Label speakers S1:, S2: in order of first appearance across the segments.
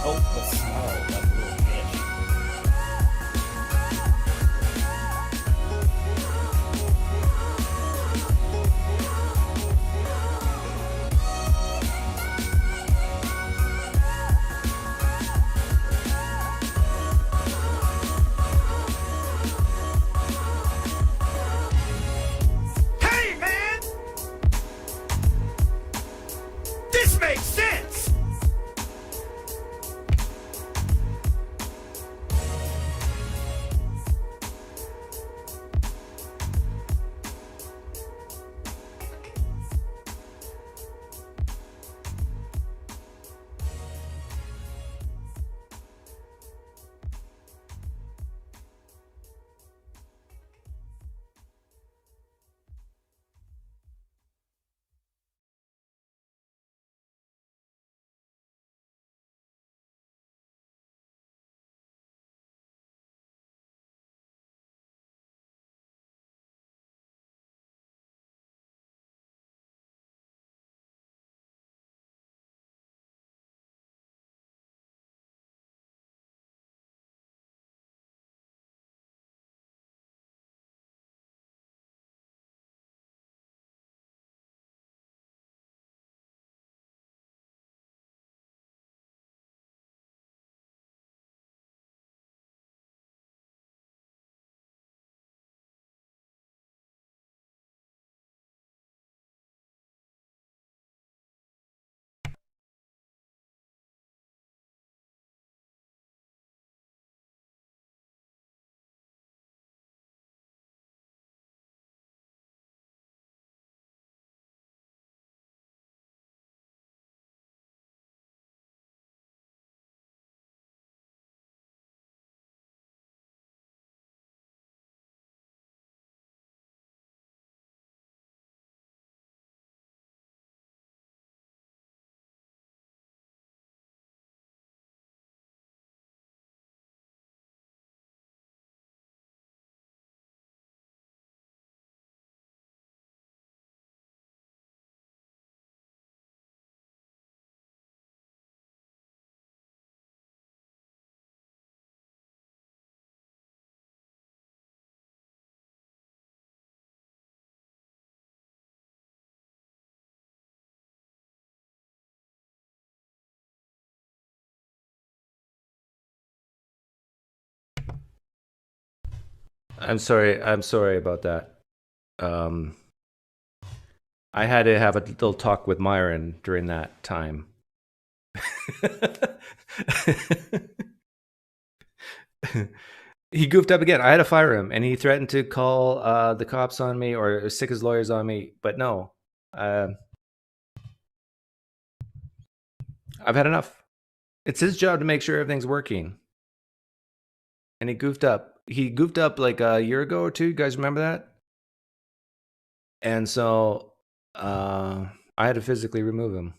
S1: Oh, the smell, that little bitch.
S2: Hey, man! This makes sense!
S3: I'm sorry about that. I had to have a little talk with Myron during that time. He goofed up again. I had to fire him, and he threatened to call the cops on me or stick his lawyers on me. But no, I've had enough. It's his job to make sure everything's working. And he goofed up. He goofed up like a year ago or two. You guys remember that? And so I had to physically remove him.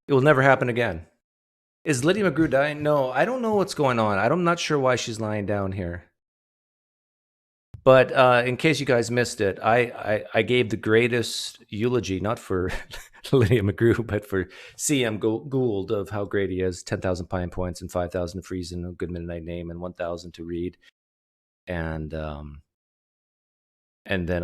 S3: It will never happen again. Is Lydia McGrew dying? No, I don't know what's going on. I'm not sure why she's lying down here. But in case you guys missed it, I gave the greatest eulogy, not for Lydia McGrew, but for CM Gould of how great he is. 10,000 Pine Points and 5,000 Freeze and a Good Midnight Name and 1,000 to read. And then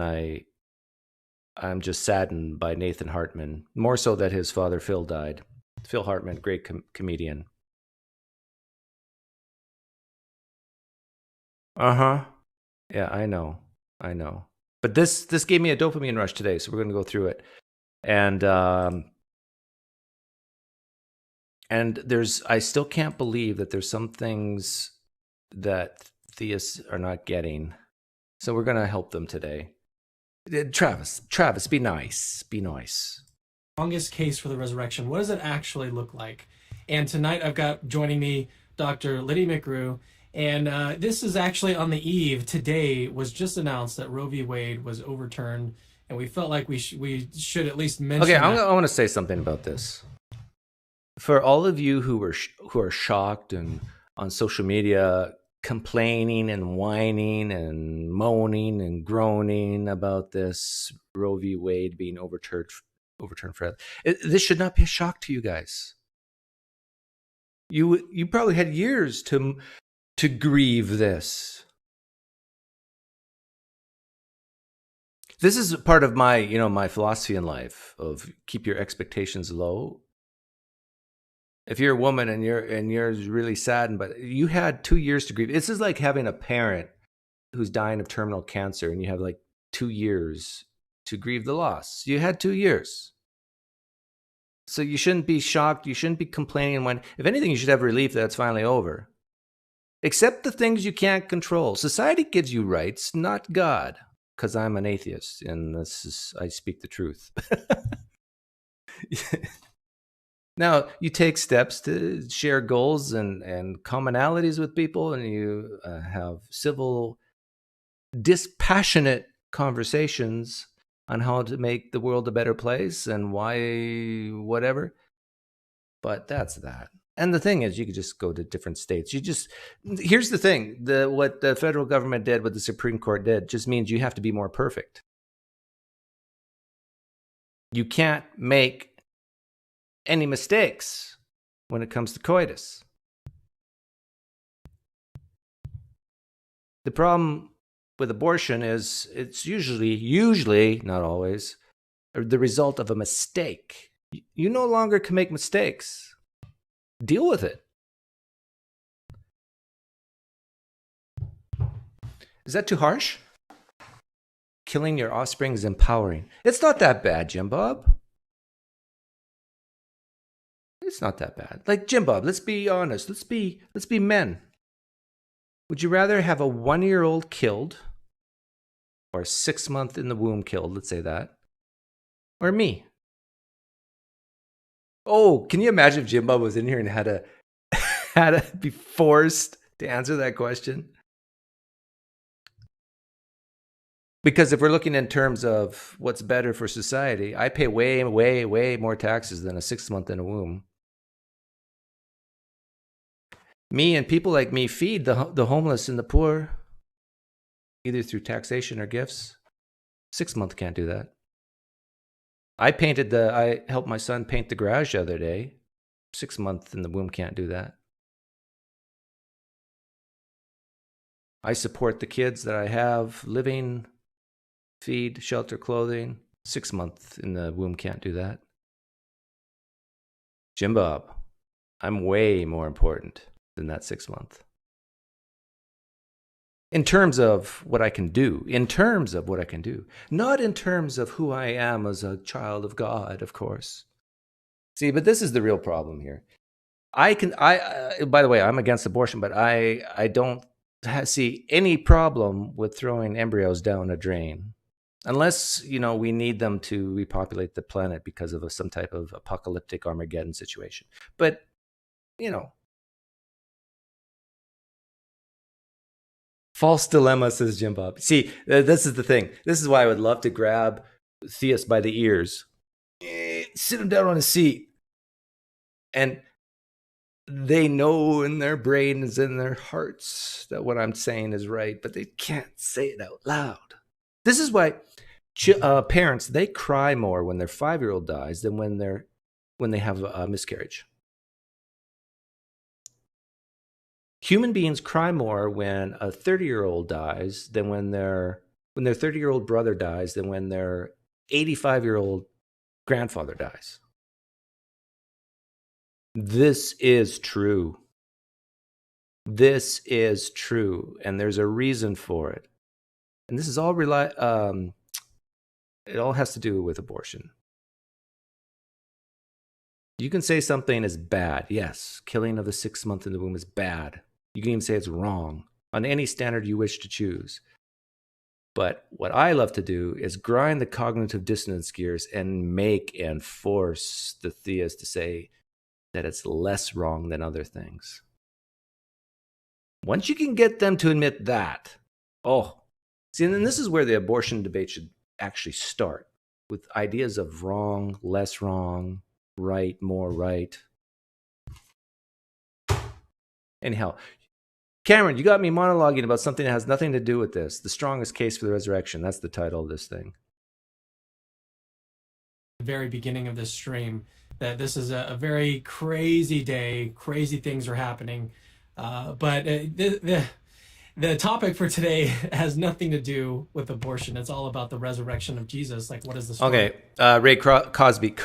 S3: I'm just saddened by Nathan Hartman, more so that his father Phil died. Phil Hartman, great comedian. Uh-huh. Yeah, I know. But this gave me a dopamine rush today, so we're going to go through it. And I still can't believe that there's some things that theists are not getting. So we're going to help them today. Travis, be nice. Be nice.
S4: Longest case for the resurrection. What does it actually look like? And tonight I've got joining me Dr. Lydia McGrew. And this is actually on the eve. Today was just announced that Roe v. Wade was overturned. And we felt like we should at least mention
S3: Okay,
S4: that.
S3: I want to say something about this. For all of you who are shocked and on social media complaining and whining and moaning and groaning about this Roe v. Wade being overturned overturned forever. This should not be a shock to you guys. You probably had years to grieve this. This is part of my, my philosophy in life of keep your expectations low. If you're a woman and you're really saddened, but you had 2 years to grieve. This is like having a parent who's dying of terminal cancer and you have like 2 years to grieve the loss. You had 2 years. So you shouldn't be shocked. You shouldn't be complaining when, if anything, you should have relief that it's finally over. Accept the things you can't control. Society gives you rights, not God. Because I'm an atheist, and I speak the truth. Now, you take steps to share goals and commonalities with people, and you have civil, dispassionate conversations on how to make the world a better place and why, whatever. But that's that. And the thing is, you could just go to different states. Here's the thing, what the federal government did, what the Supreme Court did, just means you have to be more perfect. You can't make any mistakes when it comes to coitus. The problem with abortion is it's usually, not always, the result of a mistake. You no longer can make mistakes. Deal with it. Is that too harsh? Killing your offspring is empowering. It's not that bad, Jimbob. It's not that bad. Like, Jimbob, let's be honest. Let's be men. Would you rather have a 1-year-old killed or a 6-month in the womb killed, let's say that, or me? Oh, can you imagine if Jimbob was in here and had to be forced to answer that question? Because if we're looking in terms of what's better for society, I pay way, way, way more taxes than a 6-month in a womb. Me and people like me feed the homeless and the poor, either through taxation or gifts. 6-month can't do that. I helped my son paint the garage the other day. 6-month in the womb can't do that. I support the kids that I have living, feed, shelter, clothing. 6-month in the womb can't do that. Jimbob, I'm way more important than that 6-month. In terms of what I can do. Not in terms of who I am as a child of God, of course. See, but this is the real problem here. By the way, I'm against abortion, but I don't see any problem with throwing embryos down a drain. Unless, we need them to repopulate the planet because of some type of apocalyptic Armageddon situation. But, false dilemma, says Jimbob. See, this is the thing. This is why I would love to grab theists by the ears, sit him down on a seat, and they know in their brains and their hearts that what I'm saying is right, but they can't say it out loud. This is why parents, they cry more when their 5-year-old dies than when they have a miscarriage. Human beings cry more when a 30-year-old dies than when their 30-year-old brother dies than when their 85-year-old grandfather dies. This is true. This is true, and there's a reason for it. And this is all it all has to do with abortion. You can say something is bad. Yes, killing of the 6-month in the womb is bad. You can even say it's wrong on any standard you wish to choose. But what I love to do is grind the cognitive dissonance gears and make and force the theist to say that it's less wrong than other things. Once you can get them to admit that, see, and then this is where the abortion debate should actually start, with ideas of wrong, less wrong, right, more right. Anyhow, Cameron, you got me monologuing about something that has nothing to do with this. The strongest case for the resurrection. That's the title of this thing.
S4: very beginning of this stream, that this is a very crazy day. Crazy things are happening. But the topic for today has nothing to do with abortion. It's all about the resurrection of Jesus. Like, what is the story?
S3: Okay, Ray Crosby.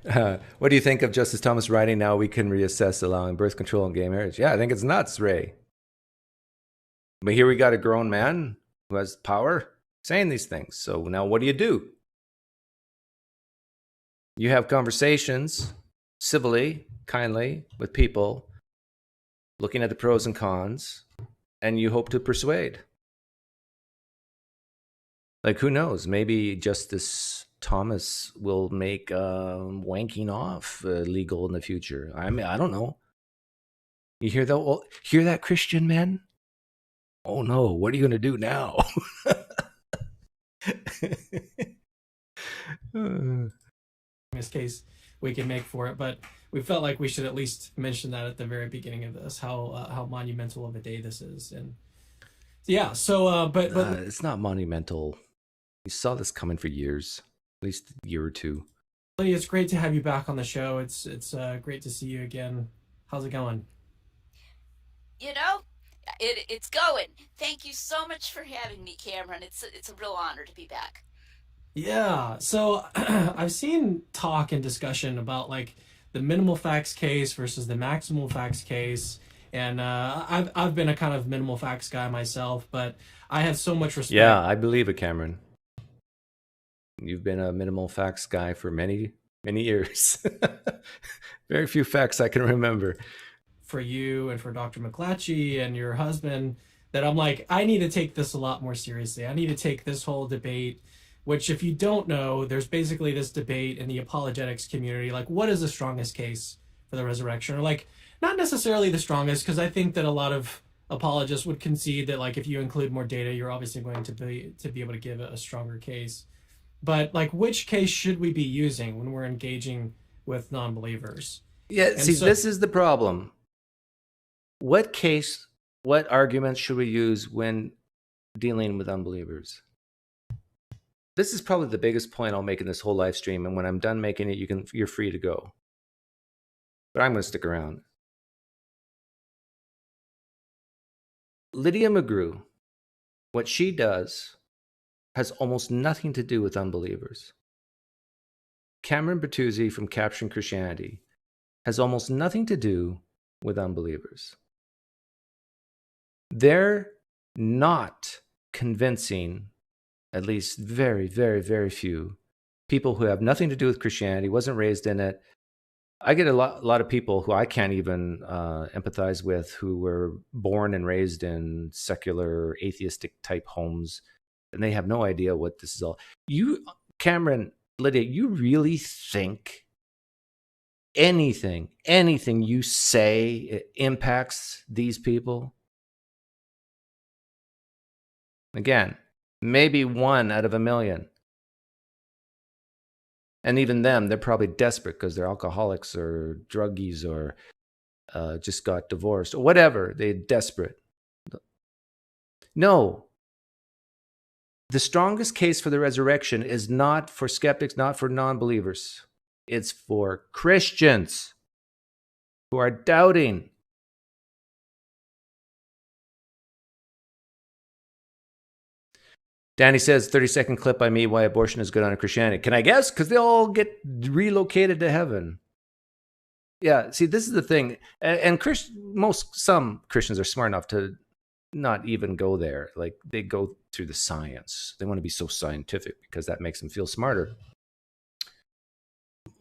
S3: What do you think of Justice Thomas writing, "Now we can reassess allowing birth control and gay marriage"? Yeah, I think it's nuts, Ray. But here we got a grown man who has power saying these things. So now what do? You have conversations civilly, kindly with people, looking at the pros and cons, and you hope to persuade. Like, who knows? Maybe Justice Thomas will make wanking off legal in the future. I mean, I don't know. You hear that? Hear that, Christian men? Oh no! What are you going to do now?
S4: This case we can make for it, but we felt like we should at least mention that at the very beginning of this, how monumental of a day this is. And yeah, so but
S3: it's not monumental. We saw this coming for years, at least a year or two.
S4: Lydia, it's great to have you back on the show. It's great to see you again. How's it going?
S5: You know, it's going. Thank you so much for having me, Cameron. It's a real honor to be back.
S4: Yeah, so I've seen talk and discussion about like the minimal facts case versus the maximal facts case, and I've been a kind of minimal facts guy myself, but I have so much respect.
S3: Yeah, I believe it, Cameron. You've been a minimal facts guy for many years. Very few facts I can remember.
S4: For you and for Dr. McClatchy and your husband, that I'm like, I need to take this a lot more seriously. I need to take this whole debate, which, if you don't know, there's basically this debate in the apologetics community, like, what is the strongest case for the resurrection? Or like, not necessarily the strongest, because I think that a lot of apologists would concede that, like, if you include more data, you're obviously going to be able to give a stronger case. But like, which case should we be using when we're engaging with non-believers?
S3: Yeah, and this is the problem. What arguments should we use when dealing with unbelievers? This is probably the biggest point I'll make in this whole live stream, and when I'm done making it, you're free to go. But I'm going to stick around. Lydia McGrew, what she does has almost nothing to do with unbelievers. Cameron Bertuzzi from Capturing Christianity has almost nothing to do with unbelievers. They're not convincing, at least very, very, very few people who have nothing to do with Christianity, wasn't raised in it. I get a lot of people who I can't even empathize with, who were born and raised in secular, atheistic type homes, and they have no idea what this is all. You, Cameron, Lydia, you really think anything you say impacts these people? Again, maybe 1 out of a million. And even them, they're probably desperate because they're alcoholics or druggies or just got divorced or whatever. They're desperate. No. The strongest case for the resurrection is not for skeptics, not for non-believers. It's for Christians who are doubting. Danny says, 30-second clip by me, why abortion is good on Christianity. Can I guess? Because they all get relocated to heaven. Yeah, see, this is the thing. And some Christians are smart enough to not even go there. Like, they go through the science. They want to be so scientific because that makes them feel smarter.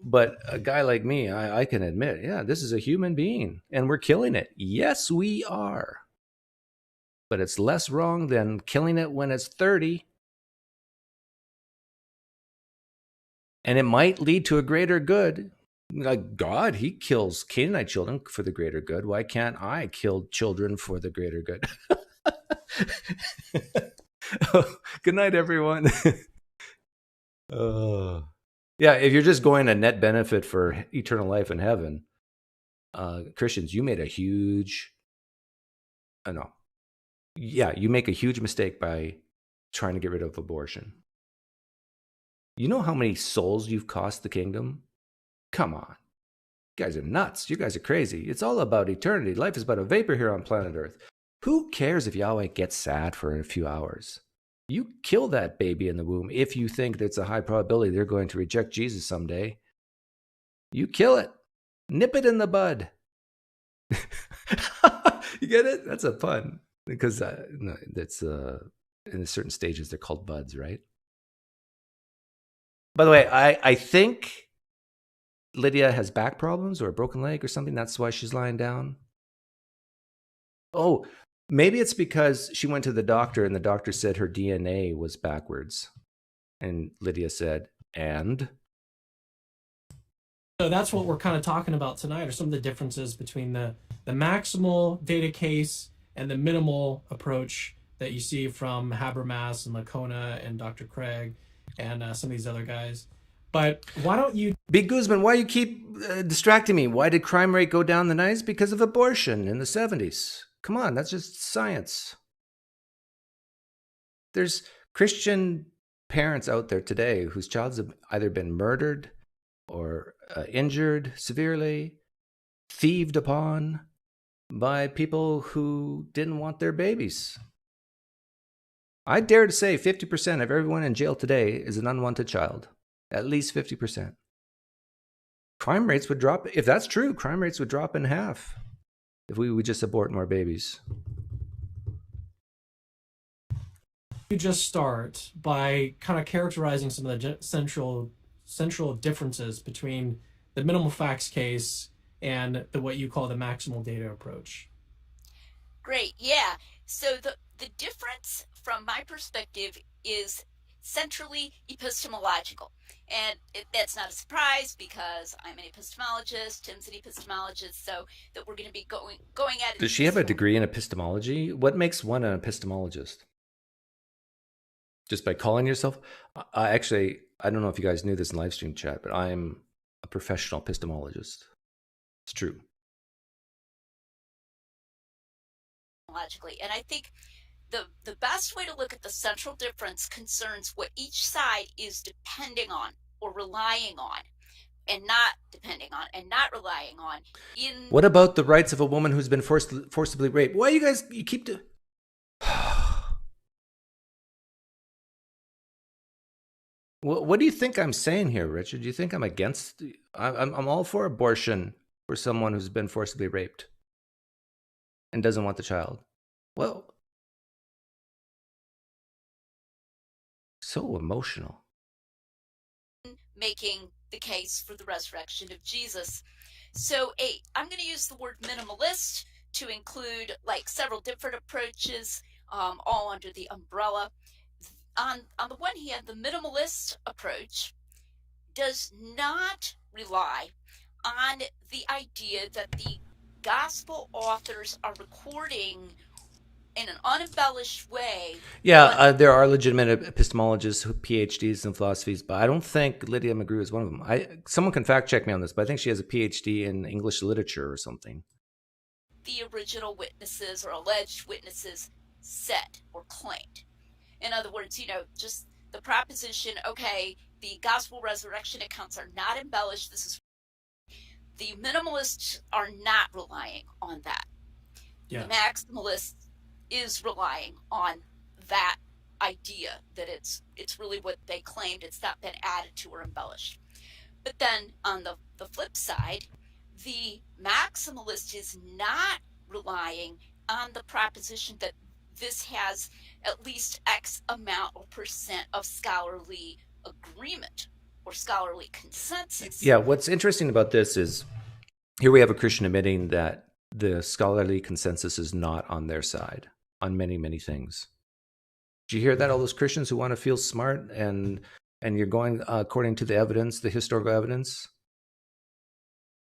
S3: But a guy like me, I can admit, yeah, this is a human being, and we're killing it. Yes, we are. But it's less wrong than killing it when it's 30. And it might lead to a greater good. Like God, he kills Canaanite children for the greater good. Why can't I kill children for the greater good? Oh, good night, everyone. Yeah, if you're just going a net benefit for eternal life in heaven, Christians, you made a huge... you make a huge mistake by trying to get rid of abortion. You know how many souls you've cost the kingdom? Come on. You guys are nuts. You guys are crazy. It's all about eternity. Life is but a vapor here on planet Earth. Who cares if Yahweh gets sad for a few hours? You kill that baby in the womb if you think there's a high probability they're going to reject Jesus someday. You kill it. Nip it in the bud. You get it? That's a pun. Because no, that's in certain stages they're called buds, right? By the way, I think Lydia has back problems or a broken leg or something. That's why she's lying down. Oh, maybe it's because she went to the doctor and the doctor said her DNA was backwards. And Lydia said, and?
S4: So that's what we're kind of talking about tonight, are some of the differences between the maximal data case and the minimal approach that you see from Habermas and Lacona and Dr. Craig and some of these other guys. But why don't you...
S3: Big Guzman, why you keep distracting me? Why did crime rate go down the nights? Because of abortion in the 70s. Come on, that's just science. There's Christian parents out there today whose child's have either been murdered or injured severely, thieved upon by people who didn't want their babies. I dare to say 50% of everyone in jail today is an unwanted child. At least 50%. Crime rates would drop. If that's true, crime rates would drop in half if we would just abort more babies.
S4: You just start by kind of characterizing some of the central differences between the minimal facts case and what you call the maximal data approach.
S5: Great, yeah. So the difference from my perspective is centrally epistemological. And that's not a surprise because I'm an epistemologist, Tim's an epistemologist, so that we're going to be going at it.
S3: Does she have a degree in epistemology? What makes one an epistemologist? Just by calling yourself? Actually, I don't know if you guys knew this in live stream chat, but I'm a professional epistemologist. It's true.
S5: Logically, and I think the best way to look at the central difference concerns what each side is depending on or relying on and not depending on and not relying on.
S3: What about the rights of a woman who's been forcibly raped? Why you keep What do you think I'm saying here, Richard? Do you think I'm against? I'm all for abortion for someone who's been forcibly raped and doesn't want the child. Well, so emotional.
S5: Making the case for the resurrection of Jesus. So I'm going to use the word minimalist to include like several different approaches, all under the umbrella. On the one hand, the minimalist approach does not rely on the idea that the gospel authors are recording in an unembellished way.
S3: Yeah, there are legitimate epistemologists, PhDs in philosophies, but I don't think Lydia McGrew is one of them. Someone can fact check me on this, but I think she has a PhD in English literature or something.
S5: The original witnesses or alleged witnesses said or claimed. In other words, just the proposition, okay, the gospel resurrection accounts are not embellished. The minimalists are not relying on that. Yeah. The maximalist is relying on that idea that it's really what they claimed. It's not been added to or embellished. But then on the flip side, the maximalist is not relying on the proposition that this has at least X amount or percent of scholarly agreement or scholarly consensus.
S3: Yeah, what's interesting about this is here we have a Christian admitting that the scholarly consensus is not on their side on many, many things. Did you hear that? All those Christians who want to feel smart and you're going according to the evidence, the historical evidence.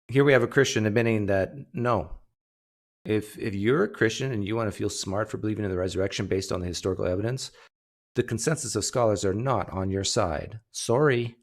S3: Here we have a Christian admitting that no. If you're a Christian and you want to feel smart for believing in the resurrection based on the historical evidence, the consensus of scholars are not on your side. Sorry.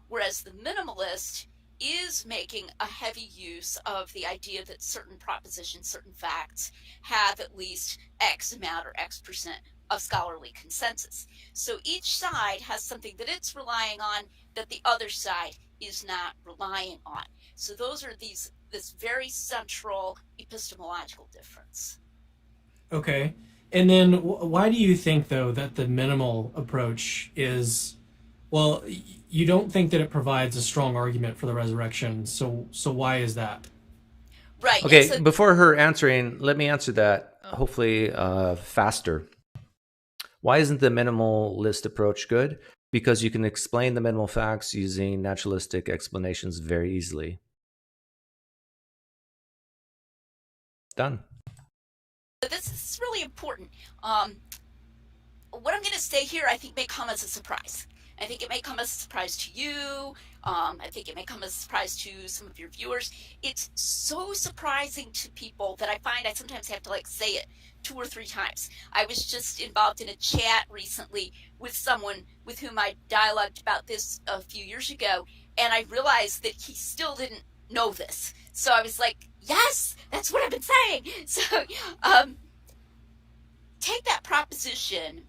S5: Whereas the minimalist is making a heavy use of the idea that certain propositions, certain facts have at least X amount or X percent of scholarly consensus. So each side has something that it's relying on that the other side is not relying on. So those are this very central epistemological difference.
S4: Okay. And then why do you think, though, that the minimal approach is, well, you don't think that it provides a strong argument for the resurrection. So why is that?
S5: Right.
S3: Okay,
S5: So,
S3: before her answering, let me answer that hopefully faster. Why isn't the minimalist approach good? Because you can explain the minimal facts using naturalistic explanations very easily. Done.
S5: this is really important. What I'm going to say here, I think, may come as a surprise. I think it may come as a surprise to you. I think it may come as a surprise to some of your viewers. It's so surprising to people that I find I sometimes have to say it 2 or 3 times. I was just involved in a chat recently with someone with whom I dialogued about this a few years ago, and I realized that he still didn't know this. So I was like, yes, that's what I've been saying. So take that proposition.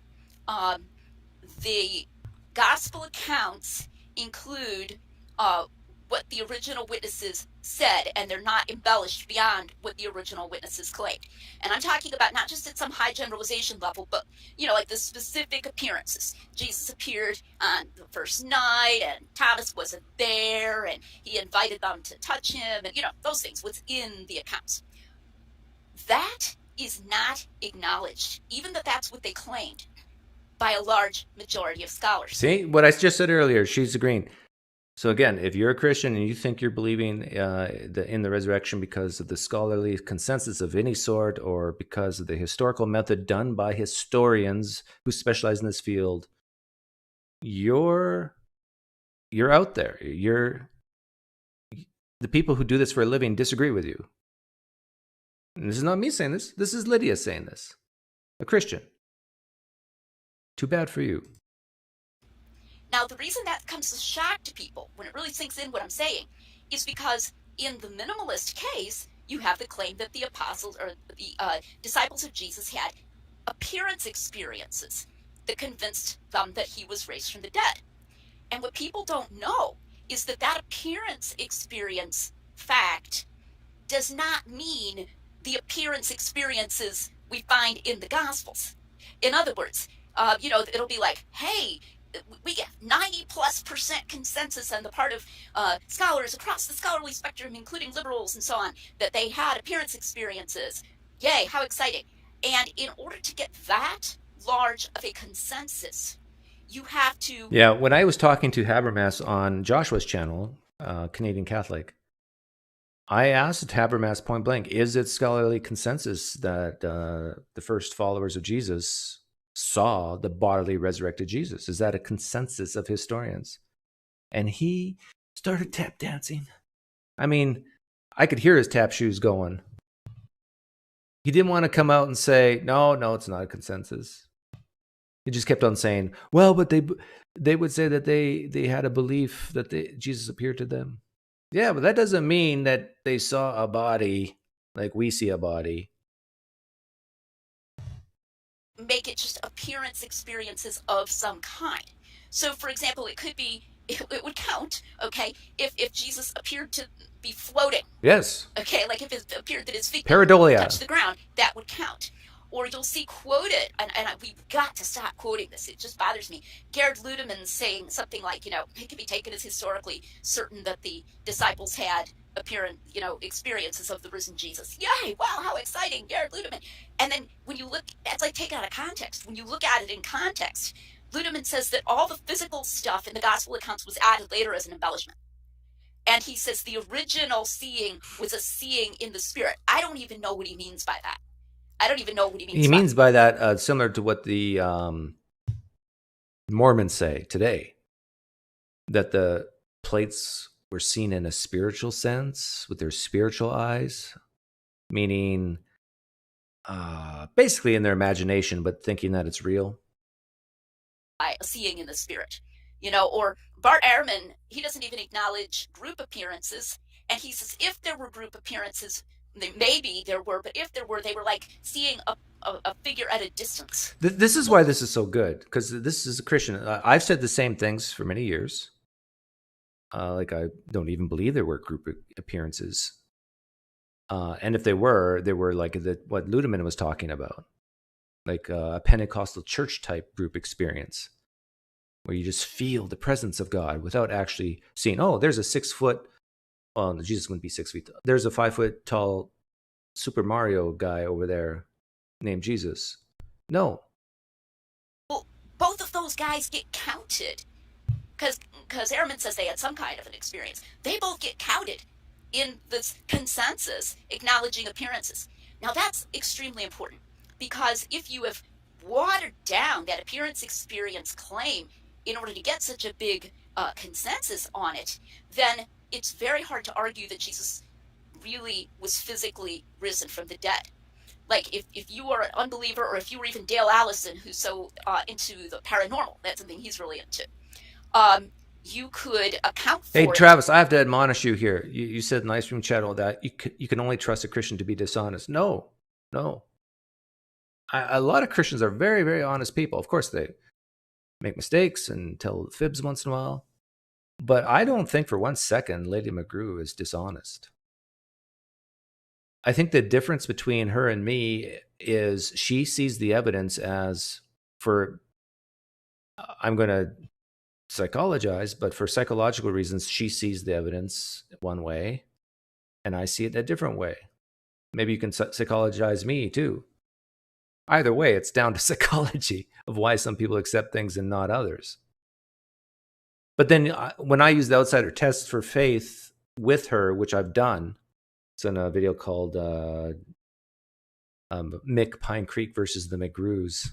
S5: The gospel accounts include what the original witnesses said, and they're not embellished beyond what the original witnesses claimed. And I'm talking about not just at some high generalization level, but like the specific appearances. Jesus appeared on the first night, and Thomas wasn't there, and he invited them to touch him, and those things within the accounts. That is not acknowledged, even though that's what they claimed, by a large majority of scholars.
S3: See, what I just said earlier, she's agreeing. So again, if you're a Christian and you think you're believing in the resurrection because of the scholarly consensus of any sort, or because of the historical method done by historians who specialize in this field, you're out there. The people who do this for a living disagree with you. And this is not me saying this. This is Lydia saying this. A Christian. Too bad for you.
S5: Now, the reason that comes as a shock to people when it really sinks in what I'm saying is because in the minimalist case, you have the claim that the apostles or the disciples of Jesus had appearance experiences that convinced them that he was raised from the dead. And what people don't know is that appearance experience fact does not mean the appearance experiences we find in the Gospels. In other words, it'll be like, hey, we get 90+% consensus on the part of scholars across the scholarly spectrum, including liberals and so on, that they had appearance experiences. Yay, how exciting. And in order to get that large of a consensus, you have to...
S3: Yeah, when I was talking to Habermas on Joshua's channel, Canadian Catholic, I asked Habermas point blank, is it scholarly consensus that the first followers of Jesus saw the bodily resurrected Jesus? Is that a consensus of historians? And he started tap dancing. I mean, I could hear his tap shoes going. He didn't want to come out and say, no, it's not a consensus. He just kept on saying, well, but they would say that they had a belief that Jesus appeared to them. Yeah, but that doesn't mean that they saw a body like we see a body.
S5: Make it just appearance experiences of some kind. So, for example, it could be, it would count, okay, if Jesus appeared to be floating.
S3: Yes.
S5: Okay, like if it appeared that his feet
S3: Pareidolia
S5: touched the ground, that would count. Or you'll see quoted, and we've got to stop quoting this, it just bothers me, Gerhard Ludemann saying something like, it can be taken as historically certain that the disciples had experiences of the risen Jesus. Yay, wow, how exciting, Gerhard Ludemann. And then when you look, it's like taken out of context. When you look at it in context, Ludemann says that all the physical stuff in the gospel accounts was added later as an embellishment. And he says the original seeing was a seeing in the spirit. I don't even know what he means by that. I don't even know what he means.
S3: He means by that similar to what the Mormons say today, that the plates were seen in a spiritual sense with their spiritual eyes, meaning basically in their imagination, but thinking that it's real.
S5: Seeing in the spirit, or Bart Ehrman, he doesn't even acknowledge group appearances, and he says if there were group appearances, maybe there were, but if there were, they were like seeing a figure at a distance.
S3: This is why this is so good, because this is a Christian. I've said the same things for many years. Like, I don't even believe there were group appearances. And if they were like what Ludeman was talking about, like a Pentecostal church type group experience, where you just feel the presence of God without actually seeing, oh, there's a 6 foot, well, Jesus wouldn't be 6 feet tall. There's a 5 foot tall Super Mario guy over there named Jesus. No.
S5: Well, both of those guys get counted. Because Ehrman says they had some kind of an experience. They both get counted in this consensus acknowledging appearances. Now that's extremely important, because if you have watered down that appearance experience claim in order to get such a big consensus on it, then it's very hard to argue that Jesus really was physically risen from the dead. Like, if you are an unbeliever, or if you were even Dale Allison, who's so into the paranormal, that's something he's really into, you could account for
S3: Hey,
S5: it.
S3: Travis, I have to admonish you here. You said in the live stream chat all that. You can only trust a Christian to be dishonest. No. A lot of Christians are very, very honest people. Of course, they make mistakes and tell fibs once in a while. But I don't think for 1 second Lady McGrew is dishonest. I think the difference between her and me is she sees the evidence as, I'm going to psychologize, but for psychological reasons, she sees the evidence one way, and I see it a different way. Maybe you can psychologize me too. Either way, it's down to psychology of why some people accept things and not others. But then when I use the outsider test for faith with her, which I've done, it's in a video called PineCreek versus the McGrews.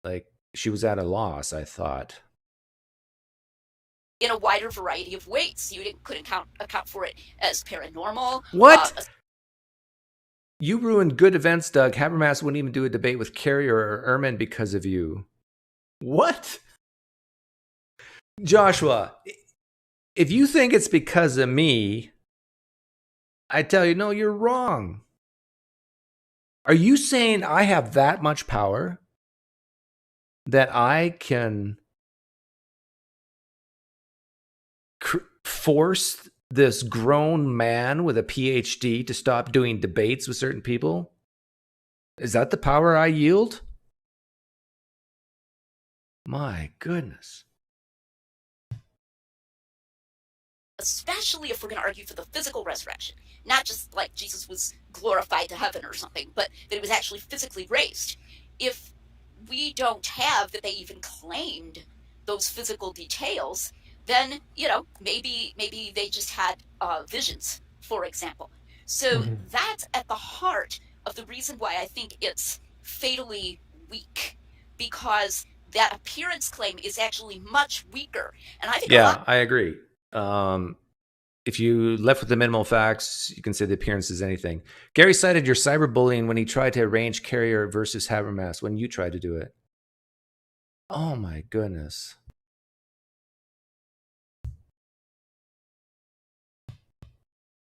S3: Like, she was at a loss, I thought.
S5: In a wider variety of ways. You couldn't account for it as paranormal.
S3: What? You ruined good events, Doug. Habermas wouldn't even do a debate with Carrier or Ehrman because of you. What? Joshua, if you think it's because of me, I tell you, no, you're wrong. Are you saying I have that much power that I can force this grown man with a PhD to stop doing debates with certain people? Is that the power I yield? My goodness.
S5: Especially if we're going to argue for the physical resurrection. Not just like Jesus was glorified to heaven or something, but that he was actually physically raised. If we don't have that they even claimed those physical details, then, maybe they just had visions, for example. So that's at the heart of the reason why I think it's fatally weak, because that appearance claim is actually much weaker. And I think
S3: I agree. If you left with the minimal facts, you can say the appearance is anything. Gary cited your cyberbullying when he tried to arrange Carrier versus Habermas when you tried to do it. Oh my goodness.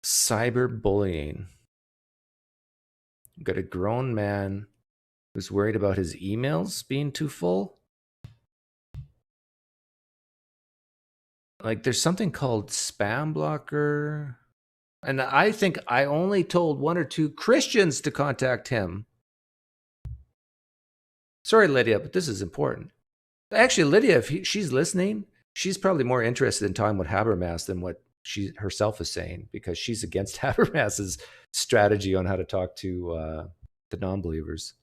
S3: Cyberbullying. You've got a grown man who's worried about his emails being too full. Like, there's something called spam blocker. And I think I only told 1 or 2 Christians to contact him. Sorry, Lydia, but this is important. Actually, Lydia, if she's listening, she's probably more interested in talking about Habermas than what she herself is saying, because she's against Habermas's strategy on how to talk to non-believers.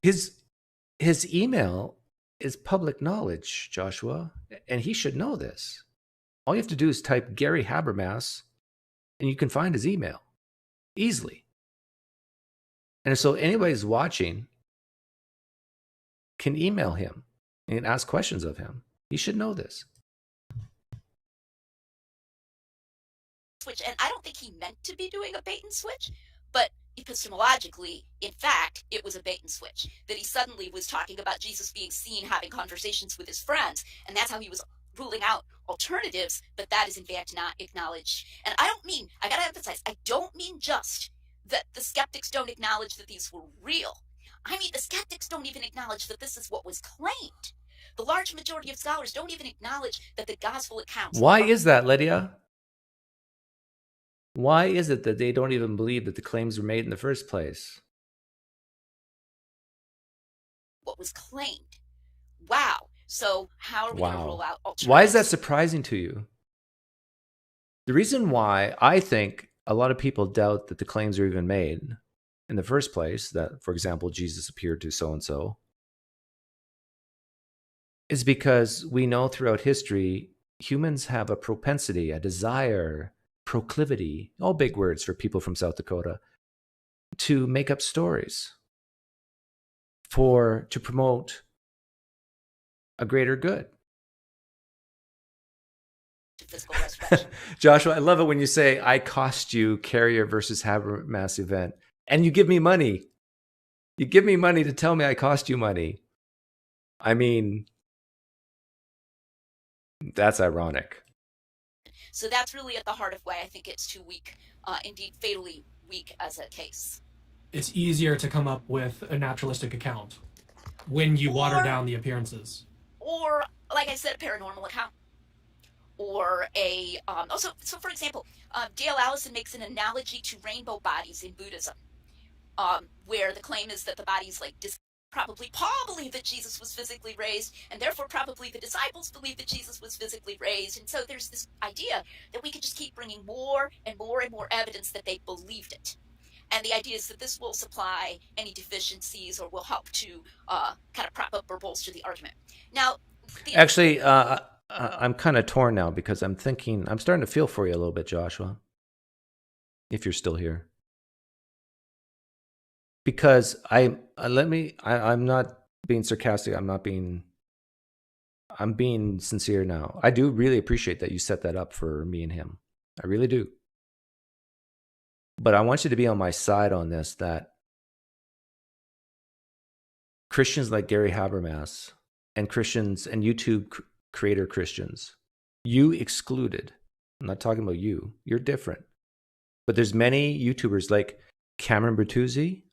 S3: His email is public knowledge, Joshua, and he should know this. All you have to do is type Gary Habermas, and you can find his email easily. And so anybody's watching can email him and ask questions of him. He should know this.
S5: Switch, and I don't think he meant to be doing a bait and switch, but epistemologically, in fact, it was a bait and switch. That he suddenly was talking about Jesus being seen having conversations with his friends, and that's how he was ruling out alternatives, but that is in fact not acknowledged. And I gotta emphasize, I don't mean just that the skeptics don't acknowledge that these were real. I mean, the skeptics don't even acknowledge that this is what was claimed. The large majority of scholars don't even acknowledge that the gospel accounts.
S3: Why is that, Lydia? Why is it that they don't even believe that the claims were made in the first place?
S5: What was claimed. Wow. So how are we going to rule out alternatives?
S3: Why is that surprising to you? The reason why I think a lot of people doubt that the claims were even made in the first place, that, for example, Jesus appeared to so-and-so, is because we know throughout history, humans have a propensity, a desire, proclivity, all big words for people from South Dakota, to make up stories to promote a greater good.
S5: Physical resurrection.
S3: Joshua, I love it when you say, I cost you Carrier versus Habermas event, and you give me money. You give me money to tell me I cost you money. I mean, that's ironic.
S5: So that's really at the heart of why I think it's too weak, indeed fatally weak as a case.
S4: It's easier to come up with a naturalistic account when you water down the appearances.
S5: Or, like I said, a paranormal account. Or so for example, Dale Allison makes an analogy to rainbow bodies in Buddhism, where the claim is that the bodies probably Paul believed that Jesus was physically raised, and therefore probably the disciples believed that Jesus was physically raised. And so there's this idea that we could just keep bringing more and more and more evidence that they believed it. And the idea is that this will supply any deficiencies or will help to kind of prop up or bolster the argument. Now,
S3: actually, I'm kind of torn now because I'm starting to feel for you a little bit, Joshua, if you're still here. Because I'm not being sarcastic. I'm being sincere now. I do really appreciate that you set that up for me and him. I really do. But I want you to be on my side on this, that Christians like Gary Habermas and Christians and YouTube creator Christians, you excluded. I'm not talking about you. You're different. But there's many YouTubers like Cameron Bertuzzi,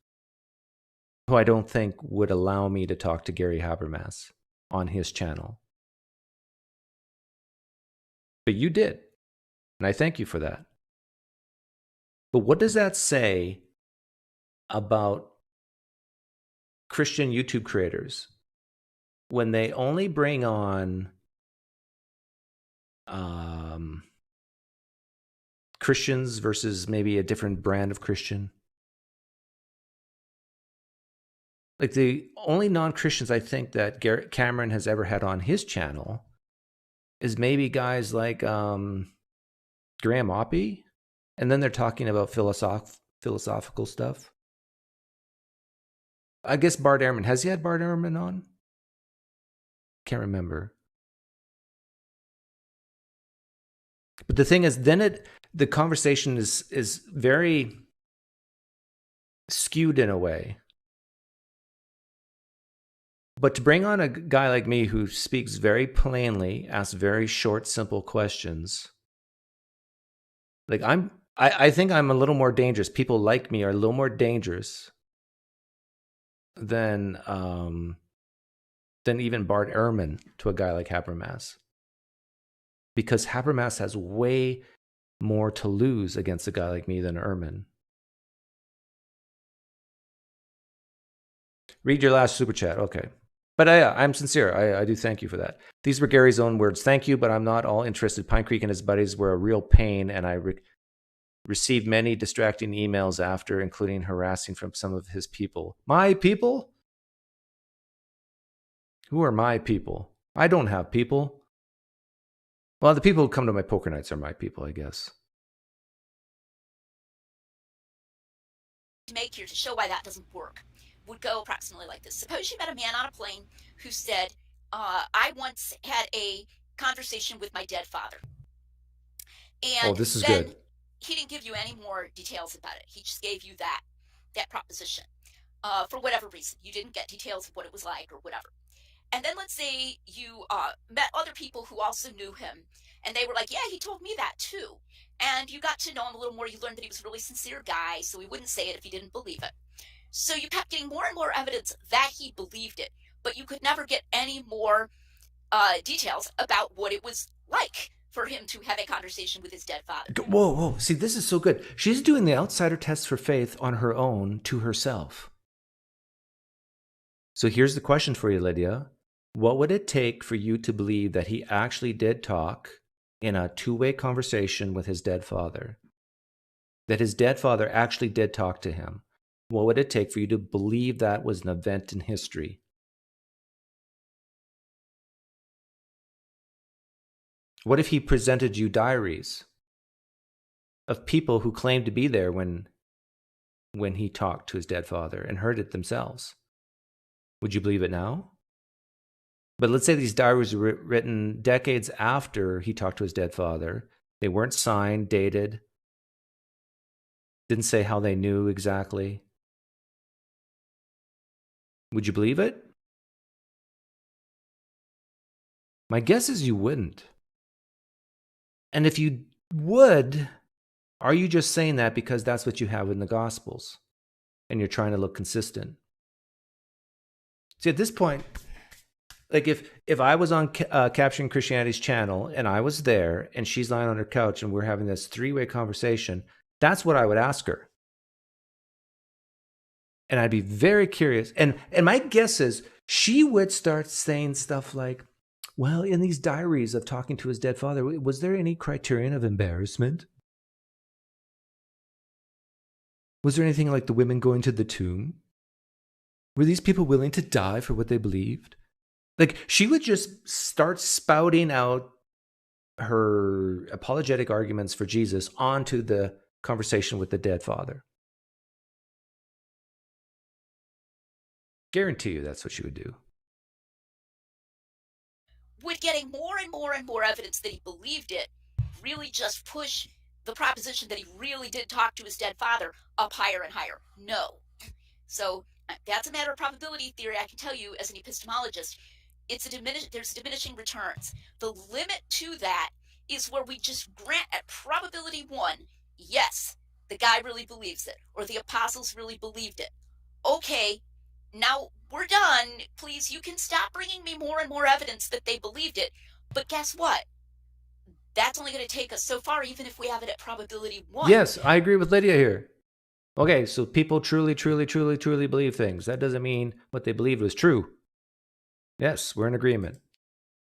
S3: who I don't think would allow me to talk to Gary Habermas on his channel. But you did. And I thank you for that. But what does that say about Christian YouTube creators when they only bring on Christians versus maybe a different brand of Christian? Like the only non-Christians I think that Cameron has ever had on his channel is maybe guys like Graham Oppie, and then they're talking about philosophical stuff. I guess Bart Ehrman. Has he had Bart Ehrman on? Can't remember. But the thing is, then the conversation is very skewed in a way. But to bring on a guy like me who speaks very plainly, asks very short, simple questions, like I think I'm a little more dangerous. People like me are a little more dangerous than even Bart Ehrman to a guy like Habermas. Because Habermas has way more to lose against a guy like me than Ehrman. Read your last super chat. Okay. But I'm sincere. I do thank you for that. These were Gary's own words. Thank you, but I'm not all interested. PineCreek and his buddies were a real pain, and I received many distracting emails after, including harassing from some of his people. My people? Who are my people? I don't have people. Well, the people who come to my poker nights are my people, I guess.
S5: To make here to show why that doesn't work would go approximately like this. Suppose you met a man on a plane who said, I once had a conversation with my dead father. And
S3: this is
S5: then
S3: good.
S5: He didn't give you any more details about it. He just gave you that proposition for whatever reason. You didn't get details of what it was like or whatever. And then let's say you met other people who also knew him, and they were like, yeah, he told me that too. And you got to know him a little more. You learned that he was a really sincere guy, so he wouldn't say it if he didn't believe it. So you kept getting more and more evidence that he believed it, but you could never get any more details about what it was like for him to have a conversation with his dead father.
S3: Whoa, whoa. See, this is so good. She's doing the outsider test for faith on her own to herself. So here's the question for you, Lydia. What would it take for you to believe that he actually did talk in a two-way conversation with his dead father? That his dead father actually did talk to him? What would it take for you to believe that was an event in history? What if he presented you diaries of people who claimed to be there when he talked to his dead father and heard it themselves? Would you believe it now? But let's say these diaries were written decades after he talked to his dead father. They weren't signed, dated, didn't say how they knew exactly. Would you believe it? My guess is you wouldn't. And if you would, are you just saying that because that's what you have in the Gospels and you're trying to look consistent? See, at this point, like if I was on Capturing Christianity's channel and I was there and she's lying on her couch and we're having this three-way conversation, that's what I would ask her. And I'd be very curious. And my guess is she would start saying stuff like, well, in these diaries of talking to his dead father, was there any criterion of embarrassment? Was there anything like the women going to the tomb? Were these people willing to die for what they believed? Like, she would just start spouting out her apologetic arguments for Jesus onto the conversation with the dead father. Guarantee you that's what she would do.
S5: Would getting more and more and more evidence that he believed it really just push the proposition that he really did talk to his dead father up higher and higher? No. So that's a matter of probability theory. I can tell you as an epistemologist, there's diminishing returns. The limit to that is where we just grant at probability 1, yes, the guy really believes it, or the apostles really believed it. Okay, now we're done. Please, you can stop bringing me more and more evidence that they believed it. But guess what? That's only going to take us so far, even if we have it at probability 1.
S3: Yes, I agree with Lydia here. Okay, so people truly believe things. That doesn't mean what they believed was true. Yes, we're in agreement.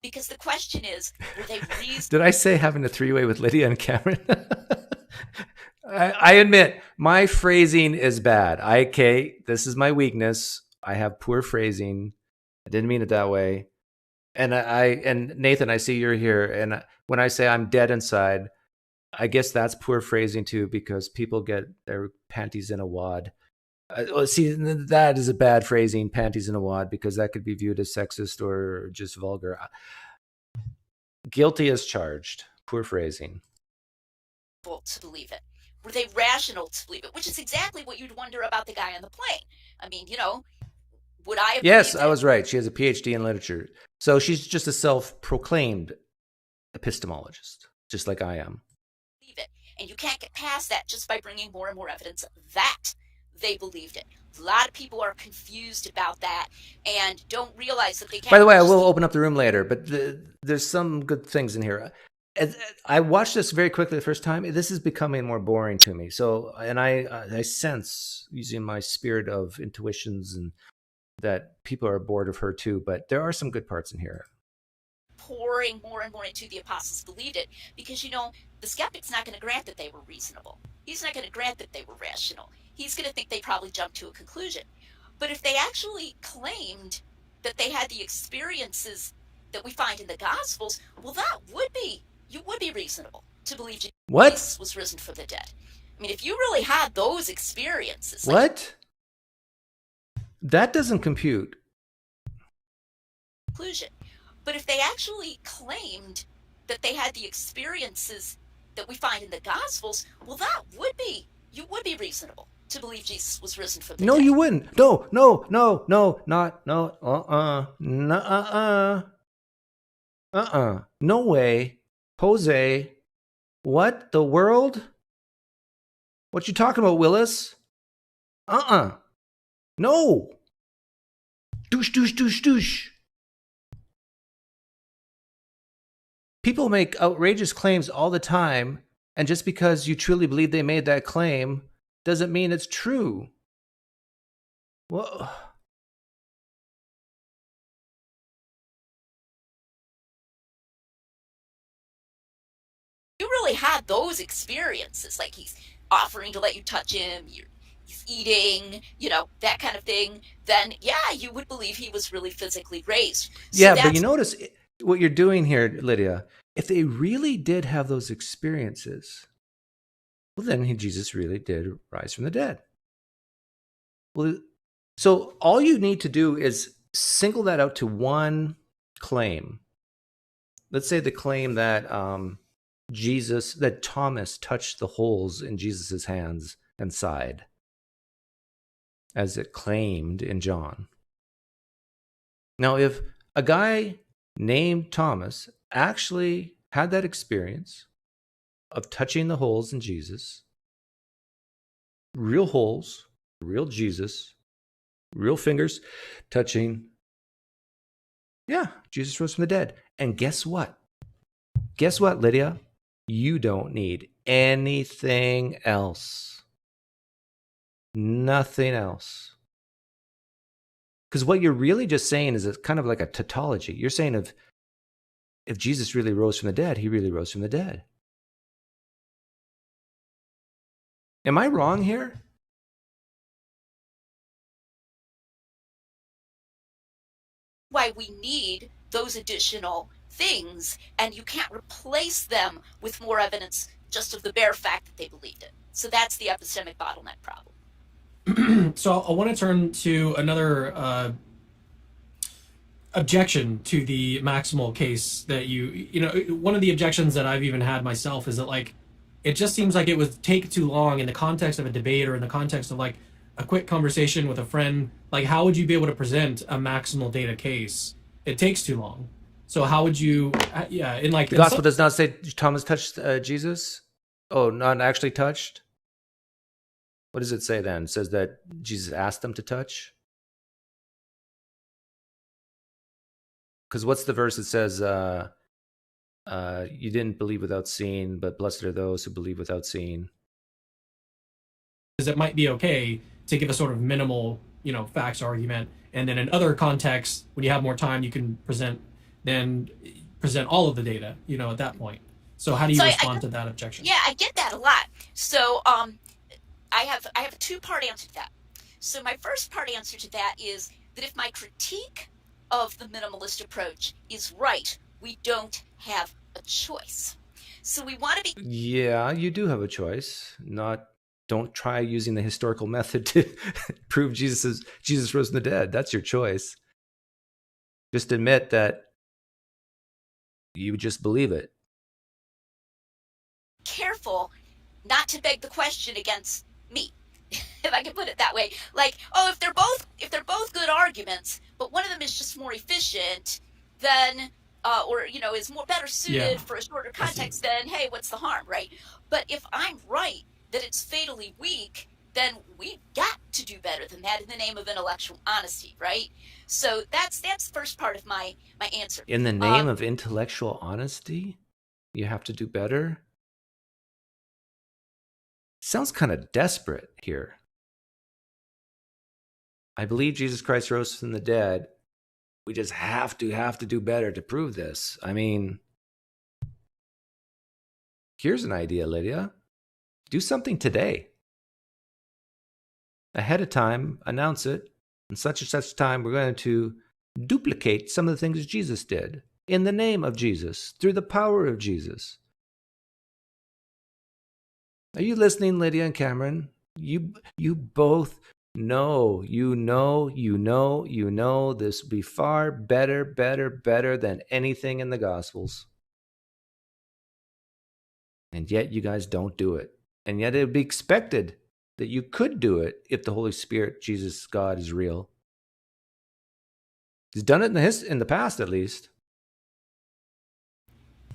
S5: Because the question is, were they reasonable?
S3: Did I say having a three-way with Lydia and Cameron? I admit, my phrasing is bad. This is my weakness. I have poor phrasing. I didn't mean it that way. And Nathan, I see you're here. And when I say I'm dead inside, I guess that's poor phrasing too, because people get their panties in a wad. See, that is a bad phrasing, panties in a wad, because that could be viewed as sexist or just vulgar. Guilty as charged. Poor phrasing.
S5: To believe it? Were they rational to believe it? Which is exactly what you'd wonder about the guy on the plane. I mean, would I have
S3: Yes, I was right. She has a PhD in literature. So she's just a self-proclaimed epistemologist, just like I am.
S5: Believe it. And you can't get past that just by bringing more and more evidence that they believed it. A lot of people are confused about that and don't realize that they can't.
S3: By the way, I will open up the room later, but there's some good things in here. I watched this very quickly the first time. This is becoming more boring to me. So, and I sense, using my spirit of intuitions, and that people are bored of her too. But there are some good parts in here.
S5: Pouring more and more into the apostles believed it, because the skeptic's not going to grant that they were reasonable. He's not going to grant that they were rational. He's going to think they probably jumped to a conclusion. But if they actually claimed that they had the experiences that we find in the Gospels, well, you would be reasonable to believe Jesus was risen from the dead. I mean, if you really had those experiences.
S3: What? That doesn't compute.
S5: Conclusion. But if they actually claimed that they had the experiences that we find in the Gospels, well, you would be reasonable to believe Jesus was risen from the
S3: No,
S5: dead.
S3: you wouldn't. No, no, no, no, not, no, no way. Jose, what the world? What you talking about, Willis? No. Douche, douche, douche, douche. People make outrageous claims all the time, and just because you truly believe they made that claim doesn't mean it's true. Whoa.
S5: You really had those experiences, like he's offering to let you touch him, he's eating, that kind of thing, then yeah, you would believe he was really physically raised. So
S3: Yeah, but you notice what you're doing here, Lydia. If they really did have those experiences, well, then Jesus really did rise from the dead. Well, so all you need to do is single that out to one claim. Let's say the claim that that Thomas touched the holes in Jesus's hands and side, as it claimed in John. Now, if a guy named Thomas actually had that experience of touching the holes in Jesus, real holes, real Jesus, real fingers touching, yeah, Jesus rose from the dead. And guess what? Guess what, Lydia? You don't need anything else. Nothing else. Because what you're really just saying is it's kind of like a tautology. You're saying if Jesus really rose from the dead, he really rose from the dead. Am I wrong here?
S5: why we need those additional things, and you can't replace them with more evidence just of the bare fact that they believed it. So that's the epistemic bottleneck problem.
S4: So I want to turn to another objection to the maximal case that one of the objections that I've even had myself is that, like, it just seems like it would take too long in the context of a debate or in the context of like a quick conversation with a friend. Like, how would you be able to present a maximal data case? It takes too long. So how would you, in like...
S3: The gospel does not say Thomas touched Jesus? Oh, not actually touched? What does it say then? It says that Jesus asked them to touch? Because what's the verse that says, you didn't believe without seeing, but blessed are those who believe without seeing?
S4: Because it might be okay to give a sort of minimal, facts argument. And then in other contexts, when you have more time, you can present all of the data, at that point. So how do you respond to that objection?
S5: Yeah, I get that a lot. So I have a two-part answer to that. So my first part answer to that is that if my critique of the minimalist approach is right, we don't have a choice. So we want to be...
S3: Yeah, you do have a choice. Don't try using the historical method to prove Jesus rose from the dead. That's your choice. Just admit that you just believe it.
S5: Careful not to beg the question against me, if I can put it that way. Like, if they're both good arguments, but one of them is just more efficient, then or is better suited for a shorter context, then hey, what's the harm, right? But if I'm right that it's fatally weak, then we've got to do better than that in the name of intellectual honesty, right? So that's the first part of my answer.
S3: In the name of intellectual honesty, you have to do better? Sounds kind of desperate here. I believe Jesus Christ rose from the dead. We just have to do better to prove this. I mean, here's an idea, Lydia. Do something today. Ahead of time, announce it. In such and such time, we're going to duplicate some of the things Jesus did in the name of Jesus, through the power of Jesus. Are you listening, Lydia and Cameron? You both know, you know this will be far better than anything in the Gospels. And yet you guys don't do it. And yet it would be expected that you could do it if the Holy Spirit, Jesus, God, is real. He's done it in the past, at least.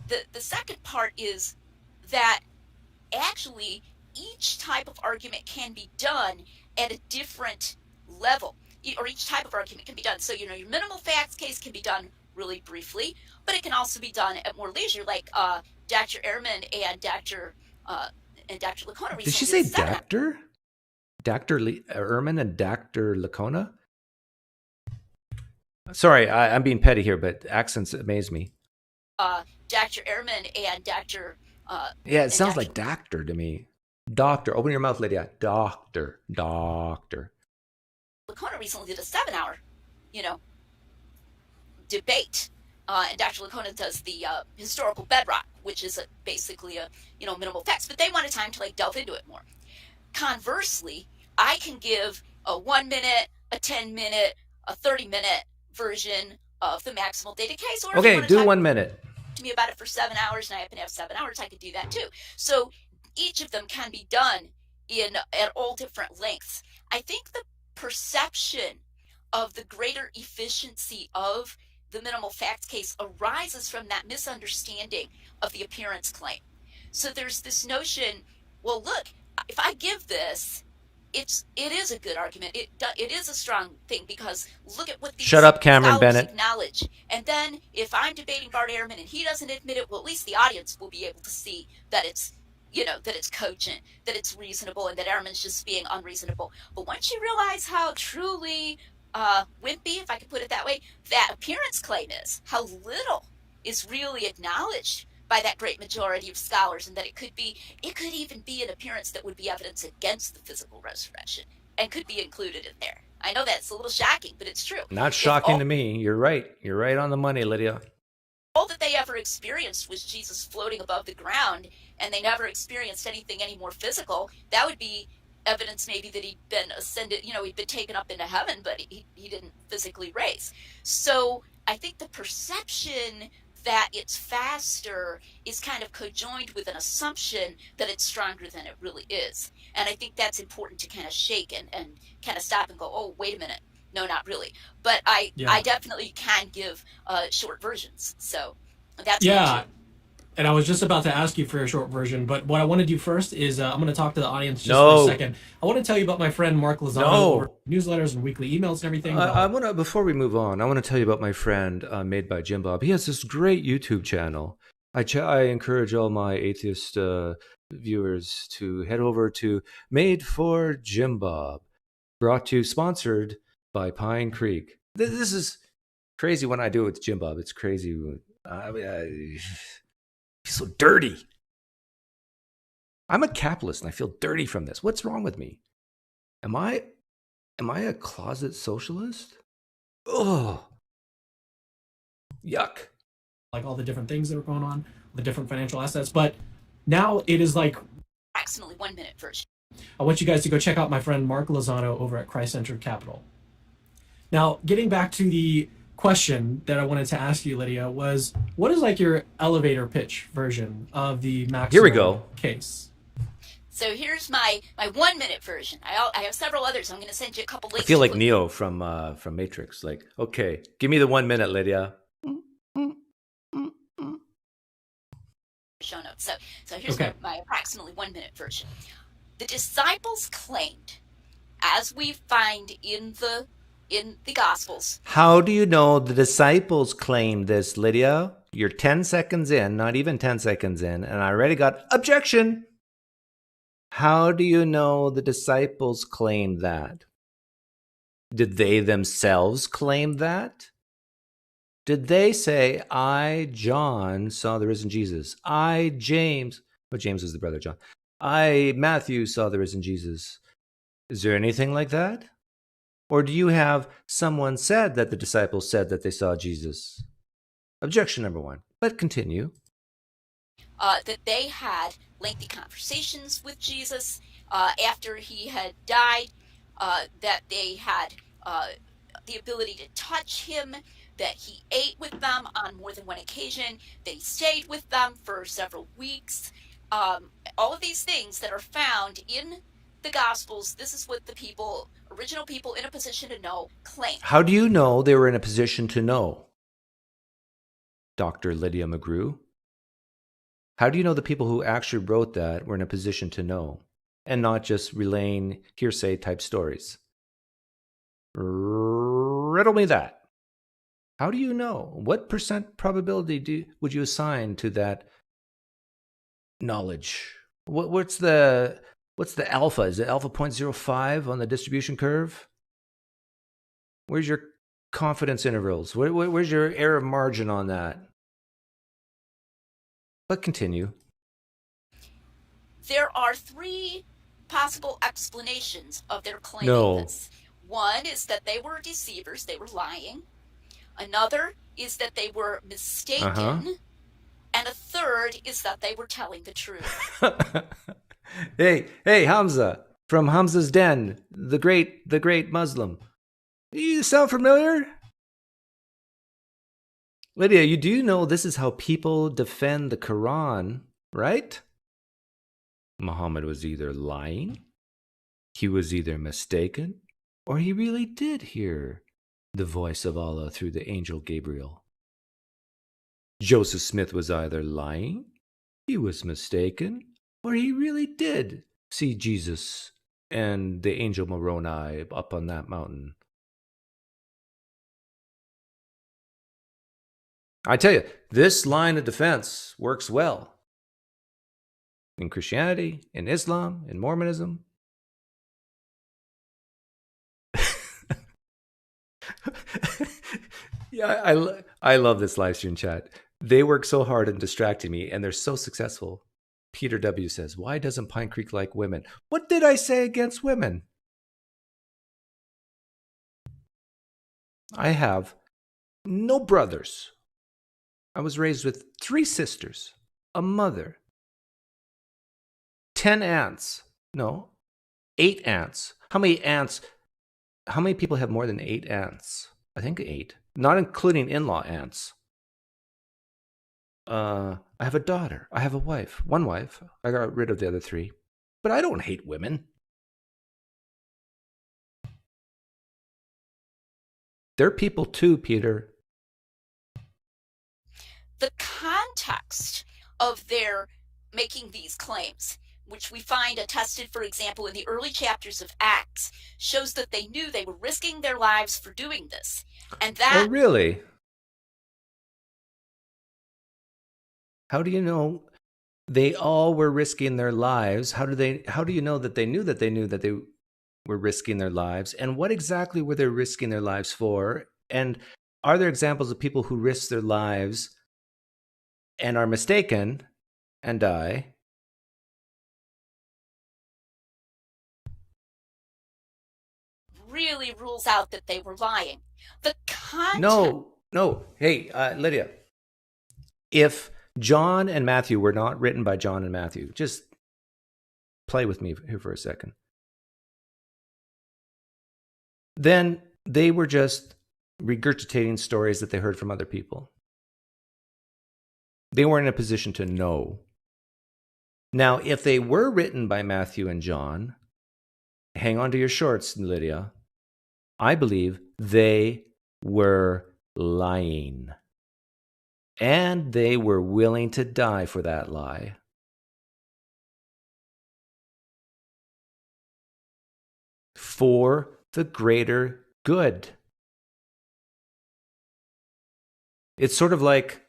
S5: The second part is that actually each type of argument can be done at a different level, or each type of argument can be done. So, your minimal facts case can be done really briefly, but it can also be done at more leisure, like Dr. Ehrman and Dr. Lacona recently.
S3: Did she say Dr.? Dr. Ehrman and Dr. Lacona? Sorry, I'm being petty here, but accents amaze me.
S5: Dr. Ehrman and Dr.
S3: Yeah, it sounds like doctor to me. Doctor. Open your mouth, Lydia. Doctor. Lacona
S5: recently did a 7-hour, debate. And Dr. Lacona does the historical bedrock, which is basically a, minimal facts, but they wanted time to delve into it more. Conversely, I can give a 1 minute, a 10 minute, a 30-minute version of the maximal data case. Or
S3: okay, do 1 minute.
S5: To me about it for 7 hours, and I happen to have 7 hours, I could do that too. So each of them can be done at all different lengths. I think the perception of the greater efficiency of the minimal facts case arises from that misunderstanding of the appearance claim. So there's this notion, well, look, if I give this, it is a good argument. It is a strong thing, because look at what these
S3: Shut up, Cameron Bennett.
S5: acknowledge. And then if I'm debating Bart Ehrman and he doesn't admit it, well, at least the audience will be able to see that it's that it's cogent, that it's reasonable, and that Ehrman's just being unreasonable. But once you realize how truly wimpy, if I could put it that way, that appearance claim is, how little is really acknowledged by that great majority of scholars, and that it could even be an appearance that would be evidence against the physical resurrection and could be included in there. I know that's a little shocking, but it's true.
S3: Not shocking to me. You're right. You're right on the money, Lydia.
S5: All that they ever experienced was Jesus floating above the ground, and they never experienced anything any more physical. That would be evidence maybe that he'd been ascended, he'd been taken up into heaven, but he didn't physically raise. So I think the perception that it's faster is kind of conjoined with an assumption that it's stronger than it really is. And I think that's important to kind of shake and kind of stop and go, oh, wait a minute. No, not really. But I definitely can give short versions. So that's
S4: And I was just about to ask you for a short version, but what I want to do first is I'm going to talk to the audience just for a second. I want to tell you about my friend Mark Lozano, over newsletters and weekly emails and everything.
S3: I want to, before we move on, I want to tell you about my friend MadebyJimbob. He has this great YouTube channel. I encourage all my atheist viewers to head over to MadebyJimbob, sponsored by PineCreek. This is crazy when I do it with Jimbob. It's crazy. I feel so dirty. I'm a capitalist and I feel dirty from this. What's wrong with me? Am I a closet socialist? Oh, yuck.
S4: Like all the different things that are going on, the different financial assets. But now it is like
S5: approximately 1 minute version.
S4: I want you guys to go check out my friend Mark Lozano over at Christ-Centered Capital. Now, getting back to the question that I wanted to ask you, Lydia, was what is like your elevator pitch version of the maximum case?
S5: So here's my 1 minute version. I have several others. I'm going to send you a couple links.
S3: I feel like Neo from Matrix. Like, okay, give me the 1 minute, Lydia.
S5: Show notes. So here's my approximately 1 minute version. The disciples claimed, as we find in the Gospels.
S3: How do you know the disciples claimed this, Lydia? You're 10 seconds in, not even 10 seconds in, and I already got objection. How do you know the disciples claimed that? Did they themselves claim that? Did they say, I, John, saw the risen Jesus? I, James, James was the brother of John. I, Matthew, saw the risen Jesus. Is there anything like that? Or do you have someone said that the disciples said that they saw Jesus? Objection number one. But continue.
S5: That they had lengthy conversations with Jesus after he had died, that they had the ability to touch him, that he ate with them on more than one occasion, that he stayed with them for several weeks. All of these things that are found in the Gospels, this is what the people, original people in a position to know, claim.
S3: How do you know they were in a position to know, Dr. Lydia McGrew? How do you know the people who actually wrote that were in a position to know and not just relaying hearsay type stories? Riddle me that. How do you know? What percent probability would you assign to that knowledge? What's the alpha? Is it alpha 0.05 on the distribution curve? Where's your confidence intervals? Where's your error margin on that? But continue.
S5: There are three possible explanations of their claiming
S3: No.
S5: this. One is that they were deceivers, they were lying. Another is that they were mistaken.
S3: Uh-huh.
S5: And a third is that they were telling the truth.
S3: Hey, Hamza, from Hamza's Den, the great Muslim. You sound familiar? Lydia, you do know this is how people defend the Quran, right? Muhammad was either lying, he was either mistaken, or he really did hear the voice of Allah through the angel Gabriel. Joseph Smith was either lying, he was mistaken, or he really did see Jesus and the angel Moroni up on that mountain. I tell you, this line of defense works well in Christianity, in Islam, in Mormonism. Yeah, I love this live stream chat. They work so hard in distracting me, and they're so successful. Peter W. says, why doesn't PineCreek like women? What did I say against women? I have no brothers. I was raised with 3 sisters, a mother, 10 aunts. No, 8 aunts. How many aunts? How many people have more than 8 aunts? I think 8, not including in-law aunts. I have a daughter. I have a wife. 1 wife. I got rid of the other 3. But I don't hate women. They're people too, Peter.
S5: The context of their making these claims, which we find attested, for example, in the early chapters of Acts, shows that they knew they were risking their lives for doing this. And that...
S3: Oh, really? How do you know they all were risking their lives? How do you know that they knew that they were risking their lives? And what exactly were they risking their lives for? And are there examples of people who risk their lives and are mistaken and die?
S5: really rules out that they were lying. The content...
S3: No. Hey, Lydia, if John and Matthew were not written by John and Matthew, just play with me here for a second. Then they were just regurgitating stories that they heard from other people. They weren't in a position to know. Now, if they were written by Matthew and John, hang on to your shorts, Lydia. I believe they were lying. And they were willing to die for that lie. For the greater good. It's sort of like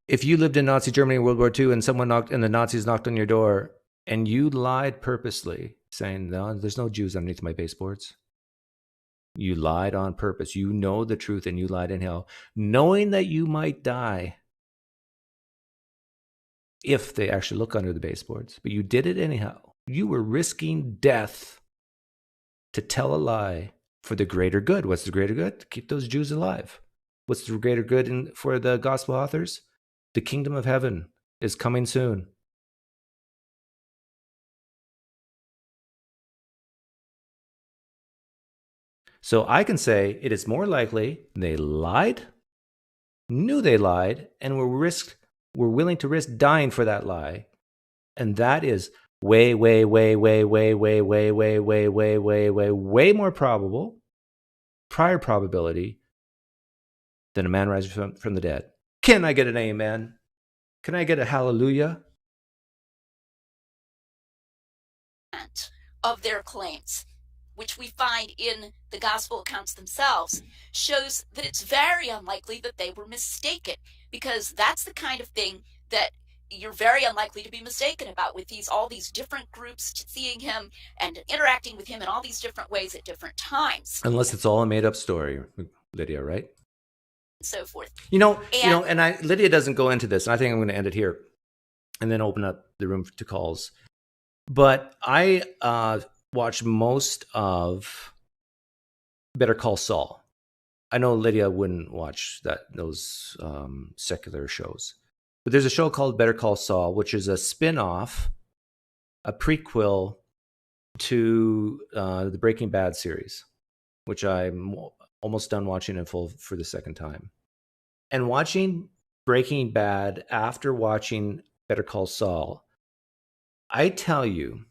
S3: if you lived in Nazi Germany in World War II and the Nazis knocked on your door and you lied purposely, saying, no, there's no Jews underneath my baseboards. You lied on purpose. You know the truth and you lied in hell, knowing that you might die if they actually look under the baseboards. But you did it anyhow. You were risking death to tell a lie for the greater good. What's the greater good? To keep those Jews alive. What's the greater good for the gospel authors? The kingdom of heaven is coming soon. So I can say it is more likely they lied, knew they lied, and were willing to risk dying for that lie. And that is way more probable, prior probability than a man rising from the dead. Can I get an amen? Can I get a hallelujah?
S5: Of their claims, which we find in the gospel accounts themselves, shows that it's very unlikely that they were mistaken, because that's the kind of thing that you're very unlikely to be mistaken about, with all these different groups seeing him and interacting with him in all these different ways at different times.
S3: Unless it's all a made-up story, Lydia, right?
S5: So forth.
S3: And Lydia doesn't go into this, and I think I'm going to end it here and then open up the room to calls. But I watched most of Better Call Saul. I know Lydia wouldn't watch those secular shows. But there's a show called Better Call Saul, which is a spin-off, a prequel to the Breaking Bad series, which I'm almost done watching in full for the second time. And watching Breaking Bad after watching Better Call Saul, I tell you,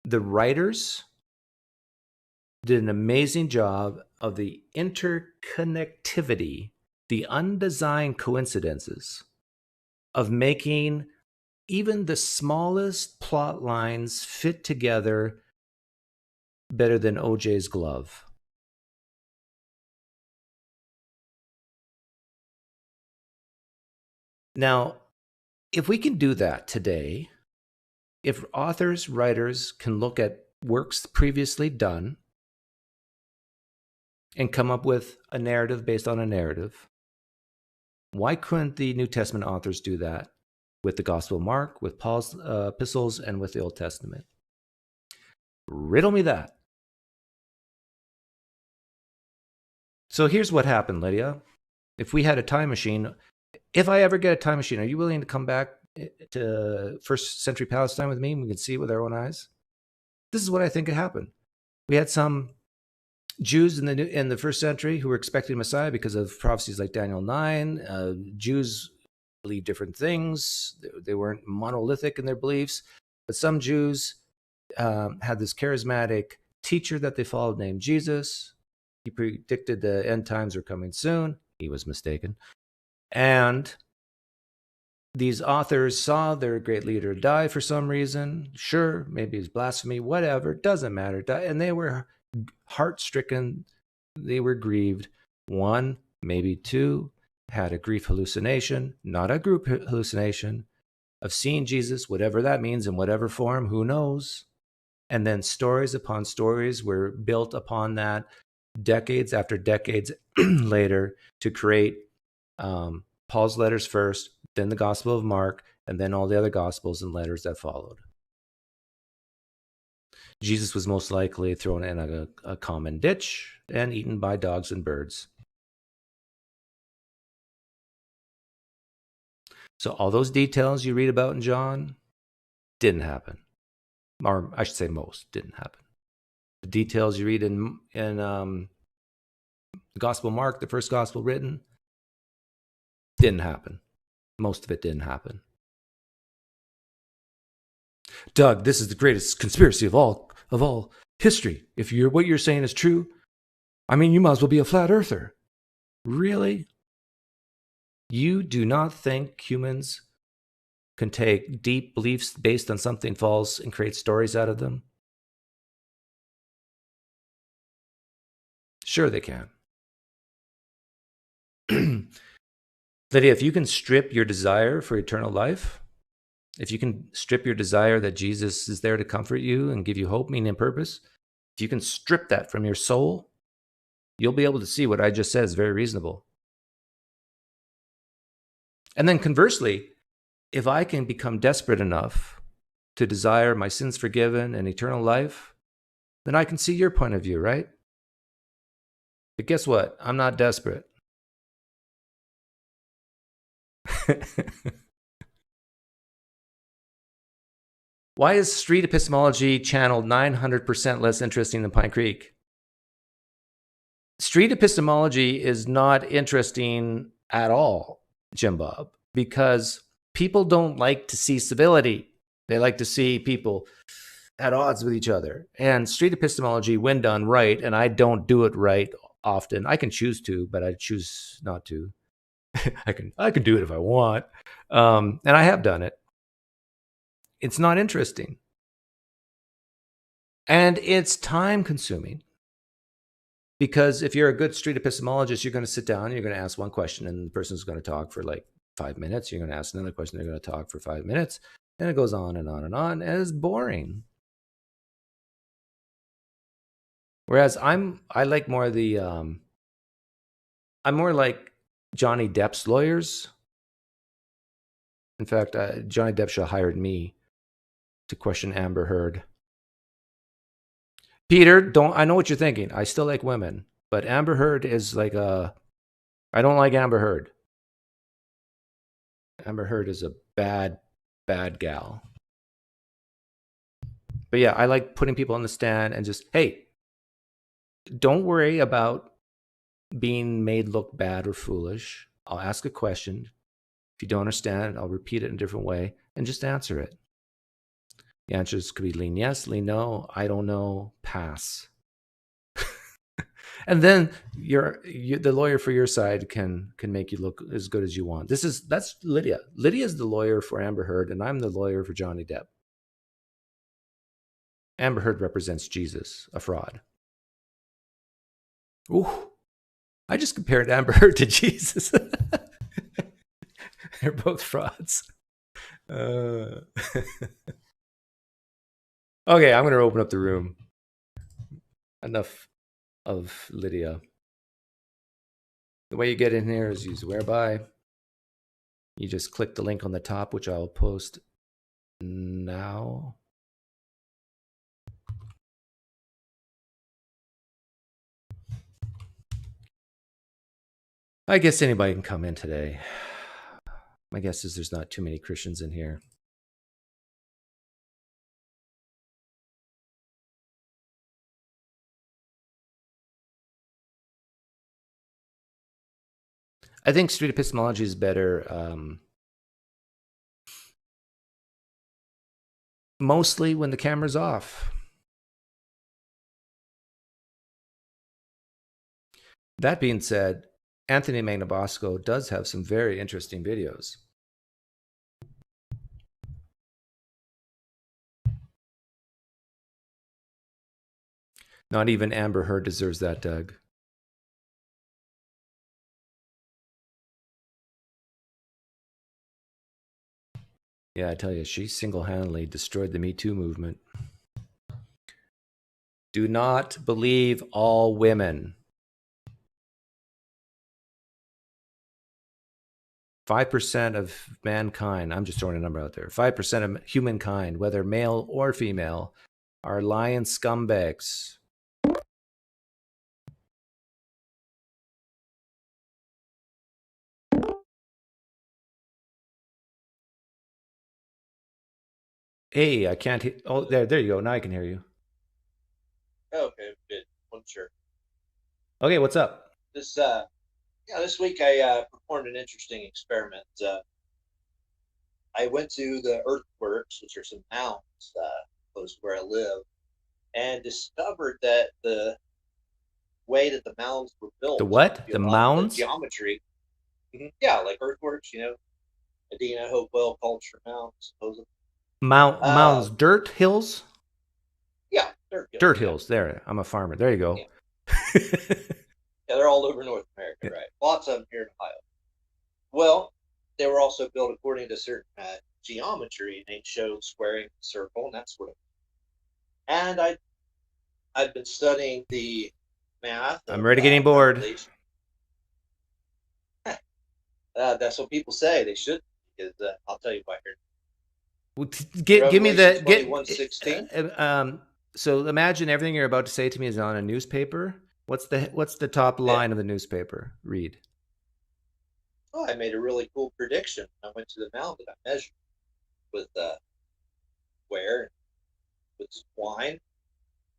S3: the writers did an amazing job of the interconnectivity, the undesigned coincidences of making even the smallest plot lines fit together better than OJ's glove. Now, if we can do that today, if authors, writers can look at works previously done and come up with a narrative based on a narrative, why couldn't the New Testament authors do that with the Gospel of Mark, with Paul's epistles, and with the Old Testament? Riddle me that. So here's what happened, Lydia. If we had a time machine, if I ever get a time machine, are you willing to come back to first century Palestine with me and we can see it with our own eyes? This is what I think had happened. We had some Jews in the first century who were expecting Messiah because of prophecies like Daniel 9. Jews believed different things. They weren't monolithic in their beliefs. But some Jews had this charismatic teacher that they followed named Jesus. He predicted the end times were coming soon. He was mistaken. And these authors saw their great leader die for some reason. Sure, maybe it's blasphemy, whatever, doesn't matter. And they were heart-stricken. They were grieved. One, maybe two, had a grief hallucination, not a group hallucination, of seeing Jesus, whatever that means, in whatever form, who knows. And then stories upon stories were built upon that decades after decades later to create Paul's letters first, then the Gospel of Mark, and then all the other Gospels and letters that followed. Jesus was most likely thrown in a common ditch and eaten by dogs and birds. So all those details you read about in John didn't happen. Or I should say most didn't happen. The details you read in the Gospel of Mark, the first Gospel written, didn't happen. Most of it didn't happen. Doug, this is the greatest conspiracy of all history. If what you're saying is true, I mean, you might as well be a flat earther. Really? You do not think humans can take deep beliefs based on something false and create stories out of them? Sure they can. Lydia, if you can strip your desire for eternal life, if you can strip your desire that Jesus is there to comfort you and give you hope, meaning, and purpose, if you can strip that from your soul, you'll be able to see what I just said is very reasonable. And then conversely, if I can become desperate enough to desire my sins forgiven and eternal life, then I can see your point of view, right? But guess what? I'm not desperate. Why is street epistemology channeled 900% less interesting than PineCreek? Street epistemology is not interesting at all, Jimbob, because people don't like to see civility. They like to see people at odds with each other. And street epistemology, when done right, and I don't do it right often. I can choose to, but I choose not to. I can do it if I want, and I have done it. It's not interesting, and it's time consuming. Because if you're a good street epistemologist, you're going to sit down, you're going to ask one question, and the person's going to talk for like 5 minutes. You're going to ask another question, they're going to talk for 5 minutes, and it goes on and on and on, and it's boring. Whereas I like more the I'm more like Johnny Depp's lawyers. In fact, Johnny Depp should have hired me to question Amber Heard. Peter, I know what you're thinking. I still like women, but Amber Heard is like I don't like Amber Heard. Amber Heard is a bad gal. But yeah, I like putting people on the stand and just, hey, don't worry about being made look bad or foolish. I'll ask a question. If you don't understand, I'll repeat it in a different way and just answer it. The answers could be lean yes, lean no, I don't know, pass. And then the lawyer for your side can make you look as good as you want. That's Lydia. Lydia's the lawyer for Amber Heard, and I'm the lawyer for Johnny Depp. Amber Heard represents Jesus, a fraud. Ooh, I just compared Amber Heard to Jesus. They're both frauds. Okay, I'm going to open up the room. Enough of Lydia. The way you get in here is use whereby. You just click the link on the top, which I'll post now. I guess anybody can come in today. My guess is there's not too many Christians in here. I think street epistemology is better mostly when the camera's off. That being said, Anthony Magnabosco does have some very interesting videos. Not even Amber Heard deserves that, Doug. Yeah, I tell you, she single-handedly destroyed the Me Too movement. Do not believe all women. 5% of mankind, I'm just throwing a number out there, 5% of humankind, whether male or female, are lying scumbags. Hey, I can't hear. Oh, there you go. Now I can hear you.
S1: Okay, good. I'm sure.
S3: Okay, what's up?
S1: This week I performed an interesting experiment. I went to the earthworks, which are some mounds close to where I live, and discovered that the way that the mounds were built.
S3: The what? The mounds?
S1: The geometry. Yeah, like earthworks, Adina, Hopewell, Culture Mounds, supposedly.
S3: Mounds, dirt hills?
S1: Yeah, dirt hills.
S3: Dirt hills, there. I'm a farmer. There you go.
S1: Yeah. Yeah, they're all over North America, right? Lots of them here in Ohio. Well, they were also built according to certain geometry, and they showed squaring, circle, and that sort of thing. And I've been studying the math.
S3: I'm already getting bored.
S1: That's what people say. They should, because I'll tell you why here.
S3: Well, give me the
S1: 21:16.
S3: So imagine everything you're about to say to me is on a newspaper. What's the top line of the newspaper? Read.
S1: Oh, I made a really cool prediction. I went to the mound that I measured with where with wine,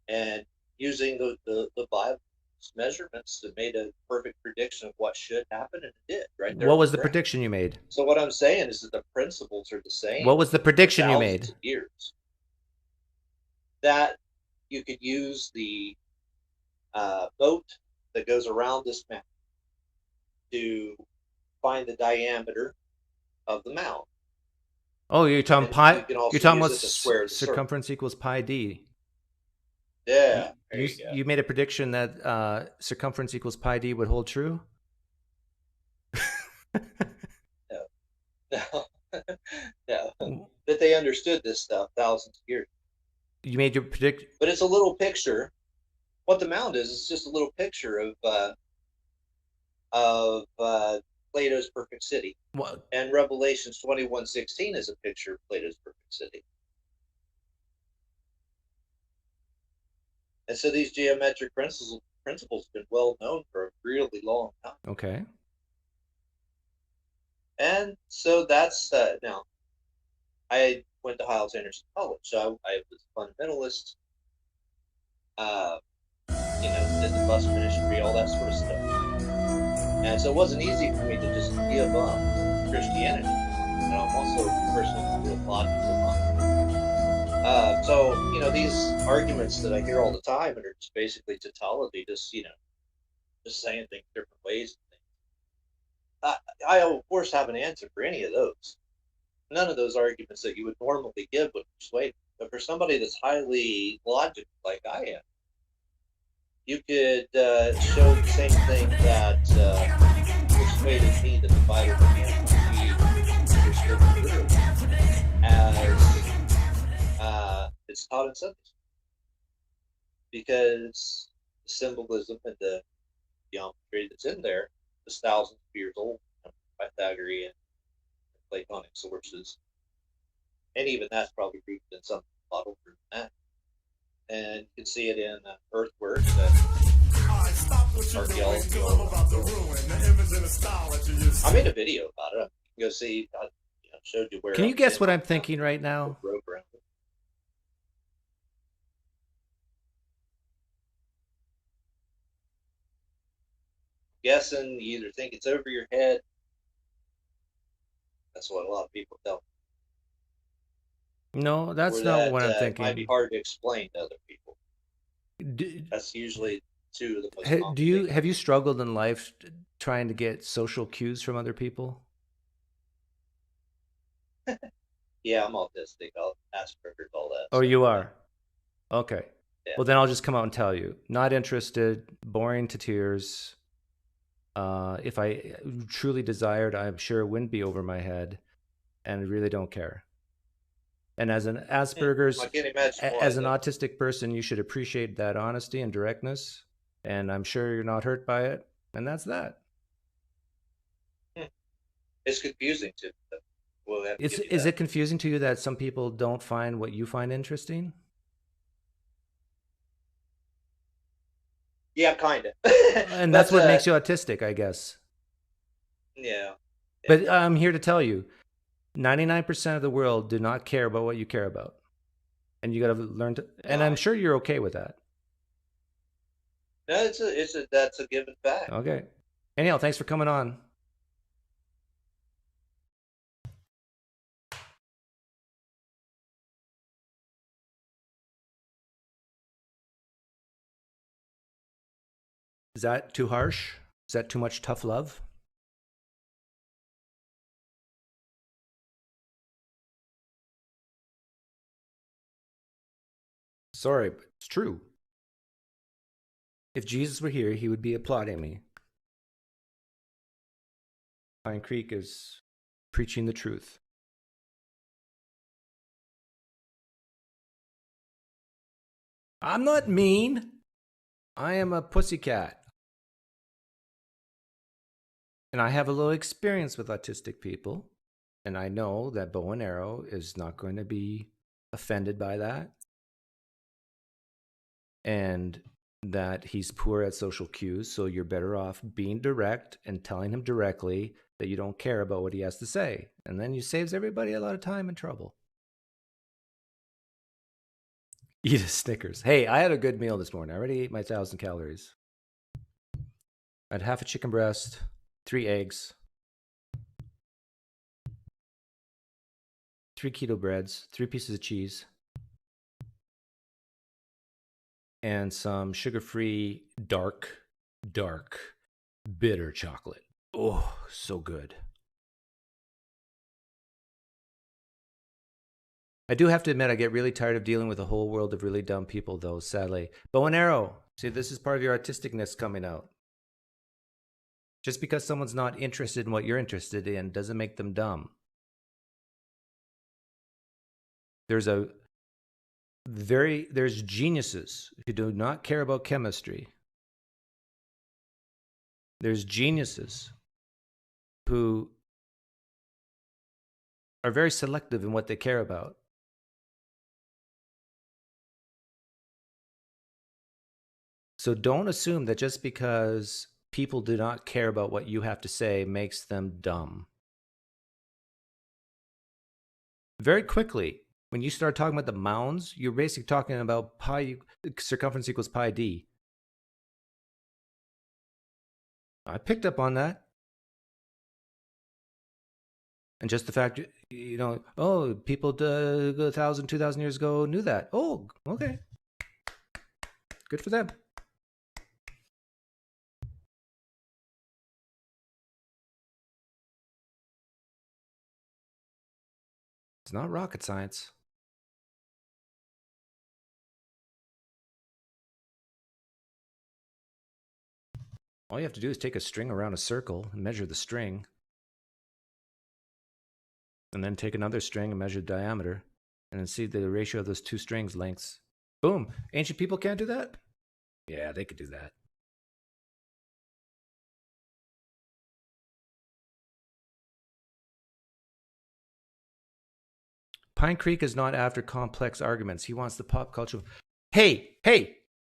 S1: and using the Bible measurements that made a perfect prediction of what should happen, and it did right there.
S3: What was the prediction you made?
S1: So what I'm saying is that the principles are the same.
S3: What was the prediction you made?
S1: Of years. That you could use the boat that goes around this mound to find the diameter of the mound.
S3: Oh, you're talking
S1: And
S3: pi.
S1: you can also
S3: You're talking
S1: use
S3: about
S1: it to square the
S3: circumference equals pi d.
S1: Yeah, there you go.
S3: You made a prediction that circumference equals pi d would hold true.
S1: No, no. That they understood this stuff thousands of years.
S3: You made your prediction,
S1: but it's a little picture. What the mound is, it's just a little picture of Plato's perfect city.
S3: What?
S1: And Revelations 21:16 is a picture of Plato's perfect city. And so these geometric principles have been well known for a really long time.
S3: Okay.
S1: And so that's now. I went to Hyles Anderson College, so I was a fundamentalist. Did the bus ministry, all that sort of stuff. And so it wasn't easy for me to just give up Christianity. And I'm also a person who a lot of so these arguments that I hear all the time are just basically tautology, just saying things different ways. I of course have an answer for any of those. None of those arguments that you would normally give would persuade. But for somebody that's highly logical like I am, you could show the same thing that persuaded me that the Bible can be scripture as it's taught in Sunday school. Because the symbolism and the geometry that's in there is thousands of years old, Pythagorean, Platonic sources, and even that's probably rooted in something a lot older than that. And you can see it in earthworks and archaeology. I made a video about it. You can go see. I showed you where.
S3: Can you guess what I'm thinking right now?
S1: Guessing, you either think it's over your head. That's what a lot of people tell me.
S3: No, that's not what I'm thinking.
S1: It might be hard to explain to other people. That's usually two of the most common things.
S3: Have you struggled in life trying to get social cues from other people?
S1: Yeah, I'm autistic. I'll Asperger's, all that.
S3: Oh, you are? Okay.
S1: Yeah.
S3: Well, then I'll just come out and tell you. Not interested, boring to tears. If I truly desired, I'm sure it wouldn't be over my head, and I really don't care. And as an Asperger's, as an autistic person, you should appreciate that honesty and directness, and I'm sure you're not hurt by it, and that's that.
S1: It's confusing to them.
S3: Is it confusing to you that some people don't find what you find interesting?
S1: Yeah, kind of.
S3: And that's what makes you autistic, I guess.
S1: Yeah.
S3: But I'm here to tell you, 99% of the world do not care about what you care about. And you got to learn to, and I'm sure you're okay with that.
S1: No, that's a given fact.
S3: Okay. Anyhow, thanks for coming on. Is that too harsh? Is that too much tough love? Sorry, but it's true. If Jesus were here, he would be applauding me. PineCreek is preaching the truth. I'm not mean. I am a pussycat. And I have a little experience with autistic people. And I know that Bow and Arrow is not going to be offended by that. And that he's poor at social cues. So you're better off being direct and telling him directly that you don't care about what he has to say. And then you saves everybody a lot of time and trouble. Eat a Snickers. Hey, I had a good meal this morning. I already ate my 1,000 calories. I had half a chicken breast, 3 eggs, 3 keto breads, 3 pieces of cheese, and some sugar-free dark, bitter chocolate. Oh, so good. I do have to admit, I get really tired of dealing with a whole world of really dumb people, though, sadly. Bow and arrow. See, this is part of your artisticness coming out. Just because someone's not interested in what you're interested in doesn't make them dumb. There's geniuses who do not care about chemistry. There's geniuses who are very selective in what they care about. So don't assume that just because people do not care about what you have to say makes them dumb. Very quickly, when you start talking about the mounds, you're basically talking about pi circumference equals pi d. I picked up on that. And just the fact, you know, oh, people 1,000, 2,000 years ago knew that. Oh, okay. Good for them. It's not rocket science. All you have to do is take a string around a circle and measure the string. And then take another string and measure the diameter. And then see the ratio of those 2 strings lengths. Boom. Ancient people can't do that? Yeah, they could do that. PineCreek is not after complex arguments. He wants the pop culture. Hey,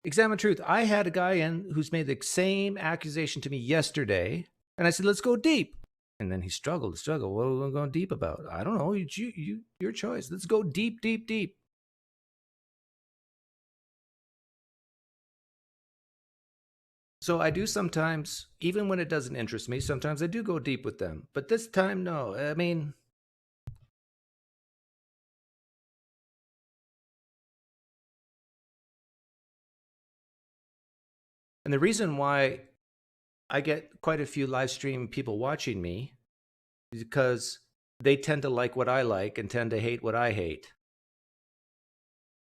S3: examine truth. I had a guy in who's made the same accusation to me yesterday. And I said, let's go deep. And then he struggled. What are we going deep about? I don't know. Your choice. Let's go deep. So I do sometimes, even when it doesn't interest me, sometimes I do go deep with them. But this time, no. I mean, and the reason why I get quite a few live stream people watching me is because they tend to like what I like and tend to hate what I hate.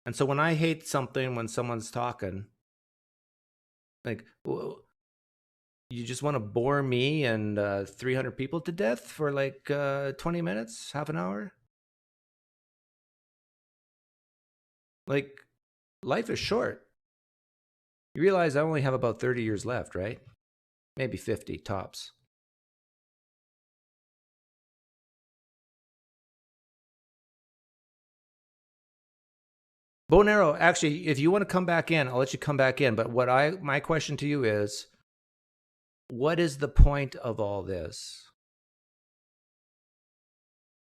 S3: And so when I hate something when someone's talking, like, well, you just want to bore me and 300 people to death for like 20 minutes, half an hour? Like, life is short. You realize I only have about 30 years left, right? Maybe 50 tops. Bow and arrow, actually, if you want to come back in, I'll let you come back in. But my question to you is, what is the point of all this?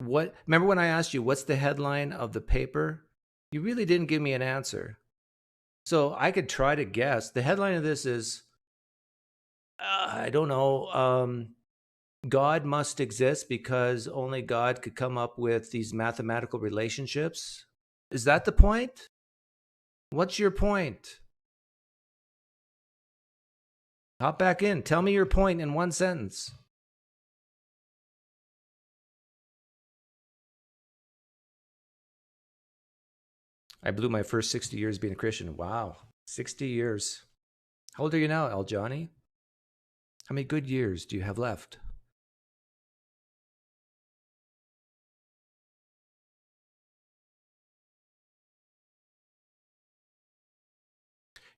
S3: Remember when I asked you, what's the headline of the paper? You really didn't give me an answer. So I could try to guess. The headline of this is, I don't know, God must exist because only God could come up with these mathematical relationships. Is that the point? What's your point? Hop back in. Tell me your point in one sentence. I blew my first 60 years being a Christian. Wow. 60 years. How old are you now, El Johnny? How many good years do you have left?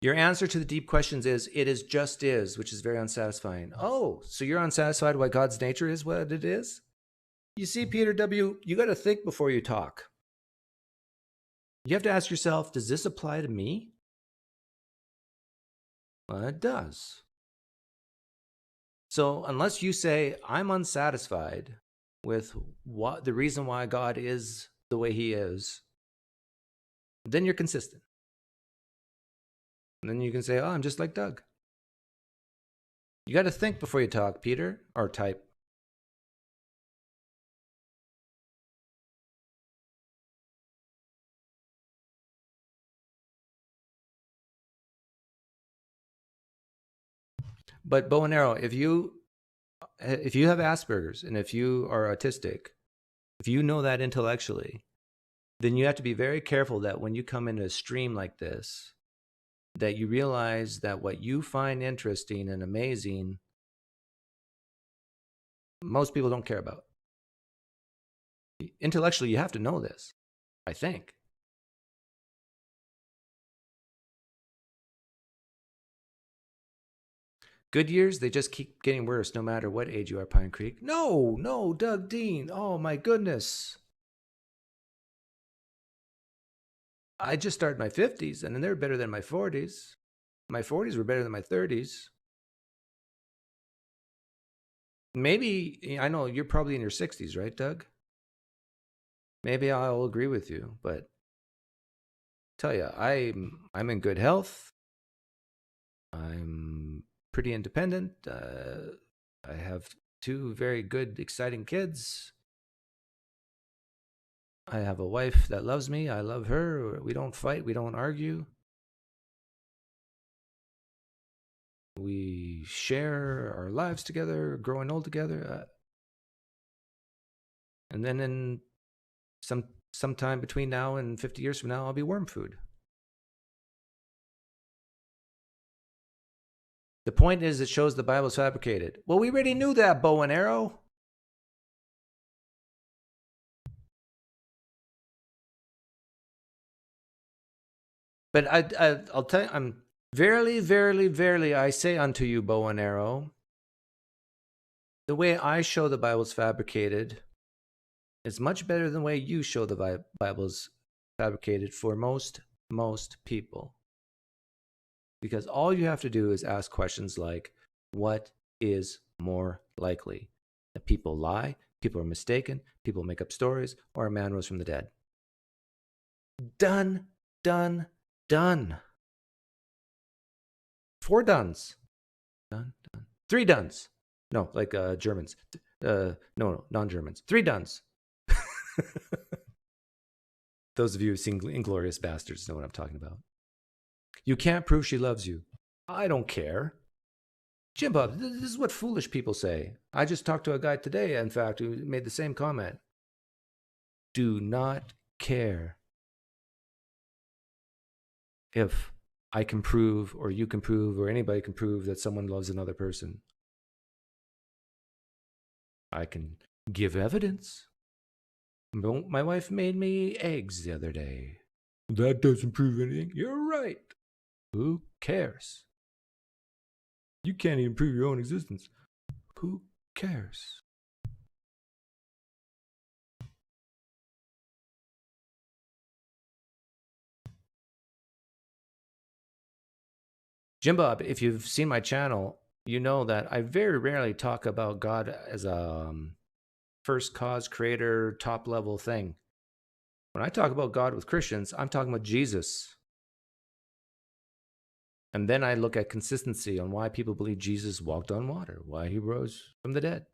S3: Your answer to the deep questions is, it is just is, which is very unsatisfying. Oh, so you're unsatisfied why God's nature is what it is? You see, Peter W., you got to think before you talk. You have to ask yourself, does this apply to me? Well, it does. So unless you say, I'm unsatisfied with the reason why God is the way he is, then you're consistent. And then you can say, oh, I'm just like Doug. You got to think before you talk, Peter, or type. But bow and arrow, if you have Asperger's and if you are autistic, if you know that intellectually, then you have to be very careful that when you come into a stream like this, that you realize that what you find interesting and amazing, most people don't care about. Intellectually, you have to know this, I think. Good years, they just keep getting worse no matter what age you are, PineCreek. No, Doug Dean. Oh, my goodness. I just started my 50s, and then they're better than my 40s. My 40s were better than my 30s. Maybe, I know you're probably in your 60s, right, Doug? Maybe I'll agree with you, but tell you, I'm in good health. I'm pretty independent. I have 2 very good, exciting kids. I have a wife that loves me. I love her. We don't fight. We don't argue. We share our lives together, growing old together. And then in sometime between now and 50 years from now, I'll be worm food. The point is, it shows the Bible's fabricated. Well, we already knew that, bow and arrow. But I'll tell you, I'm verily, verily, verily, I say unto you, bow and arrow, the way I show the Bible's fabricated is much better than the way you show the Bible's fabricated for most people. Because all you have to do is ask questions like, what is more likely? That people lie, people are mistaken, people make up stories, or a man rose from the dead? Done. 4 dones. Done. 3 dones. No, like Germans. No, non-Germans. 3 dones. Those of you who've seen Inglourious Bastards know what I'm talking about. You can't prove she loves you. I don't care. Jimbob, this is what foolish people say. I just talked to a guy today, in fact, who made the same comment. Do not care if I can prove, or you can prove, or anybody can prove that someone loves another person. I can give evidence. My wife made me eggs the other day. That doesn't prove anything. You're right. Who cares? You can't even prove your own existence. Who cares? Jimbob, if you've seen my channel, you know that I very rarely talk about God as a first cause creator, top level thing. When I talk about God with Christians, I'm talking about Jesus. And then I look at consistency on why people believe Jesus walked on water, why he rose from the dead.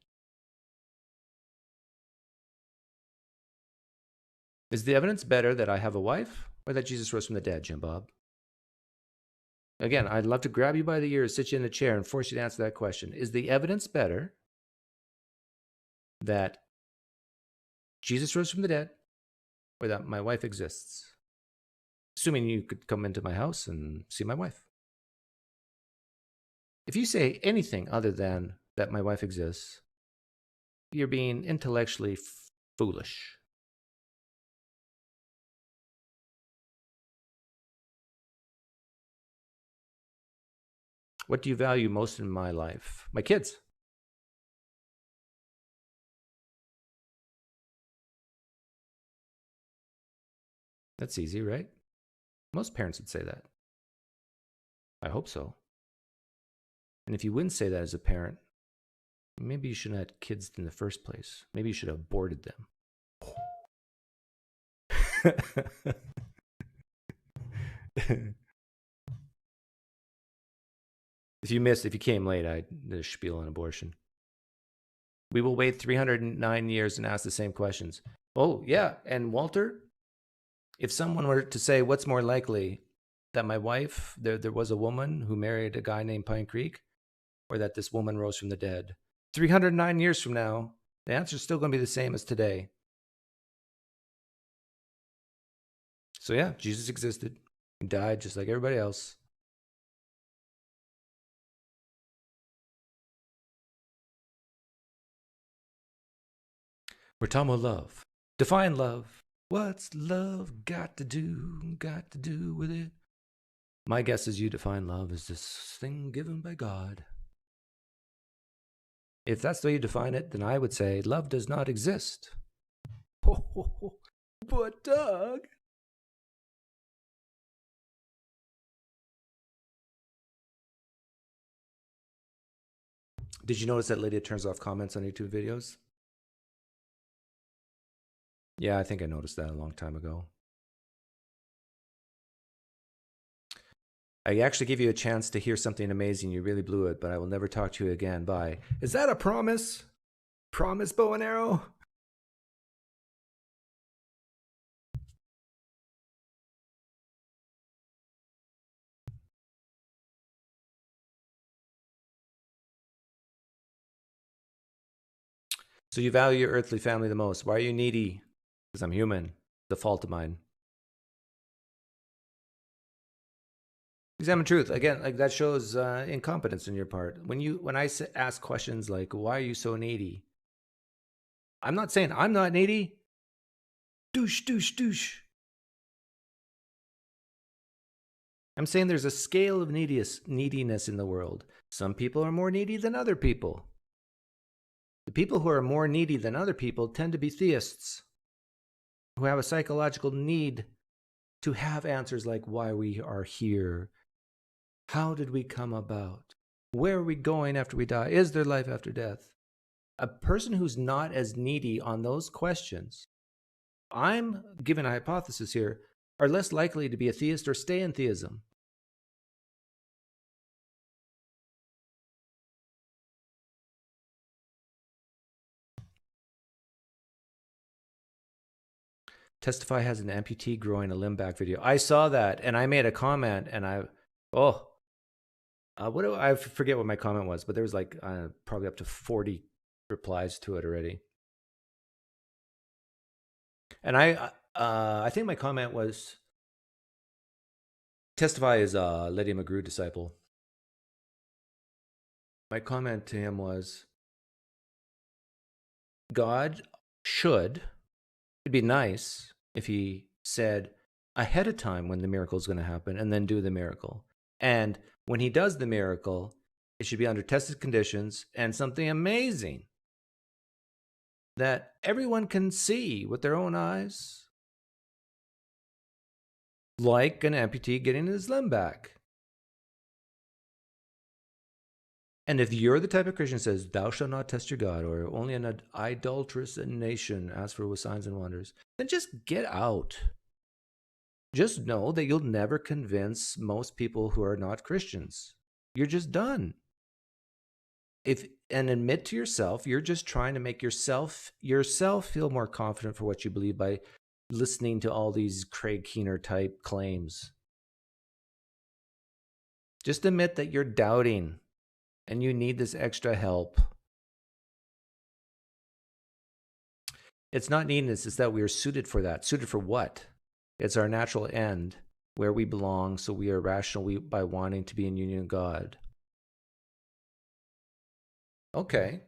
S3: Is the evidence better that I have a wife or that Jesus rose from the dead, Jimbob? Again, I'd love to grab you by the ears, sit you in a chair, and force you to answer that question. Is the evidence better that Jesus rose from the dead or that my wife exists? Assuming you could come into my house and see my wife. If you say anything other than that my wife exists, you're being intellectually foolish. What do you value most in my life? My kids. That's easy, right? Most parents would say that. I hope so. And if you wouldn't say that as a parent, maybe you shouldn't have had kids in the first place. Maybe you should have aborted them. If you came late, I did a spiel on abortion. We will wait 309 years and ask the same questions. Oh, yeah. And Walter, if someone were to say, what's more likely, that my wife, there was a woman who married a guy named PineCreek, or that this woman rose from the dead, 309 years from now, the answer is still going to be the same as today. So yeah, Jesus existed. He died just like everybody else. We're talking about love. Define love. What's love got to do with it? My guess is you define love as this thing given by God. If that's the way you define it, then I would say love does not exist. But Doug. Did you notice that Lydia turns off comments on YouTube videos? Yeah, I think I noticed that a long time ago. I actually gave you a chance to hear something amazing. You really blew it, but I will never talk to you again. Bye. Is that a promise? Promise, bow and arrow? So you value your earthly family the most. Why are you needy? Because I'm human. The fault of mine. Examine truth. Again, like that shows incompetence on your part. When I ask questions like, why are you so needy? I'm not saying I'm not needy. Douche, douche, douche. I'm saying there's a scale of neediness in the world. Some people are more needy than other people. The people who are more needy than other people tend to be theists, who have a psychological need to have answers like why we are here. How did we come about? Where are we going after we die? Is there life after death? A person who's not as needy on those questions, I'm giving a hypothesis here, are less likely to be a theist or stay in theism. Testify has an amputee growing a limb back video. I saw that and I made a comment and I forget what my comment was, but there was like probably up to 40 replies to it already. And I think my comment was, Testify is a Lydia McGrew disciple. My comment to him was, God should, it'd be nice if he said ahead of time when the miracle is going to happen and then do the miracle. And when he does the miracle, it should be under tested conditions and something amazing that everyone can see with their own eyes, like an amputee getting his limb back. And if you're the type of Christian who says, thou shalt not test your God, or only an idolatrous nation ask for with signs and wonders, then just get out. Just know that you'll never convince most people who are not Christians. You're just done. And admit to yourself, you're just trying to make yourself feel more confident for what you believe by listening to all these Craig Keener type claims. Just admit that you're doubting and you need this extra help. It's not neediness, it's that we are suited for that. Suited for what? It's our natural end, where we belong, so we are rational by wanting to be in union with God. Okay.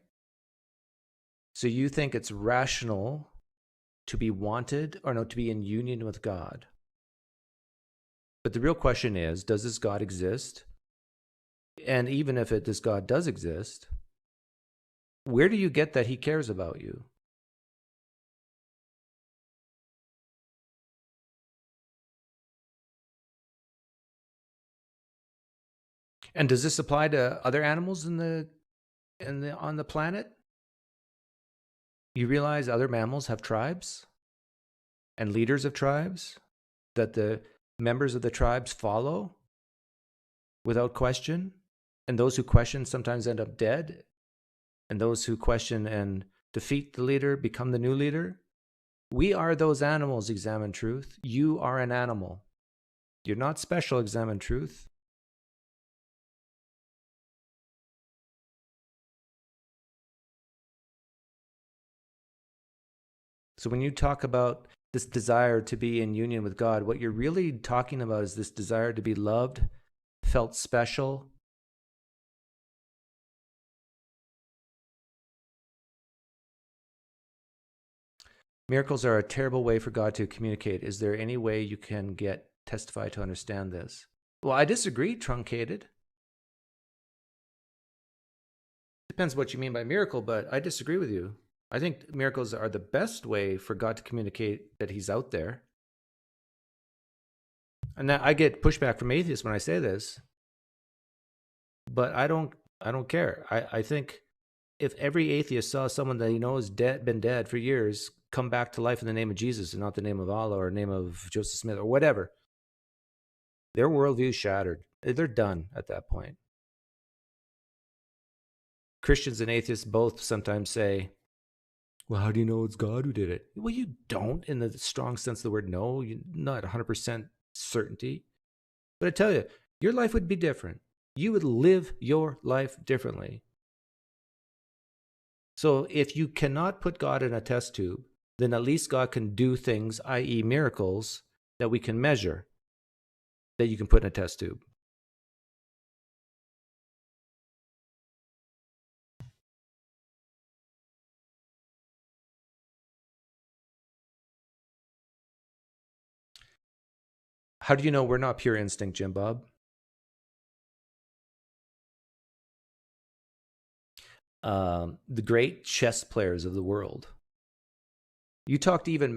S3: So you think it's rational to be wanted, or no, to be in union with God. But the real question is, does this God exist? And even if this God does exist, where do you get that he cares about you? And does this apply to other animals on the planet? You realize other mammals have tribes and leaders of tribes that the members of the tribes follow without question? And those who question sometimes end up dead. And those who question and defeat the leader become the new leader. We are those animals, examine truth. You are an animal. You're not special, examine truth. So when you talk about this desire to be in union with God, what you're really talking about is this desire to be loved, felt special. Miracles are a terrible way for God to communicate. Is there any way you can get Testify to understand this? Well, I disagree, truncated. Depends what you mean by miracle, but I disagree with you. I think miracles are the best way for God to communicate that he's out there. And now I get pushback from atheists when I say this, but I don't care. I think if every atheist saw someone that he knows been dead for years come back to life in the name of Jesus and not the name of Allah or name of Joseph Smith or whatever, their worldview is shattered. They're done at that point. Christians and atheists both sometimes say, well, how do you know it's God who did it? Well, you don't in the strong sense of the word no. You're not 100% certainty. But I tell you, your life would be different. You would live your life differently. So if you cannot put God in a test tube, then at least God can do things, i.e. miracles, that we can measure, that you can put in a test tube. How do you know we're not pure instinct, Jimbob? The great chess players of the world. You talk to even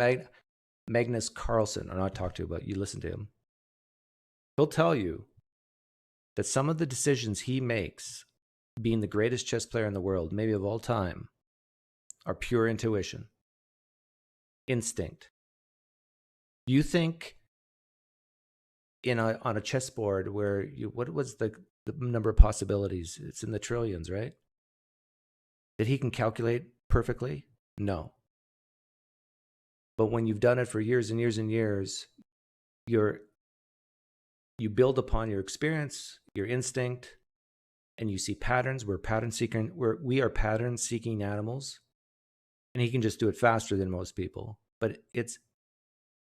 S3: Magnus Carlsen, or not talk to, but you listen to him. He'll tell you that some of the decisions he makes, being the greatest chess player in the world, maybe of all time, are pure intuition, instinct. You think on a chessboard where what was the number of possibilities? It's in the trillions, right? That he can calculate perfectly? No. But when you've done it for years and years and years, you build upon your experience, your instinct, and you see patterns. We are pattern-seeking animals, and he can just do it faster than most people. But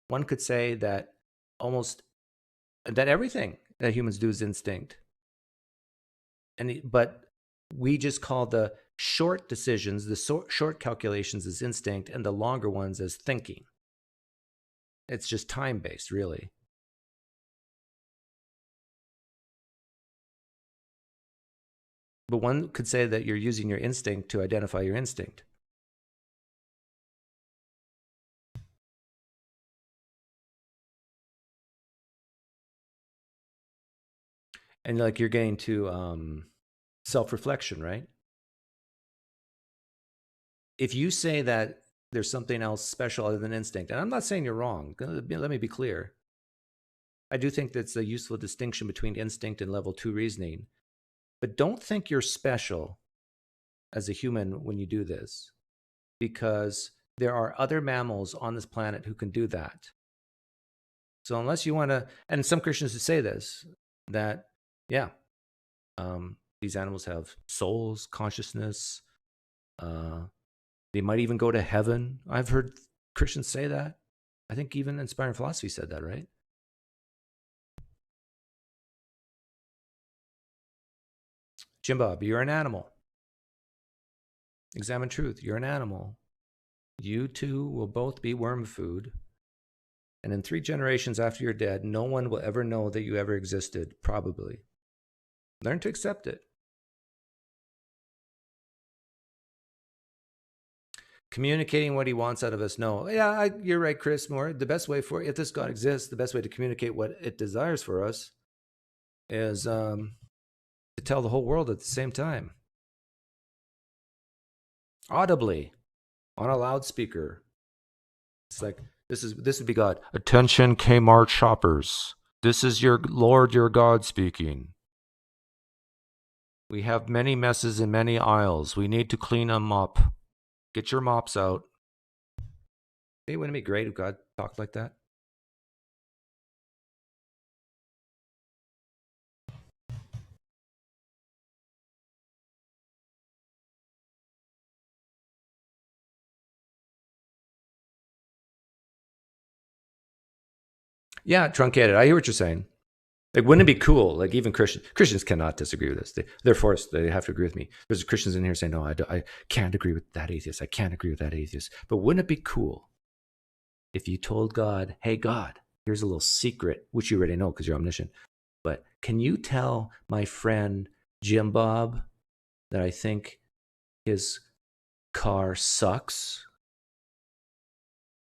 S3: one could say that everything that humans do is instinct. But we just call the short decisions, the short calculations as instinct, and the longer ones as thinking. It's just time-based, really. But one could say that you're using your instinct to identify your instinct. And like you're getting to self-reflection, right? If you say that there's something else special other than instinct, and I'm not saying you're wrong, let me be clear. I do think that's a useful distinction between instinct and level 2 reasoning. But don't think you're special as a human when you do this, because there are other mammals on this planet who can do that. So unless you want to, and some Christians who say this, that, yeah, these animals have souls, consciousness, they might even go to heaven. I've heard Christians say that. I think even Inspiring Philosophy said that, right? Jimbob, you're an animal. Examine truth. You're an animal. You two will both be worm food. And in 3 generations after you're dead, no one will ever know that you ever existed, probably. Learn to accept it. Communicating what he wants out of us. No. Yeah, you're right, Chris Moore. The best way if this God exists, the best way to communicate what it desires for us is to tell the whole world at the same time. Audibly, on a loudspeaker. It's like, this would be God. Attention, Kmart shoppers. This is your Lord, your God speaking. We have many messes in many aisles. We need to clean them up. Get your mops out. Hey, wouldn't it be great if God talked like that? Yeah, truncated. I hear what you're saying. Like, wouldn't it be cool? Like, even Christians cannot disagree with this. They're forced. They have to agree with me. There's Christians in here saying, no, I can't agree with that atheist. I can't agree with that atheist. But wouldn't it be cool if you told God, hey, God, here's a little secret, which you already know because you're omniscient. But can you tell my friend Jimbob that I think his car sucks?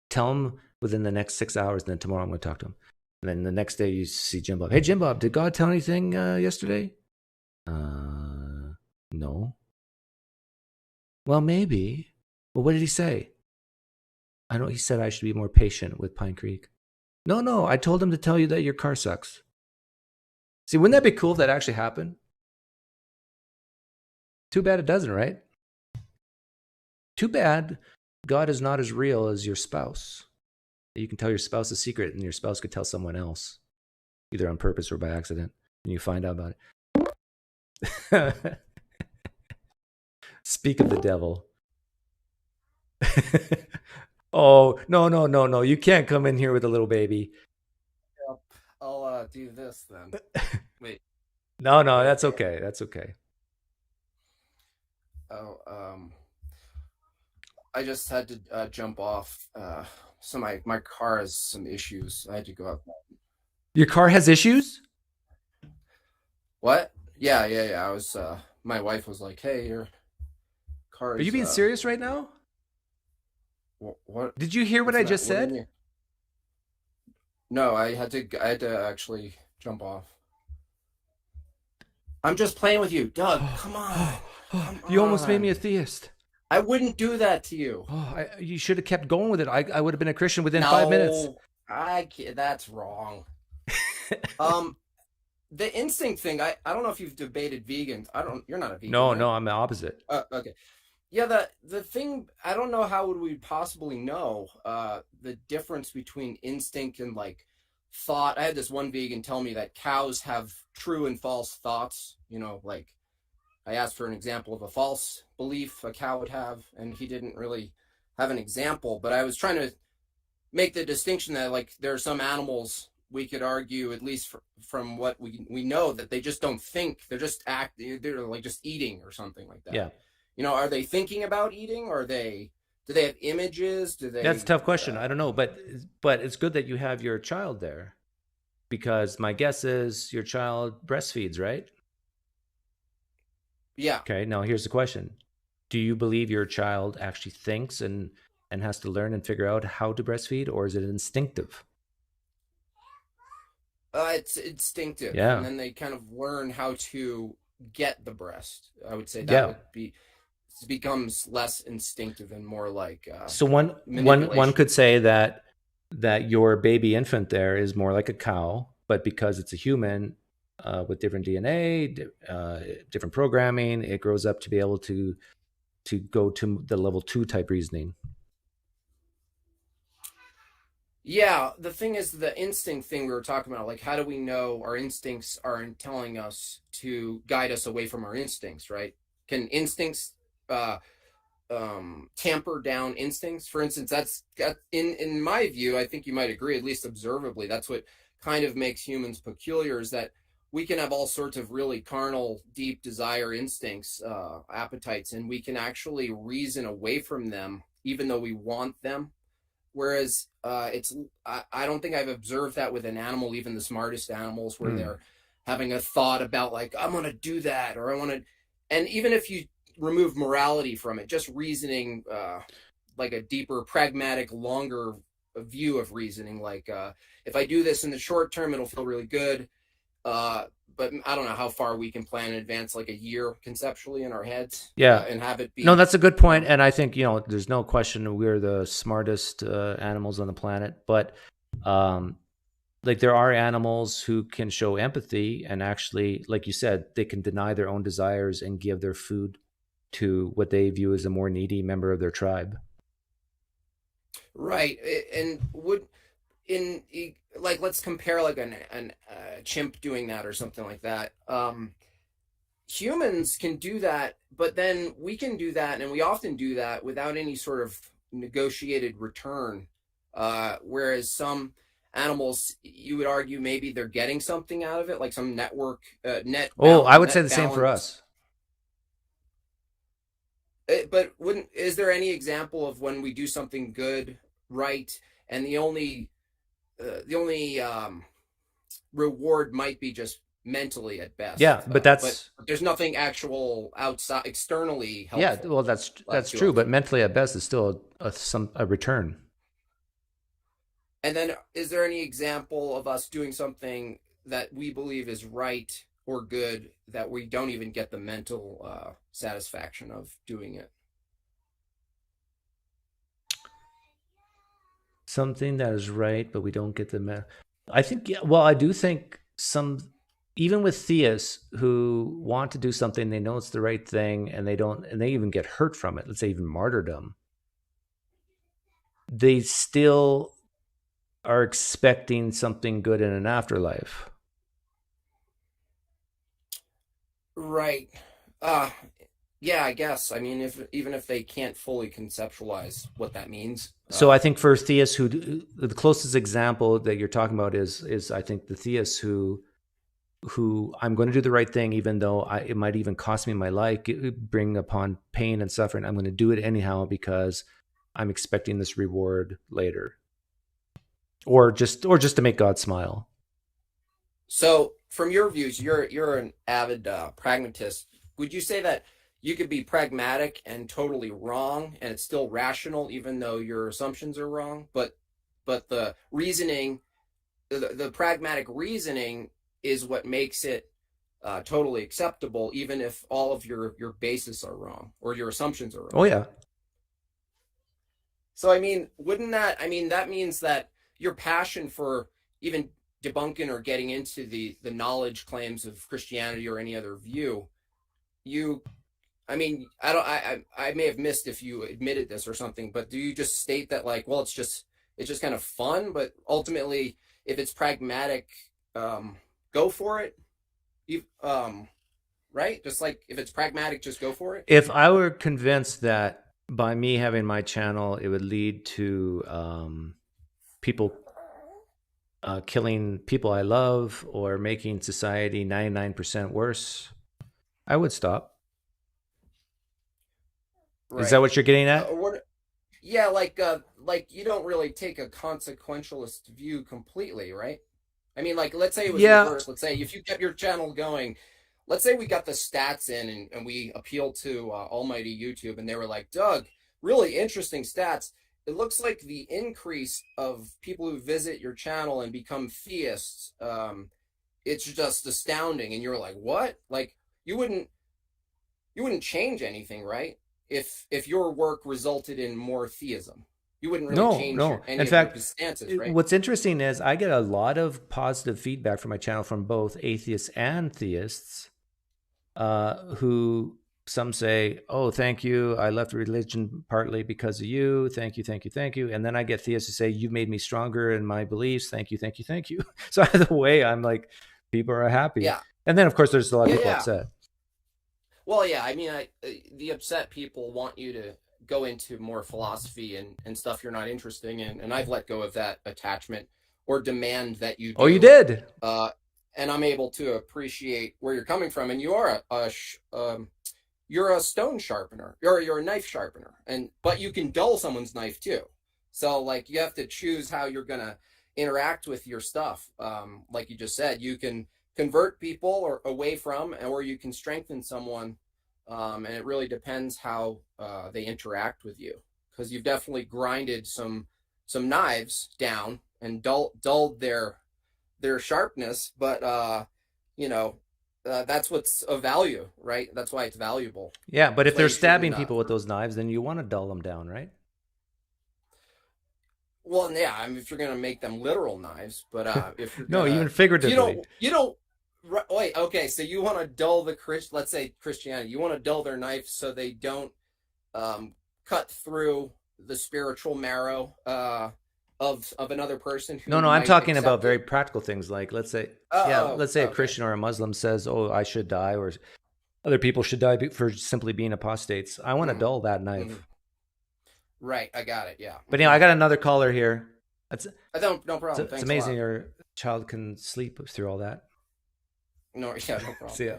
S3: Tell him within the next 6 hours, and then tomorrow I'm going to talk to him. And then the next day you see Jimbob. Hey, Jimbob, did God tell anything yesterday? No. Well, maybe. Well, what did he say? I know he said I should be more patient with PineCreek. No, I told him to tell you that your car sucks. See, wouldn't that be cool if that actually happened? Too bad it doesn't, right? Too bad God is not as real as your spouse. You can tell your spouse a secret, and your spouse could tell someone else, either on purpose or by accident, and you find out about it. Speak of the devil. Oh, no. You can't come in here with a little baby.
S6: I'll do this then. Wait.
S3: No, that's okay. That's okay.
S6: Oh, I just had to jump off. So my car has some issues. I had to go out.
S3: Your car has issues?
S6: What? Yeah. I was. My wife was like, "Hey, your car."
S3: Are you being serious right now?
S6: What?
S3: Did you hear what I just said?
S6: No, I had to actually jump off. I'm just playing with you, Doug. Come on.
S3: You almost made me a theist.
S6: I wouldn't do that to you.
S3: Oh, you should have kept going with it. I would have been a Christian within 5 minutes.
S6: That's wrong. The instinct thing. I don't know if you've debated vegans. You're not a vegan.
S3: No,
S6: right?
S3: no, I'm the opposite.
S6: Okay. Yeah, the thing. I don't know how would we possibly know the difference between instinct and like thought. I had this one vegan tell me that cows have true and false thoughts. You know, like. I asked for an example of a false belief a cow would have, and he didn't really have an example. But I was trying to make the distinction that, like, there are some animals we could argue, at least from what we know, that they just don't think. They're just they're like just eating or something like that.
S3: Yeah.
S6: You know, are they thinking about eating? Or do they have images?
S3: That's a tough question. I don't know, but it's good that you have your child there, because my guess is your child breastfeeds, right?
S6: Yeah.
S3: Okay, now here's the question. Do you believe your child actually thinks and has to learn and figure out how to breastfeed, or is it instinctive?
S6: It's instinctive.
S3: Yeah.
S6: And then they kind of learn how to get the breast. I would say that would be, it becomes less instinctive and more like
S3: so one could say that your baby infant there is more like a cow, but because it's a human, with different DNA, different programming, it grows up to be able to go to the level 2 type reasoning.
S6: Yeah, the thing is, the instinct thing we were talking about, like, how do we know our instincts aren't telling us to guide us away from our instincts, right? Can instincts tamper down instincts? For instance, that's in my view, I think you might agree, at least observably, that's what kind of makes humans peculiar, is that we can have all sorts of really carnal, deep desire instincts, appetites, and we can actually reason away from them, even though we want them. Whereas I don't think I've observed that with an animal, even the smartest animals, where they're having a thought about, like, I'm going to do that, or I want to. And even if you remove morality from it, just reasoning, like a deeper, pragmatic, longer view of reasoning, like if I do this in the short term, it'll feel really good. But I don't know how far we can plan in advance, like a year conceptually in our heads.
S3: Yeah.
S6: And have it be.
S3: No, that's a good point. And I think, there's no question we're the smartest animals on the planet. But like there are animals who can show empathy and actually, like you said, they can deny their own desires and give their food to what they view as a more needy member of their tribe.
S6: Right. And would like, let's compare like an chimp doing that or something like that. Humans can do that, but then we can do that, and we often do that without any sort of negotiated return. Whereas some animals, you would argue maybe they're getting something out of it, like some network net.
S3: I would say
S6: net
S3: the same for us.
S6: But is there any example of when we do something good, right, and the only reward might be just mentally at best?
S3: Yeah, but
S6: but there's nothing actual outside externally helpful.
S3: Yeah, well, that's true, but mentally at best is still a return.
S6: And then, is there any example of us doing something that we believe is right or good that we don't even get the mental satisfaction of doing it?
S3: Something that is right, but we don't get the I think, yeah, well, I do think even with theists who want to do something, they know it's the right thing, and they even get hurt from it. Let's say even martyrdom. They still are expecting something good in an afterlife.
S6: Right. Yeah, I guess. I mean, even if they can't fully conceptualize what that means.
S3: So I think for theists the closest example that you're talking about is I think the theists who I'm going to do the right thing, even though it might even cost me my life, bring upon pain and suffering. I'm going to do it anyhow because I'm expecting this reward later. Or just to make God smile.
S6: So, from your views, you're an avid pragmatist. Would you say that you could be pragmatic and totally wrong, and it's still rational, even though your assumptions are wrong? But the reasoning, the pragmatic reasoning, is what makes it totally acceptable, even if all of your bases are wrong or your assumptions are wrong.
S3: Oh yeah.
S6: So I mean, that means that your passion for even debunking or getting into the knowledge claims of Christianity or any other view, I may have missed if you admitted this or something, but do you just state that, like, well, it's just kind of fun, but ultimately, if it's pragmatic, go for it? Right? Just like, if it's pragmatic, just go for it?
S3: If I were convinced that by me having my channel, it would lead to people killing people I love or making society 99% worse, I would stop. Right. Is that what you're getting at?
S6: Yeah, like you don't really take a consequentialist view completely, right? I mean, like, let's say it was reversed. Let's say if you kept your channel going, let's say we got the stats in and we appealed to almighty YouTube, and they were like, Doug, really interesting stats. It looks like the increase of people who visit your channel and become theists, it's just astounding. And you're like, what? Like, you wouldn't change anything, right? If your work resulted in more theism, you wouldn't really change any of your stances, right?
S3: What's interesting is I get a lot of positive feedback from my channel from both atheists and theists, who some say, "Oh, thank you. I left religion partly because of you. Thank you, thank you, thank you." And then I get theists who say, "You've made me stronger in my beliefs. Thank you, thank you, thank you." So either way, I'm like, people are happy.
S6: Yeah.
S3: And then of course there's a lot of people upset.
S6: Well, yeah, I mean, the upset people want you to go into more philosophy and stuff you're not interested in, and I've let go of that attachment or demand that you do.
S3: Oh, you did?
S6: And I'm able to appreciate where you're coming from, and you are you're a stone sharpener, you're a knife sharpener, but you can dull someone's knife too. So, like, you have to choose how you're gonna interact with your stuff. Like you just said, you can convert people or away from, or you can strengthen someone, and it really depends how they interact with you, because you've definitely grinded some knives down and dulled their sharpness, but that's what's of value, right? That's why it's valuable.
S3: Yeah, but if they're stabbing people with those knives, then you want to dull them down, right?
S6: Well, yeah, I mean, if you're gonna make them literal knives, but if you're
S3: No,
S6: gonna,
S3: even figuratively.
S6: you don't. Wait, okay, so you want to dull the let's say Christianity, you want to dull their knife so they don't cut through the spiritual marrow of another person who
S3: No, I'm
S6: might
S3: talking about
S6: accept
S3: very
S6: it.
S3: practical things. Like, let's say, let's say a
S6: Okay.
S3: Christian or a Muslim says, "Oh, I should die," or other people should die for simply being apostates. I want to dull that knife.
S6: Right, I got it. Yeah.
S3: But I got another caller here. That's
S6: No problem.
S3: it's amazing your child can sleep through all that.
S6: No, yeah, no problem.
S3: See ya.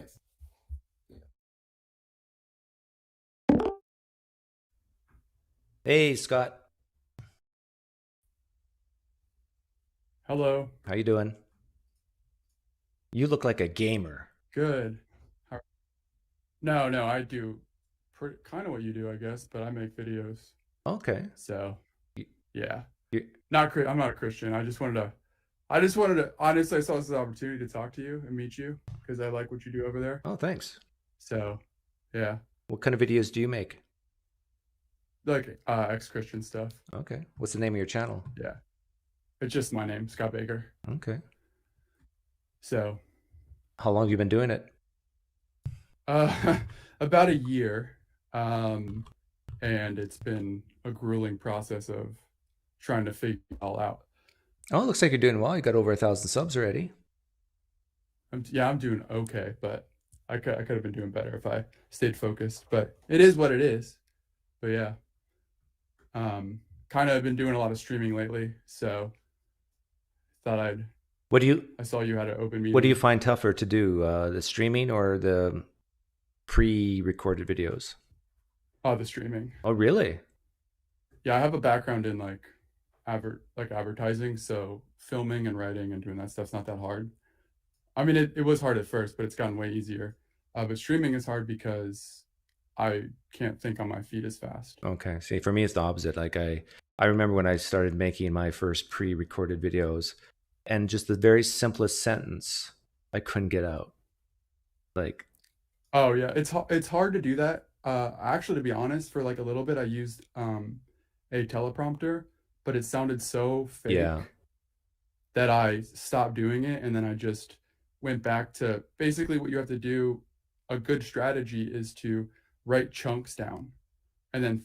S3: Hey, Scott.
S7: Hello.
S3: How you doing? You look like a gamer.
S7: Good. No, I do kind of what you do, I guess, but I make videos.
S3: Okay.
S7: So, yeah.
S3: You-
S7: I'm not a Christian. I just wanted to, honestly, I saw this as an opportunity to talk to you and meet you because I like what you do over there.
S3: Oh, thanks.
S7: So, yeah.
S3: What kind of videos do you make?
S7: Like ex-Christian stuff.
S3: Okay. What's the name of your channel?
S7: Yeah. It's just my name, Scott Baker.
S3: Okay.
S7: So,
S3: How long have you been doing it?
S7: about a year. And it's been a grueling process of trying to figure it all out.
S3: Oh, it looks like you're doing well. You got over 1,000 subs already.
S7: I'm doing okay, but I could have been doing better if I stayed focused. But it is what it is. But yeah, kind of been doing a lot of streaming lately, so thought I saw you had an open meeting.
S3: What do you find tougher to do, the streaming or the pre-recorded videos?
S7: Oh, the streaming.
S3: Oh, really?
S7: Yeah, I have a background in like advertising, so filming and writing and doing that stuff's not that hard. I mean, it was hard at first, but it's gotten way easier. But streaming is hard because I can't think on my feet as fast.
S3: Okay. See, for me, it's the opposite. Like I remember when I started making my first pre-recorded videos, and just the very simplest sentence I couldn't get out. Like,
S7: oh yeah, it's hard to do that. Actually, to be honest, for like a little bit, I used a teleprompter, but it sounded so fake
S3: yeah,
S7: that I stopped doing it, and then I just went back to basically what you have to do. A good strategy is to write chunks down, and then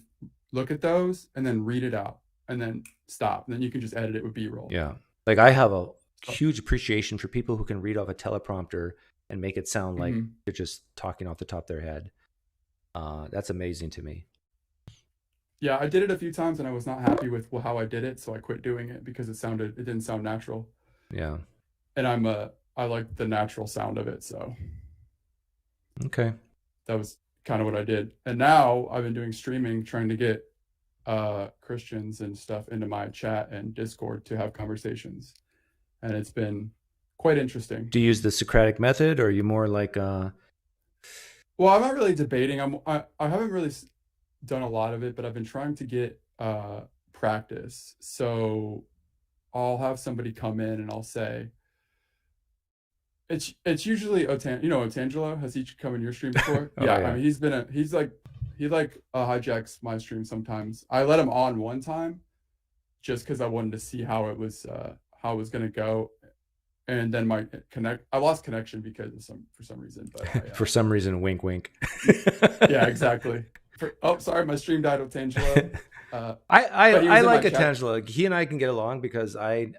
S7: look at those, and then read it out, and then stop. And then you can just edit it with B-roll.
S3: yeah. Like I have a huge appreciation for people who can read off a teleprompter and make it sound like they're just talking off the top of their head. That's amazing to me.
S7: Yeah, I did it a few times and I was not happy with how I did it, so I quit doing it because it didn't sound natural.
S3: Yeah.
S7: And I like the natural sound of it, so
S3: Okay.
S7: that was kind of what I did. And now I've been doing streaming, trying to get Christians and stuff into my chat and Discord to have conversations. And it's been quite interesting.
S3: Do you use the Socratic method, or are you more like
S7: Well, I'm not really debating. I haven't really done a lot of it, but I've been trying to get practice. So I'll have somebody come in and I'll say, it's usually Otangelo. Has he come in your stream before?
S3: Oh,
S7: yeah,
S3: yeah.
S7: I mean he hijacks my stream sometimes. I let him on one time just because I wanted to see how it was gonna go. And then I lost connection because for some reason. But yeah.
S3: For some reason, wink, wink.
S7: Yeah, exactly. Sorry, my stream died, Otangelo.
S3: I like Atangelo. He and I can get along because I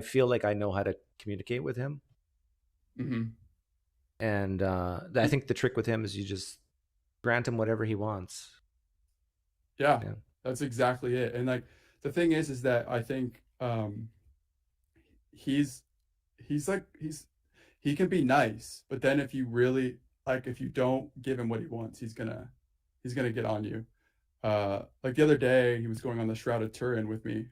S3: feel like I know how to communicate with him.
S7: Mm-hmm.
S3: And I think the trick with him is you just grant him whatever he wants.
S7: Yeah, that's exactly it. And like the thing is that I think he can be nice, but then if you don't give him what he wants, he's gonna get on you. Like the other day, he was going on the Shroud of Turin with me,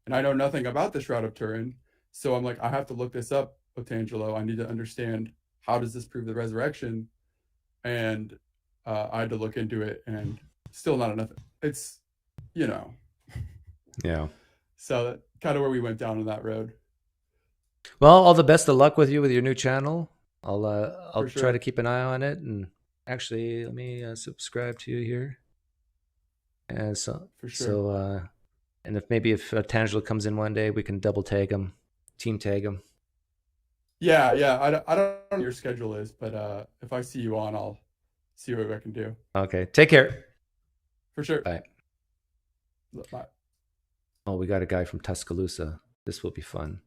S7: and I know nothing about the Shroud of Turin, so I'm like, I have to look this up, Otangelo. I need to understand, how does this prove the resurrection? And I had to look into it, and still not enough. It's,
S3: Yeah.
S7: So that's kind of where we went down on that road.
S3: Well, all the best of luck with your new channel. I'll
S7: For sure.
S3: try to keep an eye on it, and actually, let me subscribe to you here. And so,
S7: For sure.
S3: so And if Tangela comes in one day, we can double tag him, team tag him.
S7: Yeah. I don't know what your schedule is, but if I see you on, I'll see what I can do.
S3: Okay. Take care.
S7: For sure.
S3: Bye.
S7: Bye.
S3: Oh, we got a guy from Tuscaloosa. This will be fun.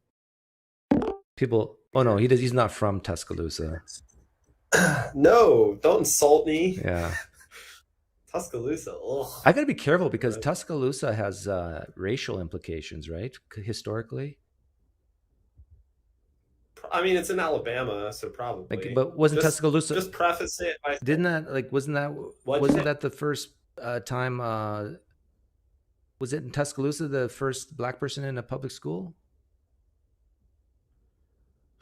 S3: People. Oh no, he's not from Tuscaloosa.
S8: No, don't insult me.
S3: Yeah.
S8: Tuscaloosa. Ugh.
S3: I gotta be careful because Tuscaloosa has racial implications, right? Historically.
S8: I mean, it's in Alabama, so probably.
S3: Like, but wasn't Tuscaloosa?
S8: Just preface it by
S3: Didn't that like? Wasn't that the first time? Was it in Tuscaloosa the first black person in a public school?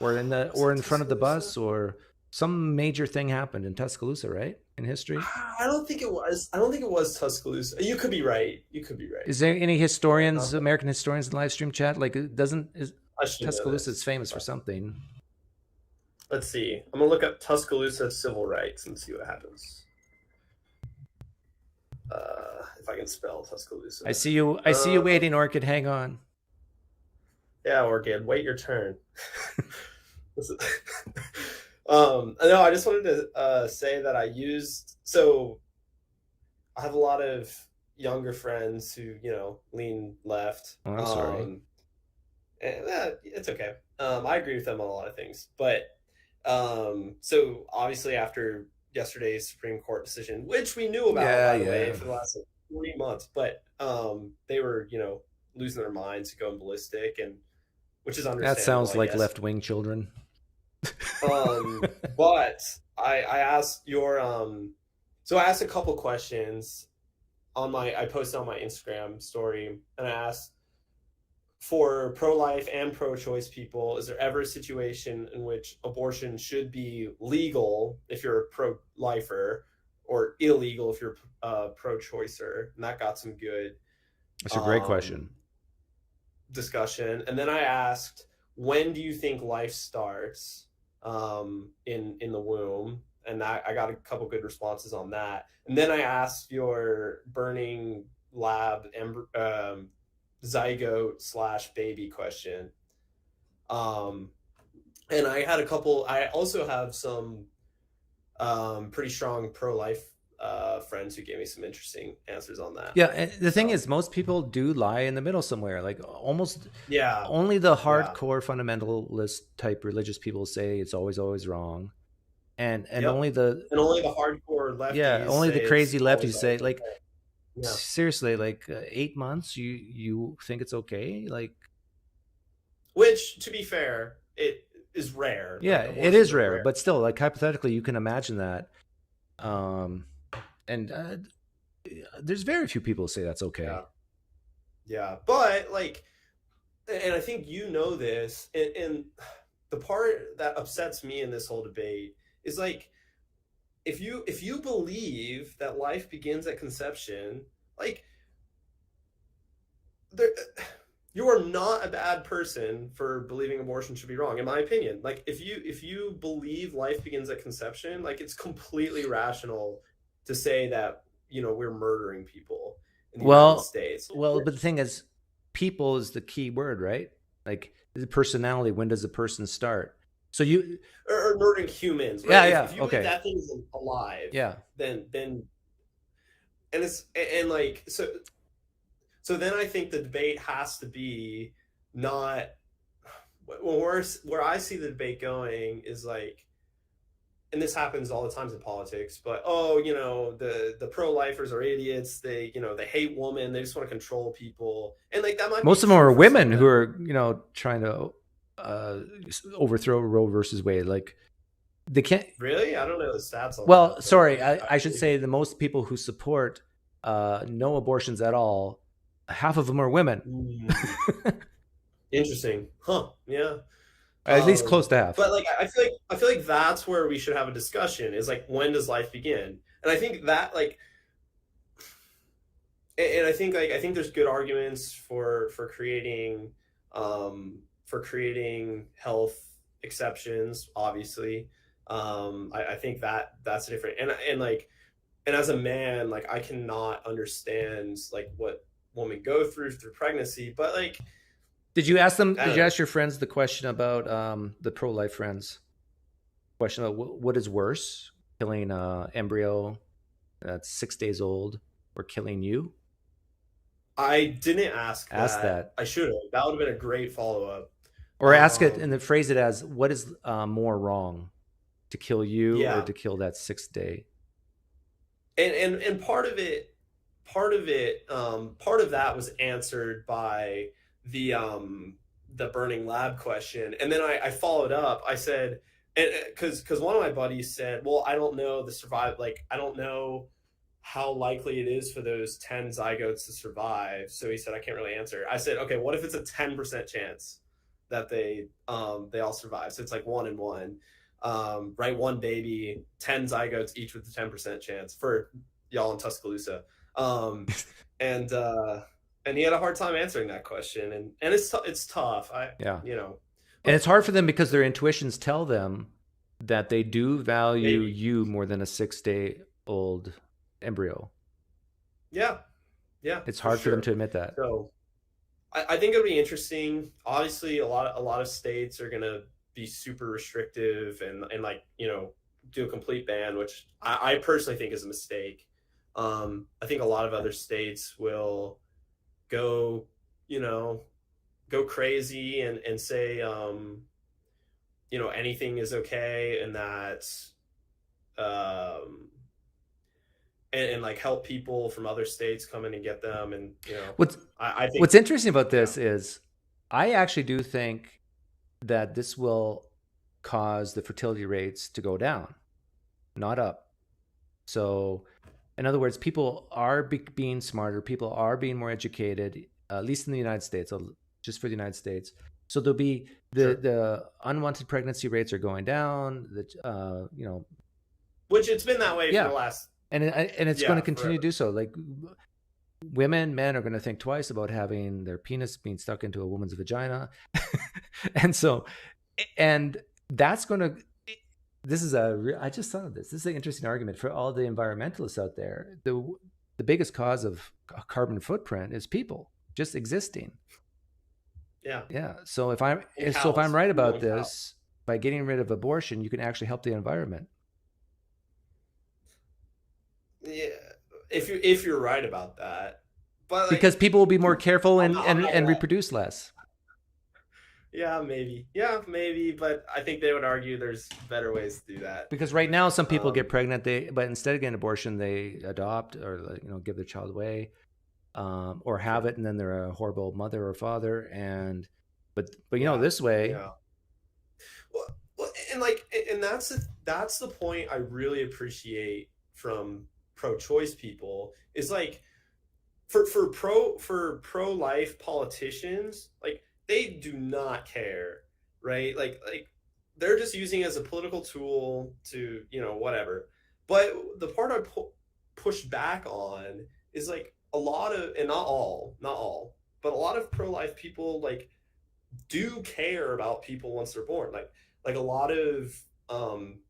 S3: Or in front of the bus, or some major thing happened in Tuscaloosa, right? In history?
S8: I don't think it was Tuscaloosa. You could be right.
S3: Is there any historians, American historians in the live stream chat? Like, Tuscaloosa is famous for something.
S8: Let's see. I'm gonna look up Tuscaloosa civil rights and see what happens. If I can spell Tuscaloosa.
S3: I see you waiting, Orchid. Hang on.
S8: Yeah, Orchid, wait your turn. No, I just wanted to say that I have a lot of younger friends who, lean left.
S3: Oh, I'm sorry.
S8: And, it's okay. I agree with them on a lot of things, but so obviously after yesterday's Supreme Court decision, which we knew about by the way for the last 3 months, but they were, losing their minds, going ballistic, and which is understandable.
S3: That sounds like left-wing children.
S8: But I asked so I asked a couple questions I posted on my Instagram story, and I asked, for pro-life and pro-choice people, is there ever a situation in which abortion should be legal if you're a pro-lifer, or illegal if you're a pro-choicer? And that got some good.
S3: That's a great question.
S8: Discussion. And then I asked, when do you think life starts in the womb? And I got a couple good responses on that. And then I asked your burning lab zygote / baby question. And I had I also have some pretty strong pro-life friends who gave me some interesting answers on that.
S3: Yeah, and the thing is, most people do lie in the middle somewhere. Like almost, only the hardcore fundamentalist type religious people say it's always wrong, and only the
S8: hardcore lefties.
S3: Only the crazy lefties say like, seriously, like 8 months, you think it's okay, like,
S8: which, to be fair, it is rare.
S3: Yeah, like, it is rare, but still, like, hypothetically, you can imagine that. And there's very few people who say that's okay.
S8: Yeah, but like, and I think this, and the part that upsets me in this whole debate is like, if you believe that life begins at conception, like, you are not a bad person for believing abortion should be wrong, in my opinion. Like, if you believe life begins at conception, like, it's completely rational to say that, we're murdering people in the United States.
S3: But the thing is, people is the key word, right? Like, the personality, when does a person start? So you
S8: or murdering humans, right?
S3: If
S8: you believe that thing is alive, then and it's and like so then I think the debate has to be not where I see the debate going is like, and this happens all the times in politics, but the pro-lifers are idiots, they they hate women, they just want to control people, and like that might
S3: most of them are women who are trying to overthrow Roe versus Wade. Like, they can't
S8: really. I don't know the stats on
S3: that, sorry, I should say the most people who support no abortions at all, half of them are women.
S8: Interesting. Yeah,
S3: at least close to half.
S8: But like, I feel like that's where we should have a discussion, is like, when does life begin? And I think that, like, and I think there's good arguments for creating health exceptions, obviously. I think that's different. And as a man, like, I cannot understand like what woman go through pregnancy. But like,
S3: did you ask your friends the question about the pro-life friends? Question about what is worse, killing an embryo that's 6 days old or killing you?
S8: I didn't ask
S3: that.
S8: I should have. That would have been a great follow-up.
S3: Or ask it and then phrase it as, what is more wrong, to kill you or to kill that 6th day?
S8: And part of that was answered by the burning lab question. And then I followed up. I said, because one of my buddies said, well, I don't know I don't know how likely it is for those 10 zygotes to survive. So he said, I can't really answer. I said, okay, what if it's a 10% chance that they all survive? So it's like 1 in 1, right? 1 baby, 10 zygotes, each with the 10% chance for y'all in Tuscaloosa. And he had a hard time answering that question. And it's tough.
S3: And it's hard for them because their intuitions tell them that they do value you more than a 6-day-old embryo.
S8: Yeah.
S3: It's hard for them to admit that.
S8: So I think it'll be interesting. Obviously, a lot of states are going to be super restrictive and like, do a complete ban, which I personally think is a mistake. I think a lot of other states will go crazy and say, anything is okay, and that, and like help people from other states come in and get them. And, I think
S3: what's interesting about this is I actually do think that this will cause the fertility rates to go down, not up. So in other words, people are being smarter. People are being more educated, at least in the United States, just for the United States. So there'll be the unwanted pregnancy rates are going down.
S8: Which it's been that way for the last.
S3: And it's going to continue
S8: forever.
S3: to do so. Like men are going to think twice about having their penis being stuck into a woman's vagina, and that's going to. I just thought of this. This is an interesting argument for all the environmentalists out there. The biggest cause of carbon footprint is people just existing. Yeah. So if I'm right about this, by getting rid of abortion, you can actually help the environment.
S8: Yeah, if you're right about that, but
S3: because people will be more careful and reproduce less.
S8: Yeah, maybe, but I think they would argue there's better ways to do that.
S3: Because right now, some people get pregnant, but instead of getting an abortion, they adopt or give their child away, or have it, and then they're a horrible mother or father. But this way.
S8: Yeah. Well, and that's the point I really appreciate from pro-choice people is like for pro-life politicians, like they do not care, right? Like they're just using it as a political tool to whatever. But the part I push back on is like a lot of, and not all, but a lot of pro-life people like do care about people once they're born. Like a lot of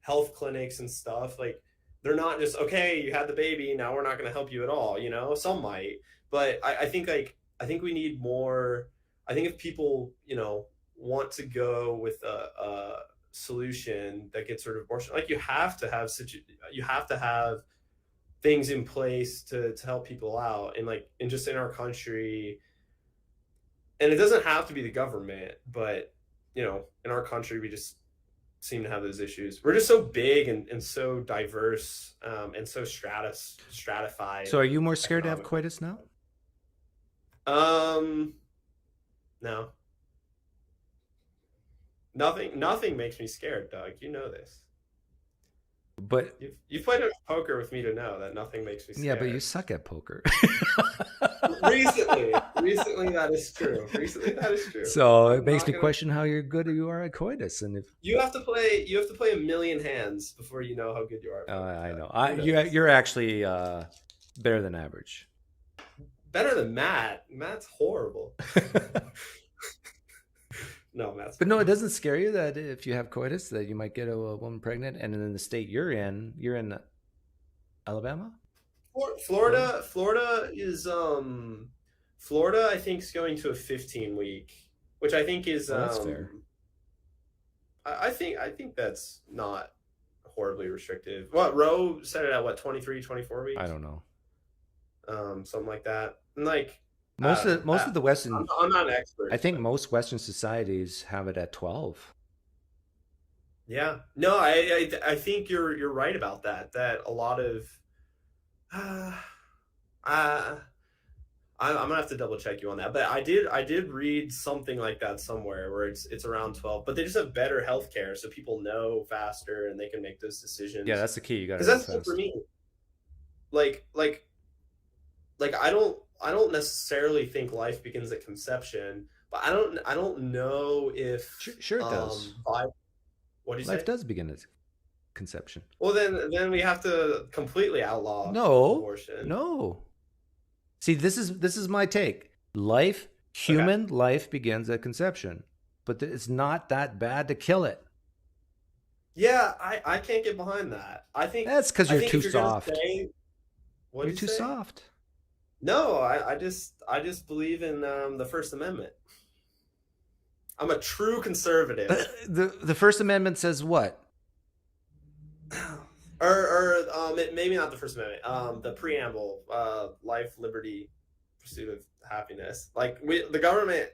S8: health clinics and stuff, like they're not just, okay, you had the baby, now we're not going to help you at all. Some might, but I think we need more. I think if people, want to go with a solution that gets rid of abortion, like you have to have things in place to help people out, and just in our country. And it doesn't have to be the government, but in our country, we just seem to have those issues. We're just so big and so diverse, and so stratified.
S3: So are you more scared to have coitus now?
S8: No. Nothing makes me scared, Doug. You know this.
S3: But
S8: you've played poker with me to know that nothing makes me scared.
S3: Yeah, but you suck at poker.
S8: Recently, that is true.
S3: So it makes me question how good you are at coitus, and if
S8: you have to play a million hands before you know how good you are.
S3: I know. You're actually better than average.
S8: Better than Matt. Matt's horrible. No, Matt's.
S3: But no, it doesn't scare you that if you have coitus that you might get a woman pregnant, and in the state you're in Alabama?
S8: Florida is Florida, I think, is going to a 15-week, which I think is
S3: that's fair.
S8: I think that's not horribly restrictive. What, Roe set it at what, 23, 24 weeks?
S3: I don't know.
S8: Something like that. And like
S3: most of the Western,
S8: I'm not an expert.
S3: I think most Western societies have it at 12.
S8: Yeah. No, I think you're right about that. That a lot of I'm gonna have to double check you on that. But I did read something like that somewhere where it's around 12, but they just have better healthcare, so people know faster and they can make those decisions.
S3: Yeah, that's the key. You got to.
S8: Because that's for me. Like I don't necessarily think life begins at conception, but I don't know if
S3: Sure it does.
S8: What do you
S3: Life
S8: say?
S3: does begin at conception.
S8: Well, then we have to completely outlaw abortion.
S3: No. See, this is my take. Human life begins at conception, but it's not that bad to kill it.
S8: Yeah, I can't get behind that. I think
S3: that's because you're too soft.
S8: You're
S3: too soft.
S8: No, I just believe in the First Amendment. I'm a true conservative.
S3: The First Amendment says what?
S8: Or maybe not the First Amendment. The preamble: life, liberty, pursuit of happiness. Like the government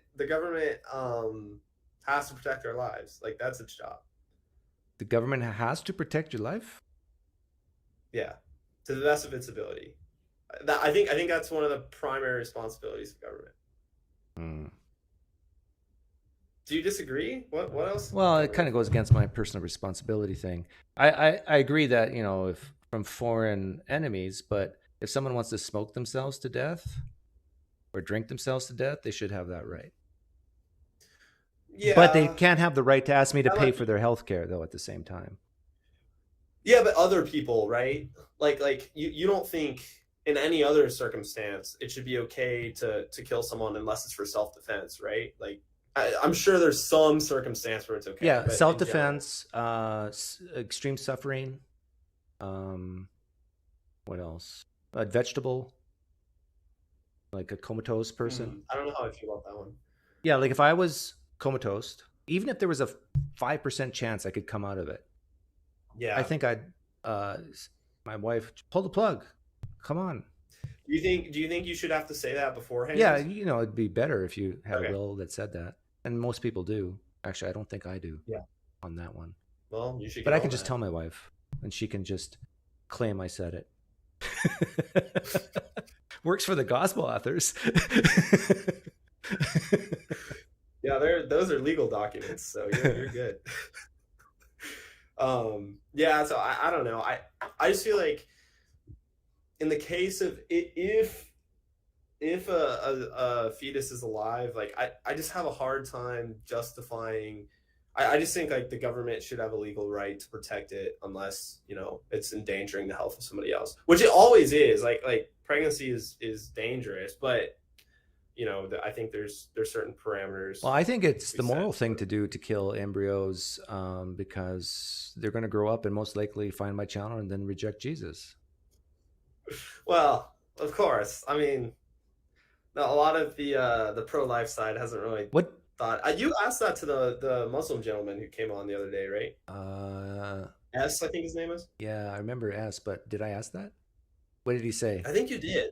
S8: has to protect our lives. Like that's its job.
S3: The government has to protect your life?
S8: Yeah, to the best of its ability. I think that's one of the primary responsibilities of government.
S3: Hmm.
S8: Do you disagree? What else?
S3: Well, it kind of goes against my personal responsibility thing. I agree that, if from foreign enemies, but if someone wants to smoke themselves to death or drink themselves to death, they should have that right.
S8: Yeah.
S3: But they can't have the right to ask me to pay for their health care, though, at the same time.
S8: Yeah, but other people, right? Like you don't think in any other circumstance it should be okay to kill someone unless it's for self-defense, right? Like I'm sure there's some circumstance where it's okay.
S3: Yeah, self-defense, extreme suffering. What else? A vegetable, like a comatose person.
S8: I don't know how I feel about that one.
S3: Yeah, like if I was comatose, even if there was a 5% chance I could come out of it,
S8: yeah,
S3: I think I'd. My wife, pull the plug. Come on.
S8: Do you think you should have to say that beforehand?
S3: Yeah, it'd be better if you had a will that said that. And most people do. Actually, I don't think I do.
S8: Yeah.
S3: On that one.
S8: Well, you should.
S3: But I can just tell my wife, and she can just claim I said it. Works for the gospel authors.
S8: Yeah, those are legal documents, so you're good. Yeah, so I don't know. I just feel like in the case of if a fetus is alive, like I just have a hard time justifying. I just think like the government should have a legal right to protect it unless it's endangering the health of somebody else, which it always is. Like pregnancy is dangerous, but I think there's certain parameters.
S3: Well, I think it's the moral thing to do to kill embryos because they're going to grow up and most likely find my channel and then reject Jesus.
S8: Well, of course. I mean, a lot of the pro-life side hasn't really thought. You asked that to the Muslim gentleman who came on the other day, right? S, I think his name is.
S3: Yeah, I remember S, but did I ask that? What did he say?
S8: I think you did.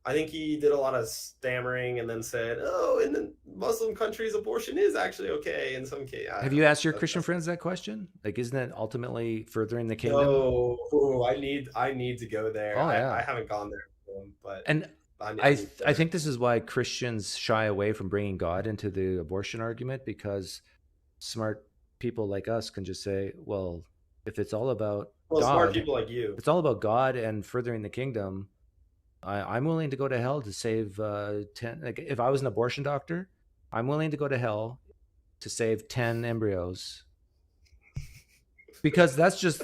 S8: I think he did a lot of stammering and then said, "Oh, in the Muslim countries, abortion is actually okay in some cases."
S3: Have you asked your Christian friends that question? Like, isn't that ultimately furthering the kingdom?
S8: No, I need to go there.
S3: Oh, yeah.
S8: I haven't gone there, but
S3: I think this is why Christians shy away from bringing God into the abortion argument, because smart people like us can just say, "Well, if it's all about God,
S8: smart people like you,
S3: it's all about God and furthering the kingdom." I'm willing to go to hell to save 10. Like if I was an abortion doctor, I'm willing to go to hell to save 10 embryos, because that's just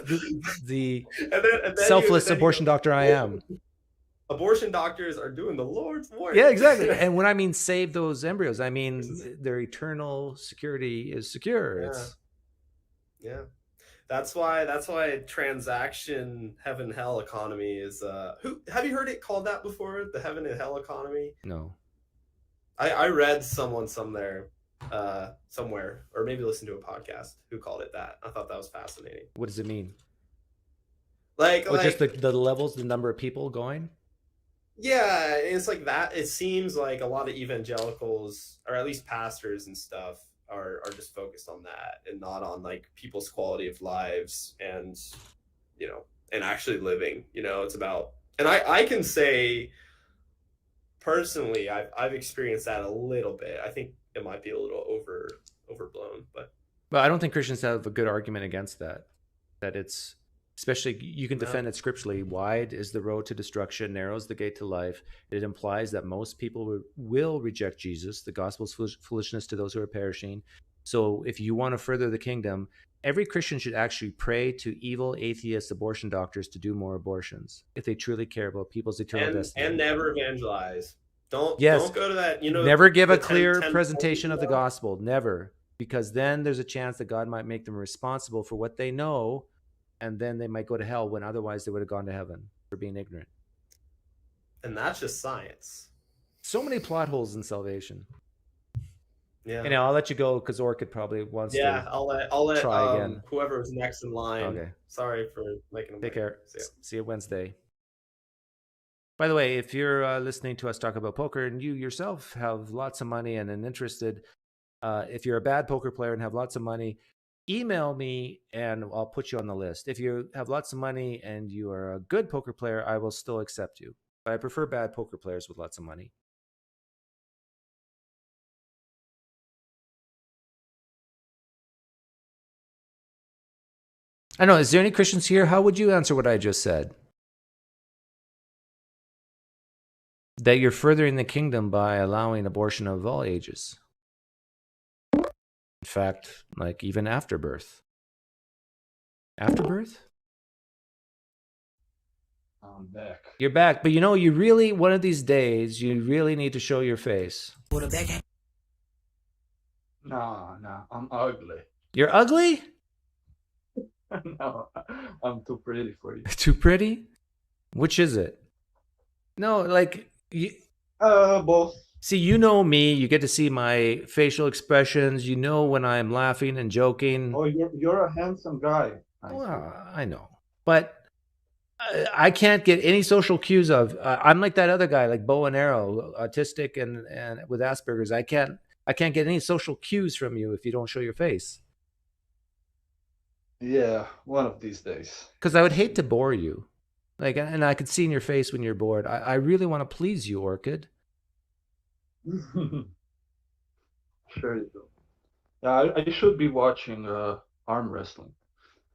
S3: the selfless abortion doctor I am.
S8: Abortion doctors are doing the Lord's work.
S3: Yeah, exactly. And when I mean save those embryos, I mean their eternal security is secure.
S8: Yeah. That's why transaction heaven hell economy is who have you heard it called that before? The heaven and hell economy?
S3: No.
S8: I read someone somewhere, or maybe listened to a podcast who called it that. I thought that was fascinating.
S3: What does it mean?
S8: Like
S3: just the levels, the number of people going?
S8: Yeah, it's like that. It seems like a lot of evangelicals, or at least pastors and stuff, are just focused on that and not on like people's quality of lives and, you know, and actually living. You know, it's about, and I can say personally, I've experienced that a little bit. I think it might be a little overblown, but
S3: I don't think Christians have a good argument against that. That it's, especially, you can defend it scripturally. Wide is the road to destruction, narrow is the gate to life. It implies that most people will reject Jesus. The gospel is foolishness to those who are perishing. So if you want to further the kingdom, every Christian should actually pray to evil, atheist abortion doctors to do more abortions if they truly care about people's eternal destiny.
S8: And never evangelize. Don't go to that. You know,
S3: never give a clear presentation of the gospel. Never, because then there's a chance that God might make them responsible for what they know. And then they might go to hell when otherwise they would have gone to heaven for being ignorant.
S8: And that's just science.
S3: So many plot holes in salvation.
S8: Yeah.
S3: And I'll let you go because Orchid probably wants to.
S8: Yeah, I'll let
S3: try again.
S8: Whoever's next in line.
S3: Okay.
S8: Sorry for making them.
S3: Take care. See you Wednesday. By the way, if you're listening to us talk about poker and you yourself have lots of money and an interested, if you're a bad poker player and have lots of money, email me and I'll put you on the list. If you have lots of money and you are a good poker player, I will still accept you. But I prefer bad poker players with lots of money. I know. Is there any Christians here? How would you answer what I just said? That you're furthering the kingdom by allowing abortion of all ages. In fact, like even after birth. After birth?
S7: I'm back.
S3: You're back. But you know, you really, one of these days, you really need to show your face.
S7: No, I'm ugly.
S3: You're ugly?
S7: No, I'm too pretty for you.
S3: Too pretty? Which is it? No, like...
S7: both.
S3: See, you know me. You get to see my facial expressions. You know when I'm laughing and joking.
S7: Oh, you're a handsome guy.
S3: I know. But I can't get any social cues of... I'm like that other guy, like bow and arrow, autistic and with Asperger's. I can't get any social cues from you if you don't show your face.
S7: Yeah, one of these days.
S3: Because I would hate to bore you. Like, and I could see in your face when you're bored. I really want to please you, Orchid.
S7: Sure you do. Yeah, I should be watching arm wrestling.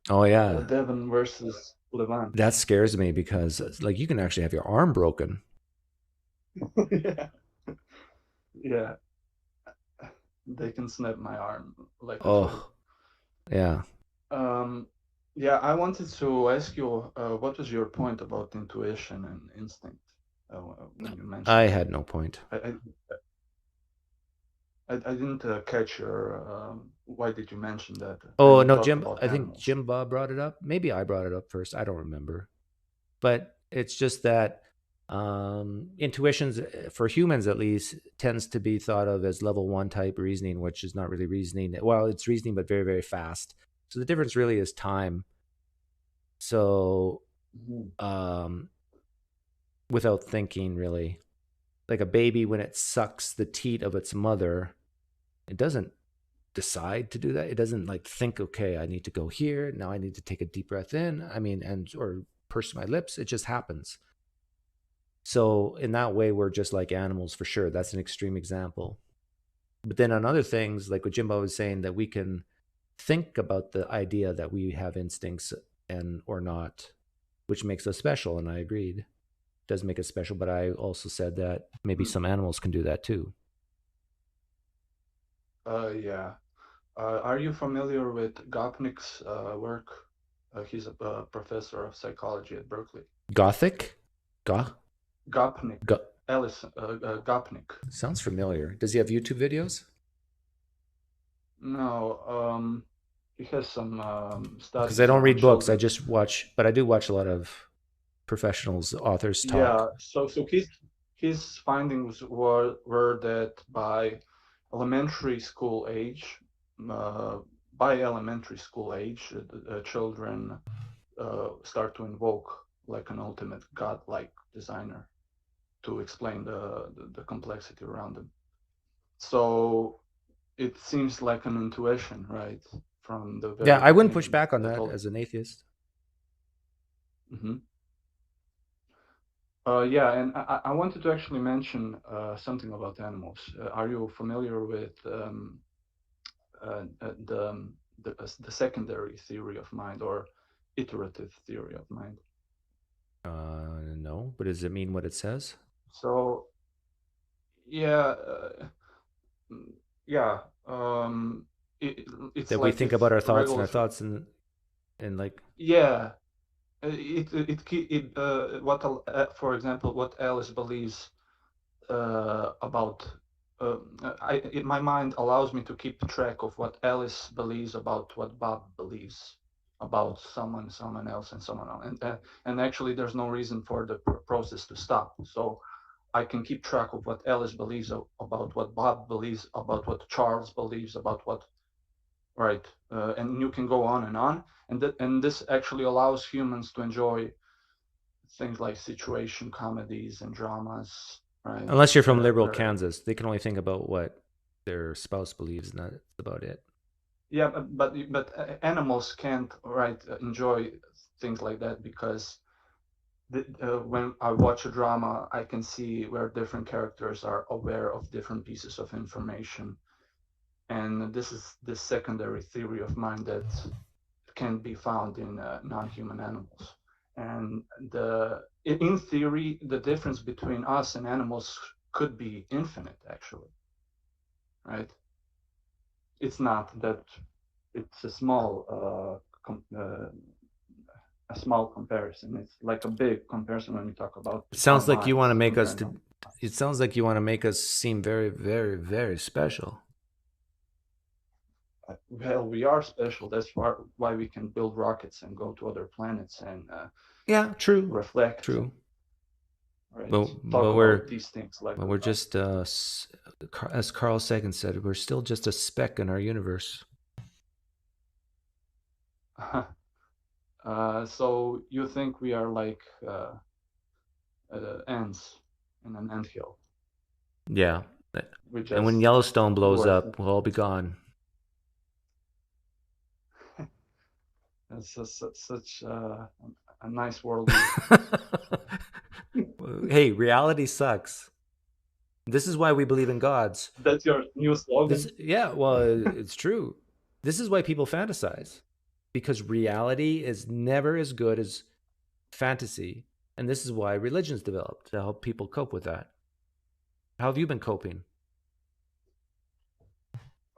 S3: Oh, yeah.
S7: Devin versus Levant.
S3: That scares me because, like, you can actually have your arm broken.
S7: Yeah. Yeah. They can snap my arm. Like.
S3: Oh, yeah.
S7: Yeah, I wanted to ask you, what was your point about intuition and instinct? When you mentioned
S3: I had no point.
S7: I didn't catch your. Why did you mention that?
S3: Oh no, Jim. I think JimBob brought it up. Maybe I brought it up first. I don't remember. But it's just that intuitions, for humans at least, tends to be thought of as level 1 type reasoning, which is not really reasoning. Well, it's reasoning, but very, very fast. So the difference really is time. So, without thinking, really, like a baby, when it sucks the teat of its mother, it doesn't decide to do that. It doesn't like think, okay, I need to go here. Now I need to take a deep breath in. Or purse my lips. It just happens. So in that way, we're just like animals for sure. That's an extreme example. But then on other things, like what Jimbo was saying, that we can think about the idea that we have instincts and or not, which makes us special. And I agreed. It does make us special, but I also said that maybe some animals can do that too.
S7: Yeah. Are you familiar with Gopnik's work? He's a professor of psychology at Berkeley.
S3: Gothic?
S7: Gopnik. Gopnik.
S3: Sounds familiar. Does he have YouTube videos?
S7: No. he has some
S3: Because
S7: studies
S3: I don't
S7: on
S3: read books. I
S7: children.
S3: just watch, but I do watch a lot of professionals, authors talk.
S7: Yeah, so his findings were that by elementary school age, uh, children start to invoke like an ultimate god-like designer to explain the complexity around them. So it seems like an intuition, right, from the very
S3: Yeah, I wouldn't push
S7: beginning.
S3: back on that as an atheist.
S7: Mm-hmm. Yeah, and I wanted to actually mention something about animals. Are you familiar with the secondary theory of mind or iterative theory of mind?
S3: No, but does it mean what it says?
S7: So, yeah, yeah. It's
S3: That we
S7: like
S3: think
S7: if
S3: about our thoughts and our
S7: regular.
S3: thoughts and like.
S7: Yeah, what for example, what Alice believes about my mind allows me to keep track of what Alice believes about what Bob believes about someone else, and someone else, and actually there's no reason for the process to stop. So I can keep track of what Alice believes about what Bob believes about what Charles believes about what, right, and you can go on, and this actually allows humans to enjoy things like situation comedies and dramas, right?
S3: Unless you're from liberal
S7: Where
S3: Kansas, they can only think about what their spouse believes, and that's about it.
S7: yeah, but animals can't, right, enjoy things like that because when I watch a drama, I can see where different characters are aware of different pieces of information, and this is the secondary theory of mind that can be found in non-human animals. And in theory, the difference between us and animals could be infinite, actually, right? It's not that it's a small comparison. It's like a big comparison when we talk about.
S3: It sounds like you want to make us It sounds like you want to make us seem very, very, very special.
S7: Well, we are special. That's why we can build rockets and go to other planets and
S3: yeah, true,
S7: reflect.
S3: True.
S7: Right.
S3: But
S7: Talk about these things like.
S3: But we're just, as Carl Sagan said, we're still just a speck in our universe.
S7: So you think we are like ants in an anthill?
S3: Yeah. And when Yellowstone blows up, we'll all be gone.
S7: That's such a nice world.
S3: Hey, reality sucks. This is why we believe in gods.
S7: That's your new slogan?
S3: Yeah, well, it's true. This is why people fantasize. Because reality is never as good as fantasy. And this is why religions developed, to help people cope with that. How have you been coping?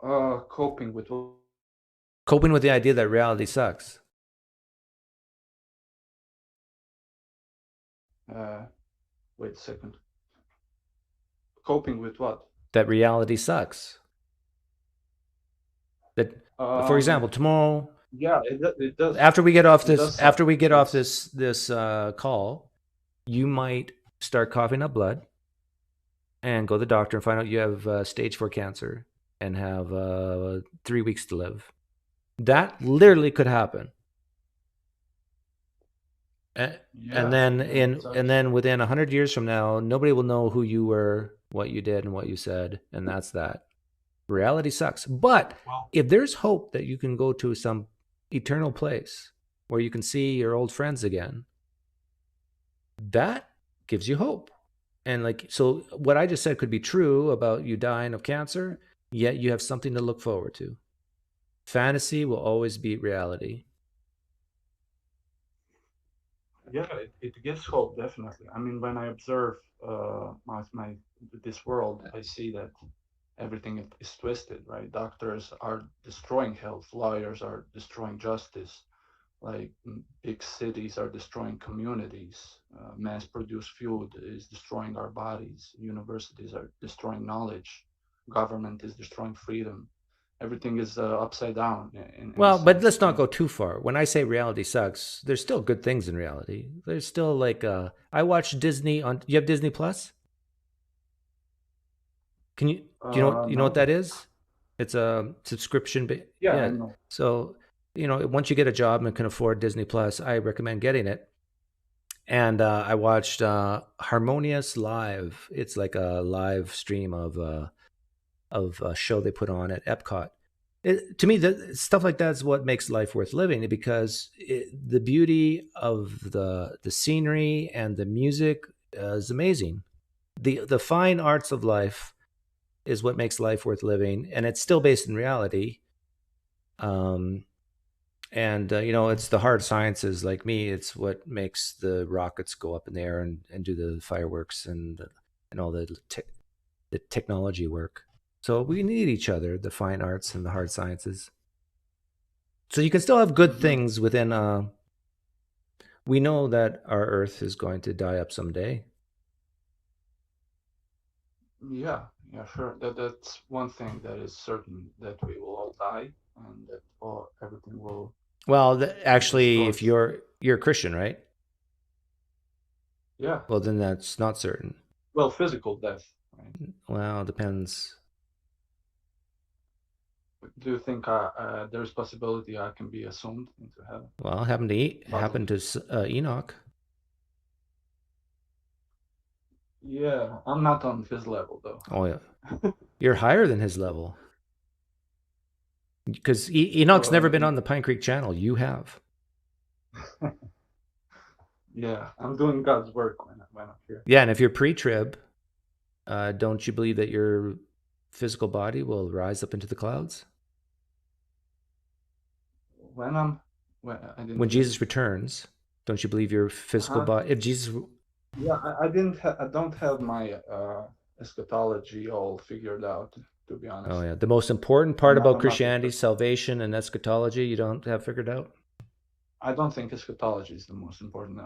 S7: Coping with what?
S3: Coping with the idea that reality sucks.
S7: Wait a second. Coping with what?
S3: That reality sucks. That, for example, tomorrow.
S7: Yeah, it does.
S3: After we get off this call, you might start coughing up blood, and go to the doctor and find out you have stage 4 cancer and have 3 weeks to live. That literally could happen. And then within 100 years from now, nobody will know who you were, what you did, and what you said, and that's that. Reality sucks. But if there's hope that you can go to some eternal place where you can see your old friends again, that gives you hope. And so what I just said could be true about you dying of cancer, yet you have something to look forward to. Fantasy will always beat reality.
S7: Yeah, it gives hope, definitely. I mean, when I observe this world, I see that everything is twisted, right? Doctors are destroying health, lawyers are destroying justice, like big cities are destroying communities, mass-produced food is destroying our bodies, universities are destroying knowledge, government is destroying freedom, everything is upside down.
S3: Well, but let's not go too far. When I say reality sucks, there's still good things in reality. There's still like I watch Disney on. You have Disney Plus? Can you do you know what that is? It's a subscription.
S7: Yeah. I know.
S3: So once you get a job and can afford Disney Plus, I recommend getting it. And I watched Harmonious Live. It's like a live stream of a show they put on at Epcot. To me, stuff like that is what makes life worth living, because the beauty of the scenery and the music is amazing. The fine arts of life is what makes life worth living, and it's still based in reality. It's the hard sciences like me. It's what makes the rockets go up in the air and do the fireworks and all the technology work. So we need each other, the fine arts and the hard sciences. So you can still have good things within. We know that our Earth is going to die up someday.
S7: Yeah, sure. That's one thing that is certain, that we will all die, and that everything will.
S3: Well, actually, if you're a Christian, right?
S7: Yeah.
S3: Well, then that's not certain.
S7: Well, physical death. Right?
S3: Well, it depends.
S7: Do you think there's possibility I can be assumed into heaven?
S3: Well, happened to Enoch.
S7: Yeah, I'm not on his level though.
S3: Oh yeah, you're higher than his level. Because Enoch's never been on the PineCreek channel. You have.
S7: Yeah, I'm doing God's work when I'm here.
S3: Yeah, and if you're pre-trib, don't you believe that your physical body will rise up into the clouds? When Jesus returns, don't you believe your physical body? If Jesus,
S7: yeah, I don't have my eschatology all figured out, to be honest.
S3: Oh yeah, the most important part about Christianity, salvation and eschatology, you don't have figured out?
S7: I don't think eschatology is the most important.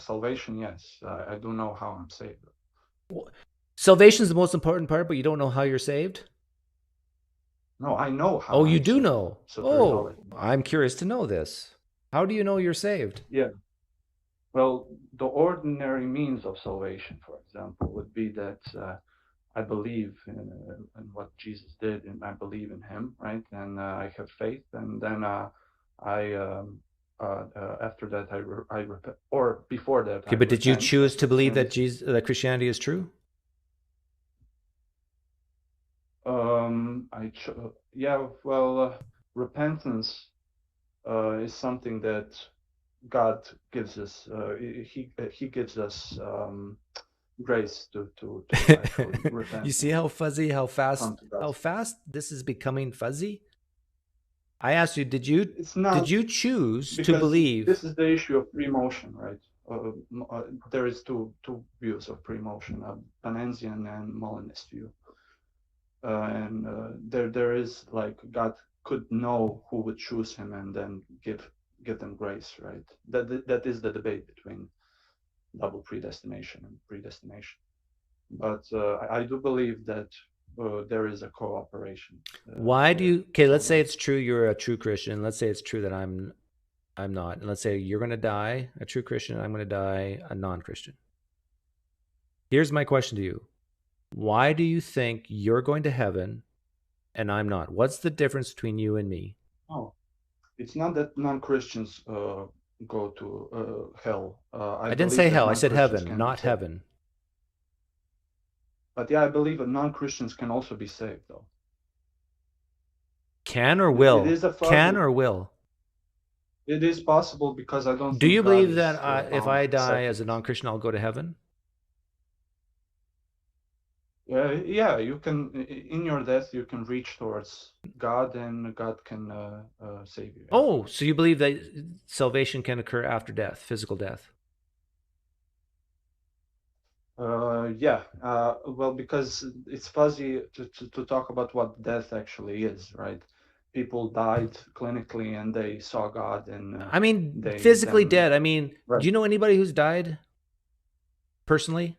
S7: Salvation, yes. I do know how I'm saved.
S3: Salvation is the most important part, but you don't know how you're saved?
S7: No, I know how.
S3: Oh, you do know? Oh, I'm curious to know this. How do you know you're saved?
S7: Yeah. Well, the ordinary means of salvation, for example, would be that I believe in what Jesus did, and I believe in Him, right? And I have faith, and then after that I repent, or before that.
S3: Okay, but did you choose to believe that that Christianity is true?
S7: Repentance is something that God gives us. He gives us grace to actually repent.
S3: You see how fuzzy, how fast this is becoming fuzzy? I asked you, did you choose to believe?
S7: This is the issue of pre-motion, right? There is two views of pre-motion, a Panensian and Molinist view. There is, like, God could know who would choose him and then give them grace, right? That is the debate between double predestination and predestination. But I do believe that there is a cooperation.
S3: Why do you? Okay, let's say it's true. You're a true Christian. Let's say it's true that I'm not. And let's say you're going to die a true Christian. I'm going to die a non-Christian. Here's my question to you. Why do you think you're going to heaven and I'm not? What's the difference between you and me?
S7: Oh, it's not that non-Christians go to hell.
S3: I didn't say hell. I said heaven, not heaven.
S7: But yeah, I believe that non-Christians can also be saved, though.
S3: Can or will? Can or will?
S7: It is possible, because I don't.
S3: Do you believe that if I die as a non-Christian, I'll go to heaven?
S7: Yeah, you can. In your death, you can reach towards God, and God can save you.
S3: Oh, so you believe that salvation can occur after death, physical death?
S7: Yeah. Well, because it's fuzzy to talk about what death actually is, right? People died clinically and they saw God, and
S3: I mean, physically dead. I mean, right. Do you know anybody who's died personally?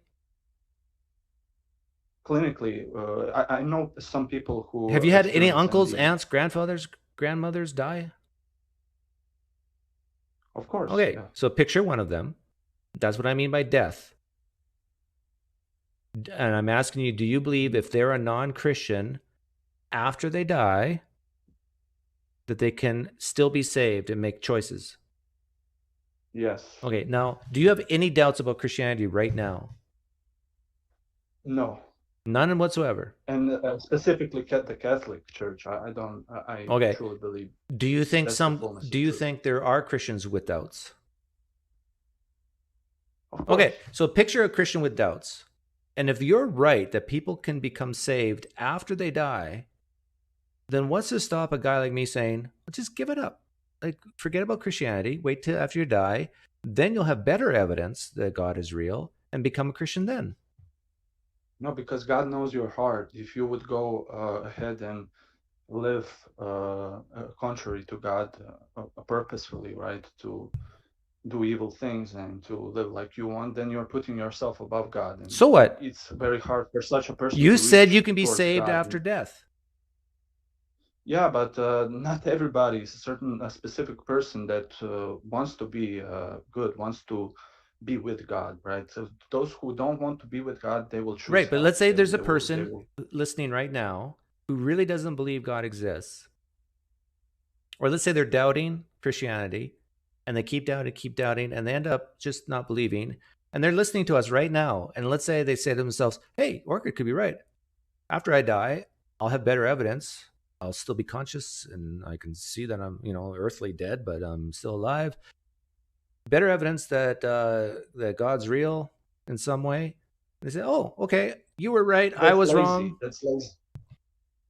S7: clinically, I know some people who
S3: Have you had any
S7: experience
S3: uncles,
S7: MD.
S3: aunts, grandfathers, grandmothers die?
S7: Of course.
S3: Okay,
S7: Yeah.
S3: so picture one of them. That's what I mean by death. And I'm asking you, do you believe if they're a non-Christian, after they die, that they can still be saved and make choices?
S7: Yes.
S3: Okay, now, do you have any doubts about Christianity right now?
S7: No.
S3: None whatsoever.
S7: And specifically the Catholic Church, I don't. I
S3: Okay.
S7: truly believe.
S3: Do you think
S7: That's the fullness of
S3: do you
S7: truth.
S3: think there are Christians with doubts?
S7: Of course.
S3: Okay, so picture a Christian with doubts. And if you're right that people can become saved after they die, then what's to stop a guy like me saying, well, just give it up? Like, forget about Christianity, wait till after you die, then you'll have better evidence that God is real and become a Christian then.
S7: No, because God knows your heart. If you would go ahead and live contrary to God purposefully, right, to do evil things and to live like you want, then you're putting yourself above God. And
S3: So what?
S7: It's very hard for such a person.
S3: You
S7: to
S3: said
S7: reach
S3: you can be
S7: towards
S3: saved
S7: God.
S3: after death.
S7: Yeah, but not everybody. It's a specific person that wants to be good, wants to be with God, right? So those who don't want to be with God, they will choose.
S3: Right, but
S7: hell.
S3: let's say there's a
S7: They
S3: person
S7: will.
S3: listening right now who really doesn't believe God exists. Or let's say they're doubting Christianity, and they keep doubting, and they end up just not believing. And they're listening to us right now. And let's say they say to themselves, hey, Orchid could be right. After I die, I'll have better evidence. I'll still be conscious, and I can see that I'm, earthly dead, but I'm still alive. Better evidence that that God's real in some way. They say, "Oh, okay, you were right. I was
S7: lazy.
S3: wrong."
S7: That's lazy.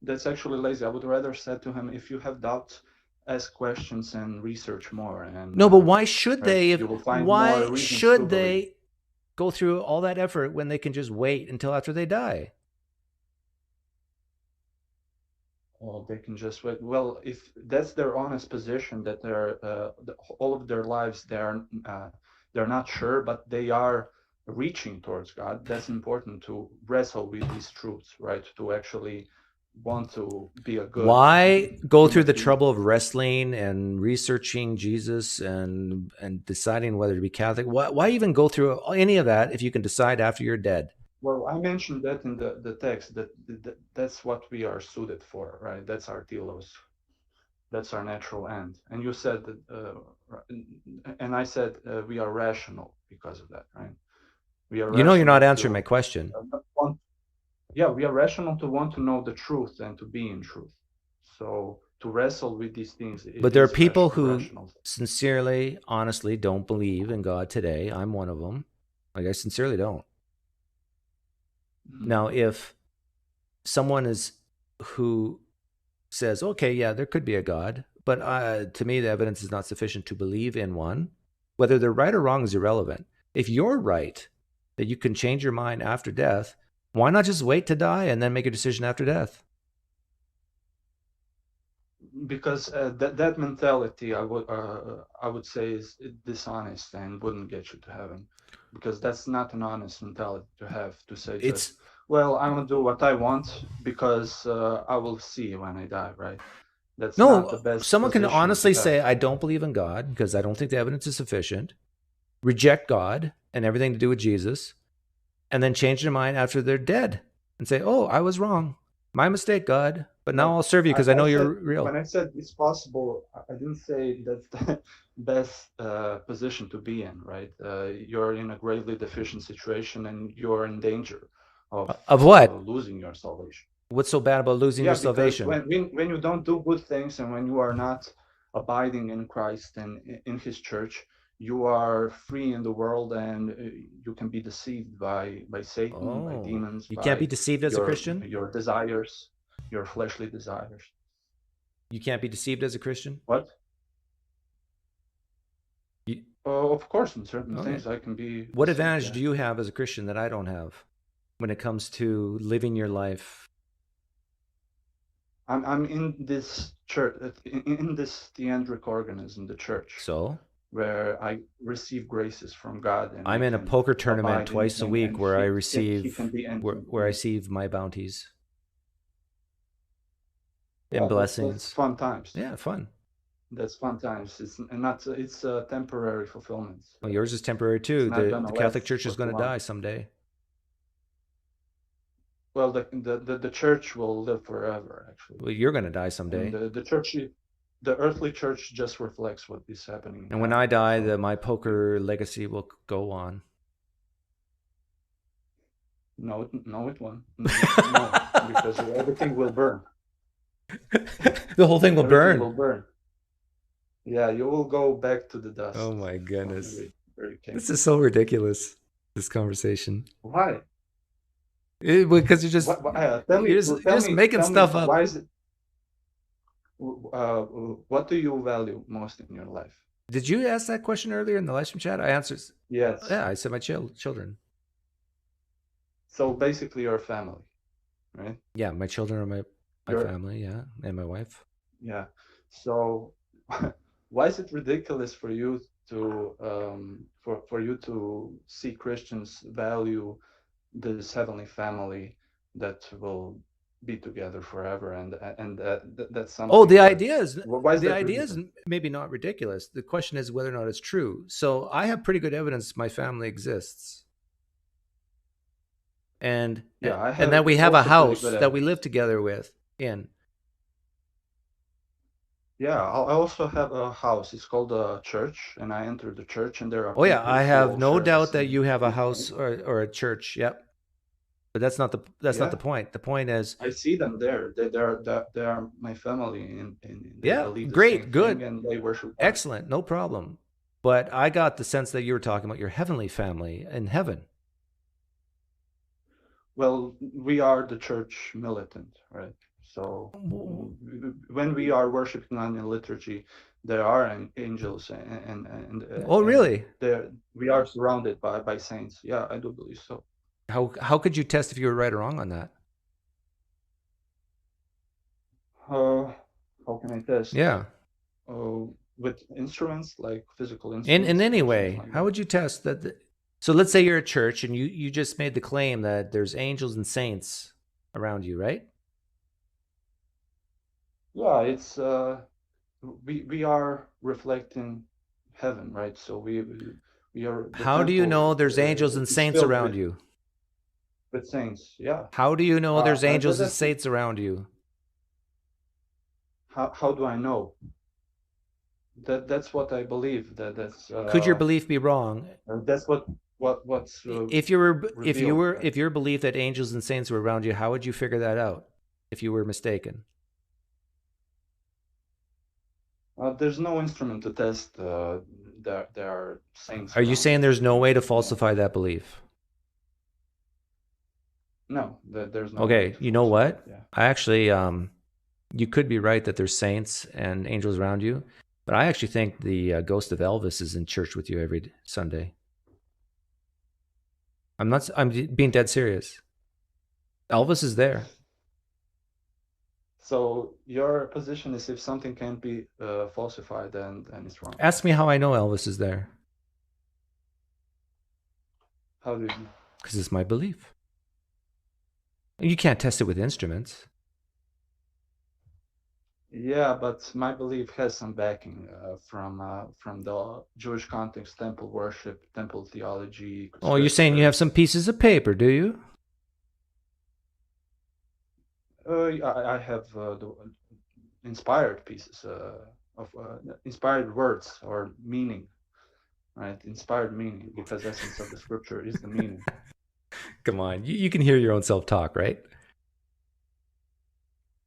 S7: That's actually lazy. I would rather say to him, if you have doubts, ask questions and research more. And
S3: no, but why should
S7: right,
S3: they?
S7: you will find
S3: Why
S7: more reasons
S3: should
S7: to
S3: they
S7: believe.
S3: go through all that effort when they can just wait until after they die?
S7: Well, they can just wait. Well, if that's their honest position, that they're all of their lives they're not sure, but they are reaching towards God. That's important to wrestle with these truths, right? To actually want to be a good.
S3: Why go through the
S7: being.
S3: trouble of wrestling and researching Jesus and deciding whether to be Catholic? Why even go through any of that if you can decide after you're dead?
S7: Well, I mentioned that in the text that that's what we are suited for, right? That's our telos. That's our natural end. And you said that, and I said we are rational because of that, right? We are.
S3: You're not answering my question.
S7: Yeah, we are rational to want to know the truth and to be in truth. So to wrestle with these things.
S3: But there are people who sincerely, honestly don't believe in God today. I'm one of them. Like, I sincerely don't. Now, if someone who says, okay, yeah, there could be a God, but to me, the evidence is not sufficient to believe in one, whether they're right or wrong is irrelevant. If you're right that you can change your mind after death, why not just wait to die and then make a decision after death?
S7: Because that mentality, I would say, is dishonest and wouldn't get you to heaven. Because that's not an honest mentality to have, to say just, well, I'm going to do what I want because I will see when I die, right? That's not the best.
S3: Someone can honestly say, I don't believe in God because I don't think the evidence is sufficient, reject God and everything to do with Jesus, and then change their mind after they're dead and say, oh, I was wrong. My mistake, God. But now I'll serve you because I know you're real.
S7: When I said it's possible, I didn't say that's the best position to be in, right? You're in a gravely deficient situation and you're in danger
S3: of what?
S7: Losing your salvation.
S3: What's so bad about losing your salvation?
S7: When you don't do good things and when you are not abiding in Christ and in His church, you are free in the world and you can be deceived by Satan, by demons.
S3: You can't be deceived as a Christian?
S7: Your desires. Your fleshly desires.
S3: You can't be deceived as a Christian?
S7: What? Of course, in certain things I can be.
S3: What advantage do you have as a Christian that I don't have when it comes to living your life?
S7: I'm in this church, in this theandric organism, the church.
S3: So?
S7: where I receive graces from God, and
S3: I'm
S7: I
S3: in a
S7: can
S3: poker tournament
S7: abide in
S3: twice a
S7: Him,
S3: week
S7: and
S3: where I
S7: He
S3: receive
S7: can be intimate.
S3: where I receive my bounties
S7: Yeah,
S3: and
S7: that's
S3: blessings.
S7: fun times.
S3: Yeah, fun.
S7: It's temporary fulfillment.
S3: Well, yours is temporary too. The Catholic Church is going to die someday.
S7: Well, the church will live forever, actually.
S3: Well, you're going to die someday.
S7: And the church, the earthly church, just reflects what is happening.
S3: And when I die, my poker legacy will go on.
S7: No, it won't. No, because everything will burn.
S3: The whole thing will burn.
S7: Will burn. Yeah, you will go back to the dust.
S3: Oh my goodness. This is so ridiculous, this conversation.
S7: Why?
S3: Because you're just making stuff up.
S7: Why is it? What do you value most in your life?
S3: Did you ask that question earlier in the live stream chat? I answered.
S7: Yes.
S3: Yeah, I said my children.
S7: So basically, your family, right?
S3: Yeah, my children are my family, yeah, and my wife.
S7: Yeah. So why is it ridiculous for you to for you to see Christians value this heavenly family that will be together forever, and that's something?
S3: Oh, the idea is maybe not ridiculous. The question is whether or not it's true. So I have pretty good evidence my family exists, and that we have a house that we live together in.
S7: Yeah, I also have a house. It's called a church, and I enter the church, and there are.
S3: Oh yeah, I have no doubt that you have a house or a church. Yep, but that's not the point. The point is,
S7: I see them there. They are my family, and
S3: yeah, great, good,
S7: and they worship God.
S3: Excellent, no problem. But I got the sense that you were talking about your heavenly family in heaven.
S7: Well, we are the church militant, right? So when we are worshiping on the liturgy, there are angels and
S3: oh really?
S7: We are surrounded by saints. Yeah, I do believe so.
S3: How could you test if you were right or wrong on that?
S7: How can I test?
S3: Yeah.
S7: With instruments, like physical instruments.
S3: In any way, how would you test that? So let's say you're a church and you just made the claim that there's angels and saints around you, right?
S7: Yeah, it's we are reflecting heaven, right? So we are.
S3: How do you know there's angels and saints around you?
S7: With saints, yeah.
S3: How do you know there's angels and saints around you?
S7: How do I know? That's what I believe. That's.
S3: Could your belief be wrong?
S7: That's what's.
S3: If your belief that angels and saints were around you, how would you figure that out? If you were mistaken.
S7: There's no instrument to test there are saints.
S3: Are you saying there's no way to falsify that belief?
S7: No, there's no.
S3: Okay, you know what?
S7: Yeah.
S3: I actually, you could be right that there's saints and angels around you, but I actually think the ghost of Elvis is in church with you every Sunday. I'm being dead serious. Elvis is there.
S7: So your position is if something can't be falsified, then it's wrong.
S3: Ask me how I know Elvis is there.
S7: How do you know?
S3: Because it's my belief. You can't test it with instruments.
S7: Yeah, but my belief has some backing from the Jewish context, temple worship, temple theology.
S3: Oh, you're saying you have some pieces of paper, do you?
S7: I have the inspired pieces of inspired words or meaning, right? Inspired meaning, because the essence of the scripture is the meaning.
S3: Come on, you can hear your own self-talk, right?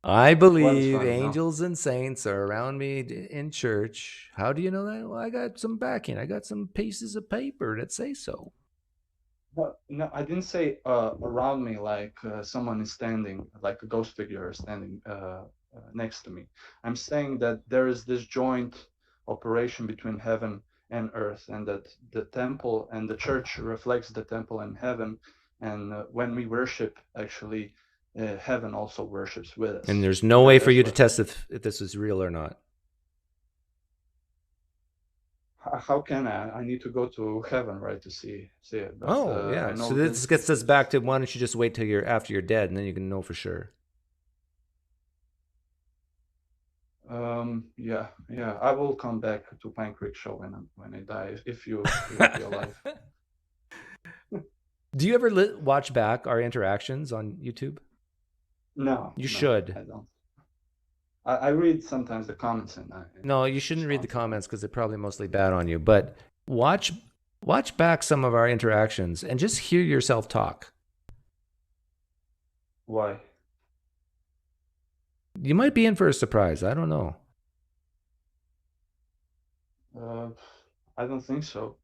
S3: I believe angels and saints are around me in church. How do you know that? Well, I got some backing. I got some pieces of paper that say so.
S7: No, I didn't say around me like someone is standing, like a ghost figure is standing next to me. I'm saying that there is this joint operation between heaven and earth, and that the temple and the church reflects the temple and heaven. And when we worship, actually, heaven also worships with us.
S3: And there's no way for you to test if this is real or not.
S7: how can I need to go to heaven, right, to see it. But,
S3: Oh,
S7: I
S3: yeah.
S7: know
S3: So this gets us back to, why don't you just wait till you're after you're dead, and then you can know for sure.
S7: Yeah. I will come back to PineCreek show when I die, if you will be alive.
S3: Do you ever watch back our interactions on YouTube?
S7: No.
S3: You should.
S7: I don't. I read sometimes the comments and
S3: no, you shouldn't read the comments because they're probably mostly bad on you. But watch back some of our interactions and just hear yourself talk.
S7: Why?
S3: You might be in for a surprise. I don't know.
S7: I don't think so.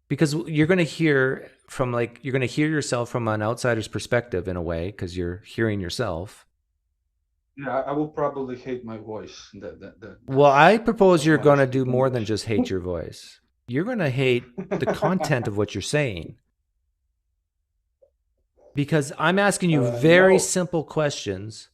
S3: Because you're going to hear yourself from an outsider's perspective in a way, because you're hearing yourself.
S7: Yeah, I will probably hate my voice.
S3: Well, I propose you're going to do more than just hate your voice. You're going to hate the content of what you're saying. Because I'm asking you very simple questions.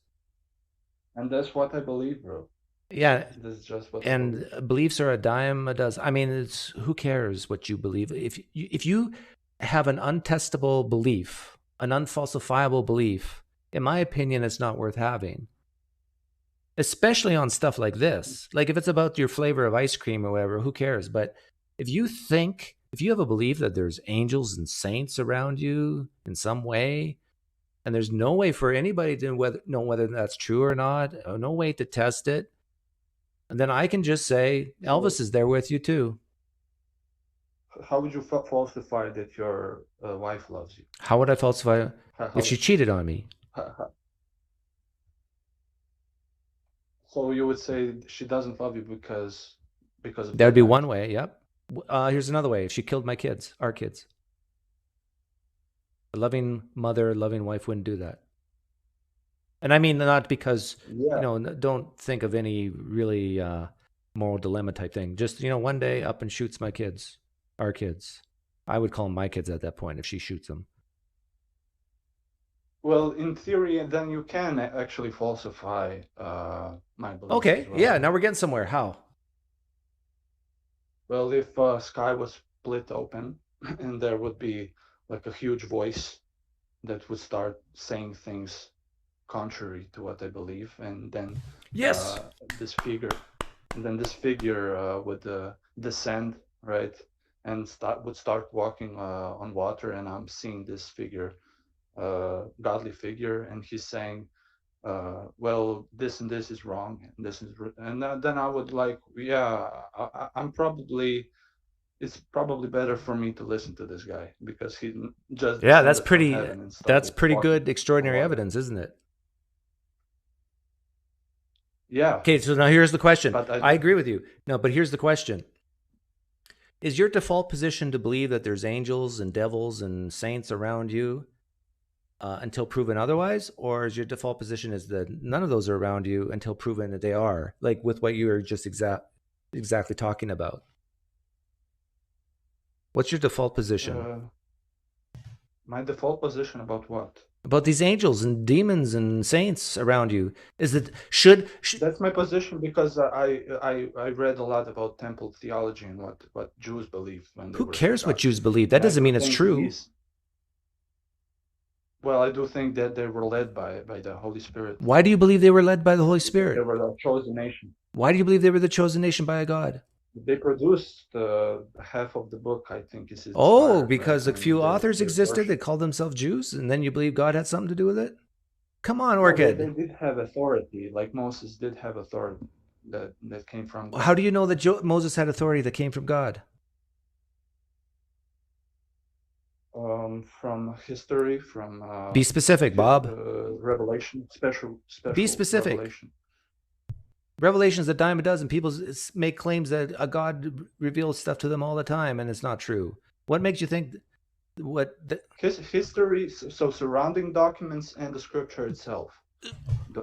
S7: And that's what I believe, bro.
S3: Yeah.
S7: That's just what
S3: and beliefs are a dime a dozen. I mean, it's, who cares what you believe? If you have an untestable belief, an unfalsifiable belief, in my opinion, it's not worth having. Especially on stuff like this. Like if it's about your flavor of ice cream or whatever, who cares? But if you have a belief that there's angels and saints around you in some way, and there's no way for anybody to know whether that's true or not, no way to test it, and then I can just say, Elvis is there with you too.
S7: How would you falsify that your wife loves you?
S3: How would I falsify if she cheated on me?
S7: So you would say she doesn't love you because of
S3: that would be one way. Yep. Here's another way. If she killed my kids, our kids. A loving mother, loving wife wouldn't do that. And I mean, not because, don't think of any really moral dilemma type thing. Just, one day up and shoots my kids, our kids. I would call them my kids at that point if she shoots them.
S7: Well, in theory, then you can actually falsify my beliefs.
S3: Okay,
S7: well.
S3: Yeah, now we're getting somewhere. How?
S7: Well, if sky was split open and there would be like a huge voice that would start saying things contrary to what I believe, and then this figure would descend, right, and would start walking on water, and I'm seeing this figure, godly figure, and he's saying, well, this and this is wrong, and this is, and then I would like, it's probably better for me to listen to this guy because he just
S3: that's pretty good, extraordinary evidence, isn't it?
S7: Yeah.
S3: Okay, so now here's the question. I agree with you. No, but here's the question. Is your default position to believe that there's angels and devils and saints around you until proven otherwise? Or is your default position is that none of those are around you until proven that they are, like with what you were just exactly talking about? What's your default position?
S7: My default position about what?
S3: About these angels and demons and saints around you is that
S7: that's my position because I read a lot about temple theology and what Jews believe.
S3: Who cares what Jews believe? That doesn't mean it's true.
S7: Well, I do think that they were led by the Holy Spirit.
S3: Why do you believe they were led by the Holy Spirit?
S7: They were the chosen nation.
S3: Why do you believe they were the chosen nation by a God?
S7: They produced half of the book, I think.
S3: Because a few authors existed that called themselves Jews, and then you believe God had something to do with it? Come on, Orchid.
S7: They did have authority, like Moses did have authority that came from God.
S3: How do you know that Moses had authority that came from God?
S7: From history, from...
S3: Be specific, Bob.
S7: Revelation, special
S3: Be specific.
S7: Revelation.
S3: Revelation's a dime a dozen. People make claims that a God reveals stuff to them all the time, and it's not true. What makes you think
S7: history, so surrounding documents and the scripture itself.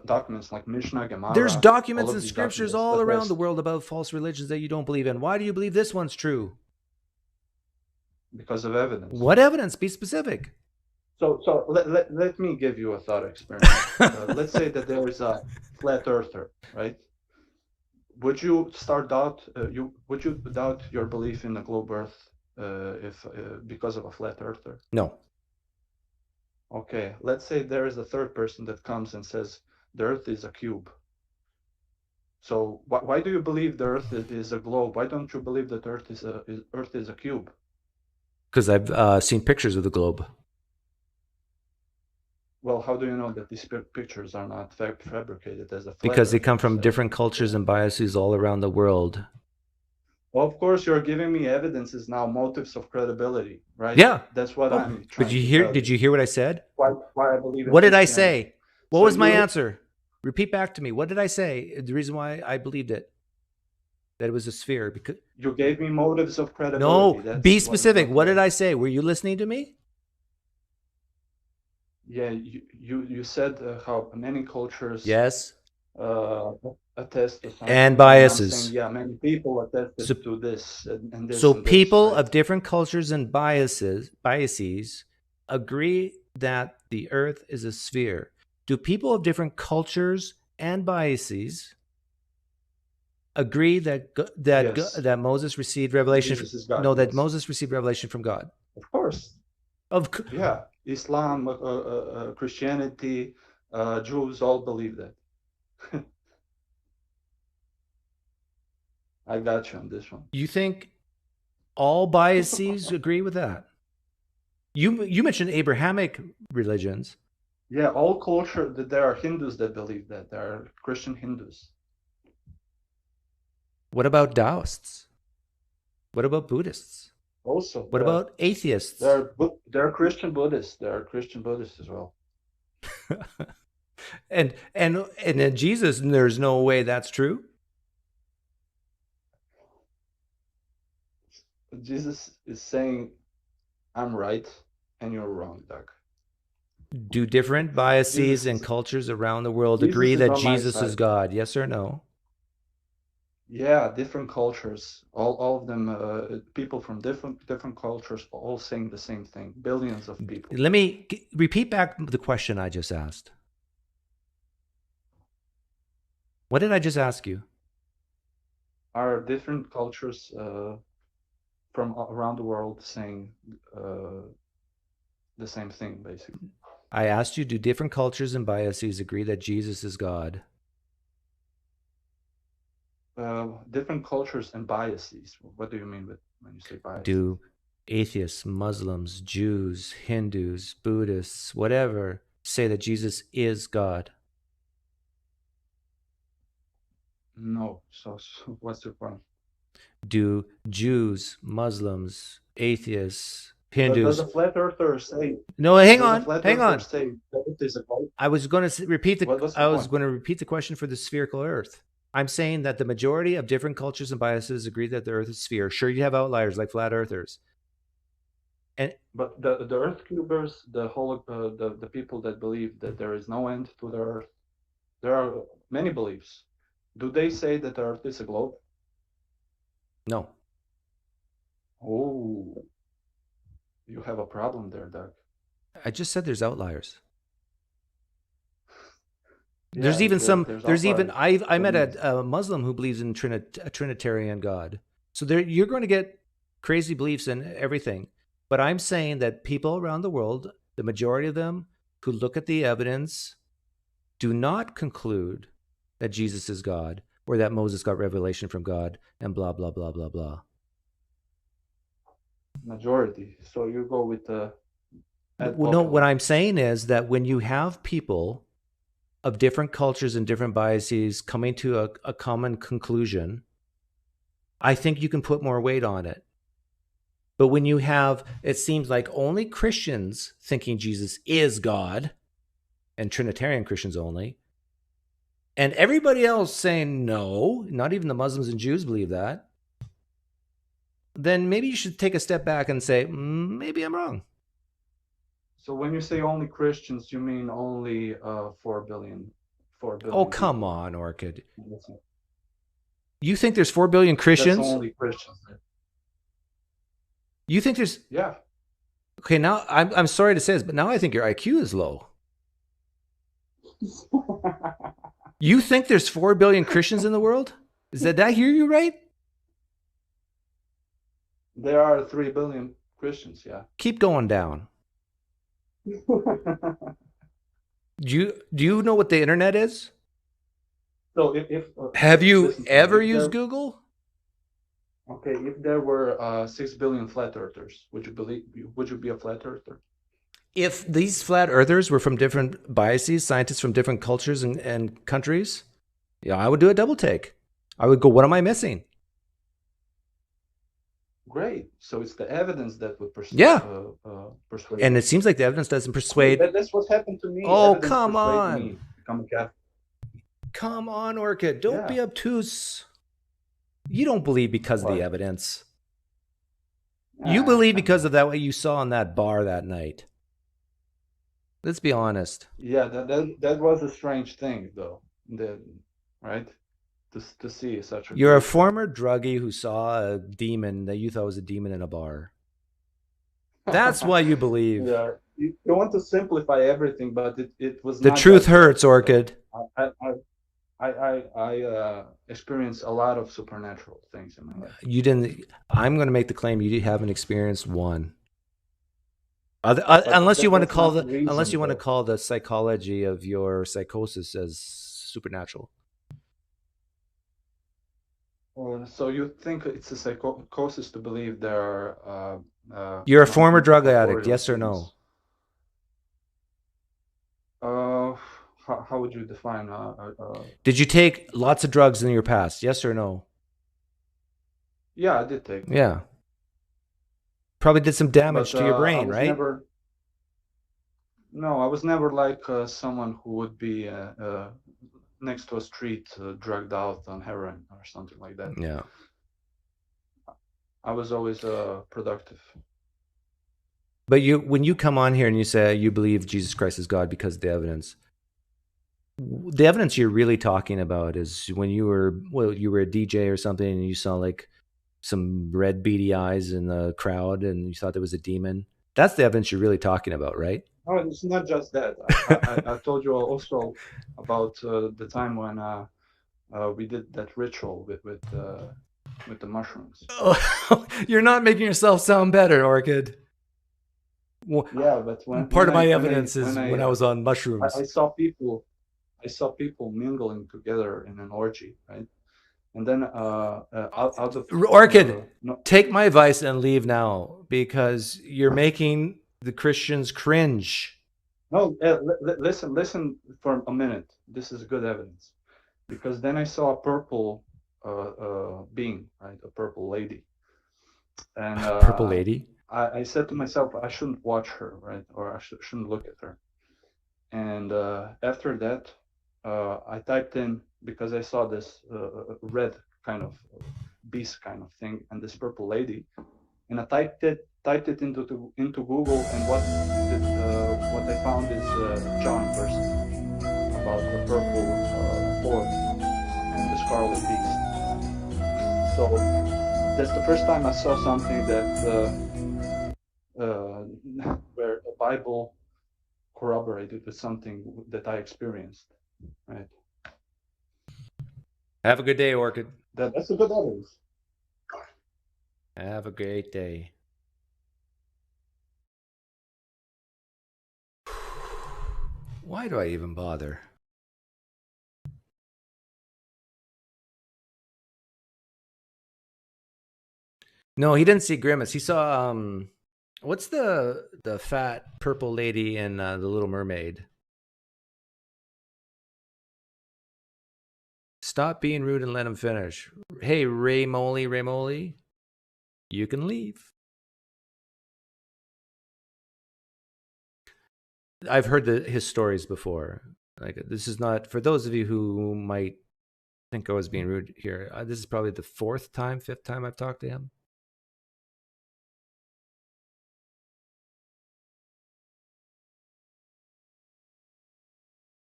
S7: Documents like Mishnah, Gemara.
S3: There's documents and scriptures all around the world about false religions that you don't believe in. Why do you believe this one's true?
S7: Because of evidence.
S3: What evidence? Be specific.
S7: So let me give you a thought experiment. Let's say that there is a flat earther, right? would you doubt your belief in the globe Earth if because of a flat earther?
S3: No.
S7: Okay, let's say there is a third person that comes and says the Earth is a cube. So why do you believe the Earth is a globe? Why don't you believe that Earth is a cube?
S3: Because I've seen pictures of the globe.
S7: Well, how do you know that these pictures are not fabricated as a flat
S3: Because they
S7: earther
S3: come from
S7: said?
S3: different cultures and biases all around the world.
S7: Well, of course, you're giving me evidences now, motives of credibility, right?
S3: Yeah.
S7: That's what I'm trying
S3: Did you
S7: to
S3: hear?
S7: tell
S3: Did you hear what I said?
S7: Why I believe in
S3: What did I
S7: Christianity.
S3: say? What
S7: So
S3: was my
S7: you-
S3: answer? Repeat back to me. What did I say? The reason why I believed it, that it was a sphere. Because
S7: You gave me motives of credibility.
S3: no, be specific. What did I say? Were you listening to me?
S7: Yeah, you said how many cultures
S3: Yes.
S7: attest to something.
S3: And
S7: I'm
S3: biases.
S7: saying, yeah, many people attested
S3: So-
S7: to this and this.
S3: So
S7: and this,
S3: people
S7: right?
S3: of different cultures and biases agree that the Earth is a sphere. Do people of different cultures and biases agree that
S7: Yes.
S3: that Moses received revelation?
S7: Jesus is God,
S3: No, that
S7: yes.
S3: Moses received revelation from God.
S7: Of course.
S3: Of
S7: Yeah, Islam, Christianity, Jews all believe that. I got you on this one.
S3: you think all biases agree with that? You mentioned Abrahamic religions.
S7: Yeah, all culture. There are Hindus that believe that. There are Christian Hindus.
S3: What about Taoists? What about Buddhists?
S7: Also,
S3: What about atheists?
S7: there are Christian Buddhists. There are Christian Buddhists as well.
S3: and in Jesus, there's no way that's true.
S7: Jesus is saying, "I'm right and you're wrong, Doug."
S3: Do different biases
S7: Jesus
S3: and
S7: is-
S3: cultures around the world
S7: Jesus
S3: agree
S7: is
S3: that
S7: on my
S3: Jesus is
S7: side.
S3: God? Yes or no?
S7: Yeah, different cultures. All of them. People from different cultures, all saying the same thing. Billions of people.
S3: Let me repeat back the question I just asked. What did I just ask you?
S7: Are different cultures from around the world saying the same thing, basically?
S3: I asked you, do different cultures and biases agree that Jesus is God?
S7: Different cultures and biases. What do you mean when you say biases?
S3: Do atheists, Muslims, Jews, Hindus, Buddhists, whatever, say that Jesus is God?
S7: No. So what's your point?
S3: Do Jews, Muslims, atheists,
S7: Does
S3: Hindus?
S7: a flat earther say?
S3: No, hang
S7: does a
S3: on,
S7: flat
S3: hang
S7: earther
S3: on.
S7: Say that it is a God?
S3: I was going to repeat
S7: What's the
S3: I was
S7: point?
S3: going to repeat the question for the spherical Earth. I'm saying that the majority of different cultures and biases agree that the Earth is sphere. Sure, you have outliers like flat earthers.
S7: But the Earth cubers, the people that believe that there is no end to the Earth, there are many beliefs. Do they say that the Earth is a globe?
S3: No.
S7: Oh, you have a problem there, Doug.
S3: I just said there's outliers.
S7: Yeah,
S3: There's even some. There's even.
S7: outliers.
S3: I met a Muslim who believes in a Trinitarian God. So there, you're going to get crazy beliefs in everything. But I'm saying that people around the world, the majority of them who look at the evidence, do not conclude that Jesus is God or that Moses got revelation from God and blah blah blah blah blah.
S7: Majority. So you go with the.
S3: Well, no, what I'm saying is that when you have people of different cultures and different biases coming to a common conclusion, I think you can put more weight on it. But when you have, it seems like only Christians thinking Jesus is God, and Trinitarian Christians only, and everybody else saying no, not even the Muslims and Jews believe that, then maybe you should take a step back and say, maybe I'm wrong.
S7: So when you say only Christians, you mean only 4 billion? 4 billion.
S3: Oh, come on, Orchid.
S7: That's it.
S3: You think there's 4 billion Christians?
S7: That's only Christians.
S3: You think there's...
S7: Yeah.
S3: Okay, now I'm sorry to say this, but now I think your IQ is low. You think there's 4 billion Christians in the world? Did I hear you right?
S7: There are 3 billion Christians, yeah.
S3: Keep going down. Do you know what the internet is?
S7: So if
S3: Have you
S7: listen to me,
S3: ever
S7: if
S3: used
S7: there-
S3: Google?
S7: Okay, if there were 6 billion flat earthers, would you be a flat earther?
S3: If these flat earthers were from different biases, scientists from different cultures and countries, yeah, I would do a double take. I would go, what am I missing?
S7: Great. So it's the evidence that would persuade.
S3: Yeah.
S7: Persuade.
S3: And it seems like the evidence doesn't persuade.
S7: That's what happened to me.
S3: Oh,
S7: Evidence
S3: come
S7: persuaded
S3: on.
S7: me to become a Catholic.
S3: Come on, Orchid. Don't
S7: Yeah.
S3: be obtuse. You don't believe because of the
S7: What?
S3: evidence. You believe because of that what you saw in that bar that night. Let's be honest.
S7: Yeah, that was a strange thing, though. Right? To see such a.
S3: You're a
S7: group.
S3: former druggie who saw a demon that you thought was a demon in a bar. That's why you believe.
S7: Yeah, you want to simplify everything, but it was
S3: The
S7: not
S3: truth
S7: that.
S3: hurts, Orchid.
S7: I experienced a lot of supernatural things in my life.
S3: You didn't. I'm going to make the claim you haven't experienced one. Unless you want to
S7: that's
S3: call
S7: not the reason,
S3: unless you want to
S7: though.
S3: call the psychology of your psychosis as supernatural.
S7: So you think it's a psychosis to believe there are?
S3: You're a former drug
S7: non-corporeal
S3: addict, yes or no?
S7: things? How would you define?
S3: Did you take lots of drugs in your past, yes or no?
S7: Yeah, I did take.
S3: Yeah. Probably did some damage
S7: But,
S3: to your
S7: I
S3: brain,
S7: was
S3: right?
S7: No, I was never like someone who would be next to a street drugged out on heroin or something like that.
S3: Yeah.
S7: I was always productive.
S3: But when you come on here and you say you believe Jesus Christ is God because of the evidence you're really talking about is when you were a DJ or something and you saw like some red beady eyes in the crowd and you thought there was a demon. That's the evidence you're really talking about, right?
S7: Oh, it's not just that. I told you also about the time when we did that ritual with the mushrooms.
S3: Oh, you're not making yourself sound better, Orchid.
S7: Yeah, but
S3: part of my evidence is when I was on mushrooms.
S7: I saw people mingling together in an orgy, right? And then out of
S3: Orchid, take my advice and leave now because you're making the Christians cringe.
S7: No, listen for a minute. This is good evidence, because then I saw a purple being, right? A purple lady. And
S3: purple lady.
S7: I said to myself, I shouldn't watch her, right? Or I shouldn't look at her. And after that, I typed in, because I saw this red kind of beast kind of thing and this purple lady, and I typed it into Google, and what I found is John verse about the purple horse and the scarlet beast. So that's the first time I saw something that where the Bible corroborated with something that I experienced. Right.
S3: Have a good day, Orchid.
S7: That's a good evidence.
S3: Have a great day. Why do I even bother? No, he didn't see Grimace. He saw what's the fat purple lady in The Little Mermaid? Stop being rude and let him finish. Hey, Ray Moly, you can leave. I've heard his stories before. Like, this is not, for those of you who might think I was being rude here, this is probably the fifth time I've talked to him.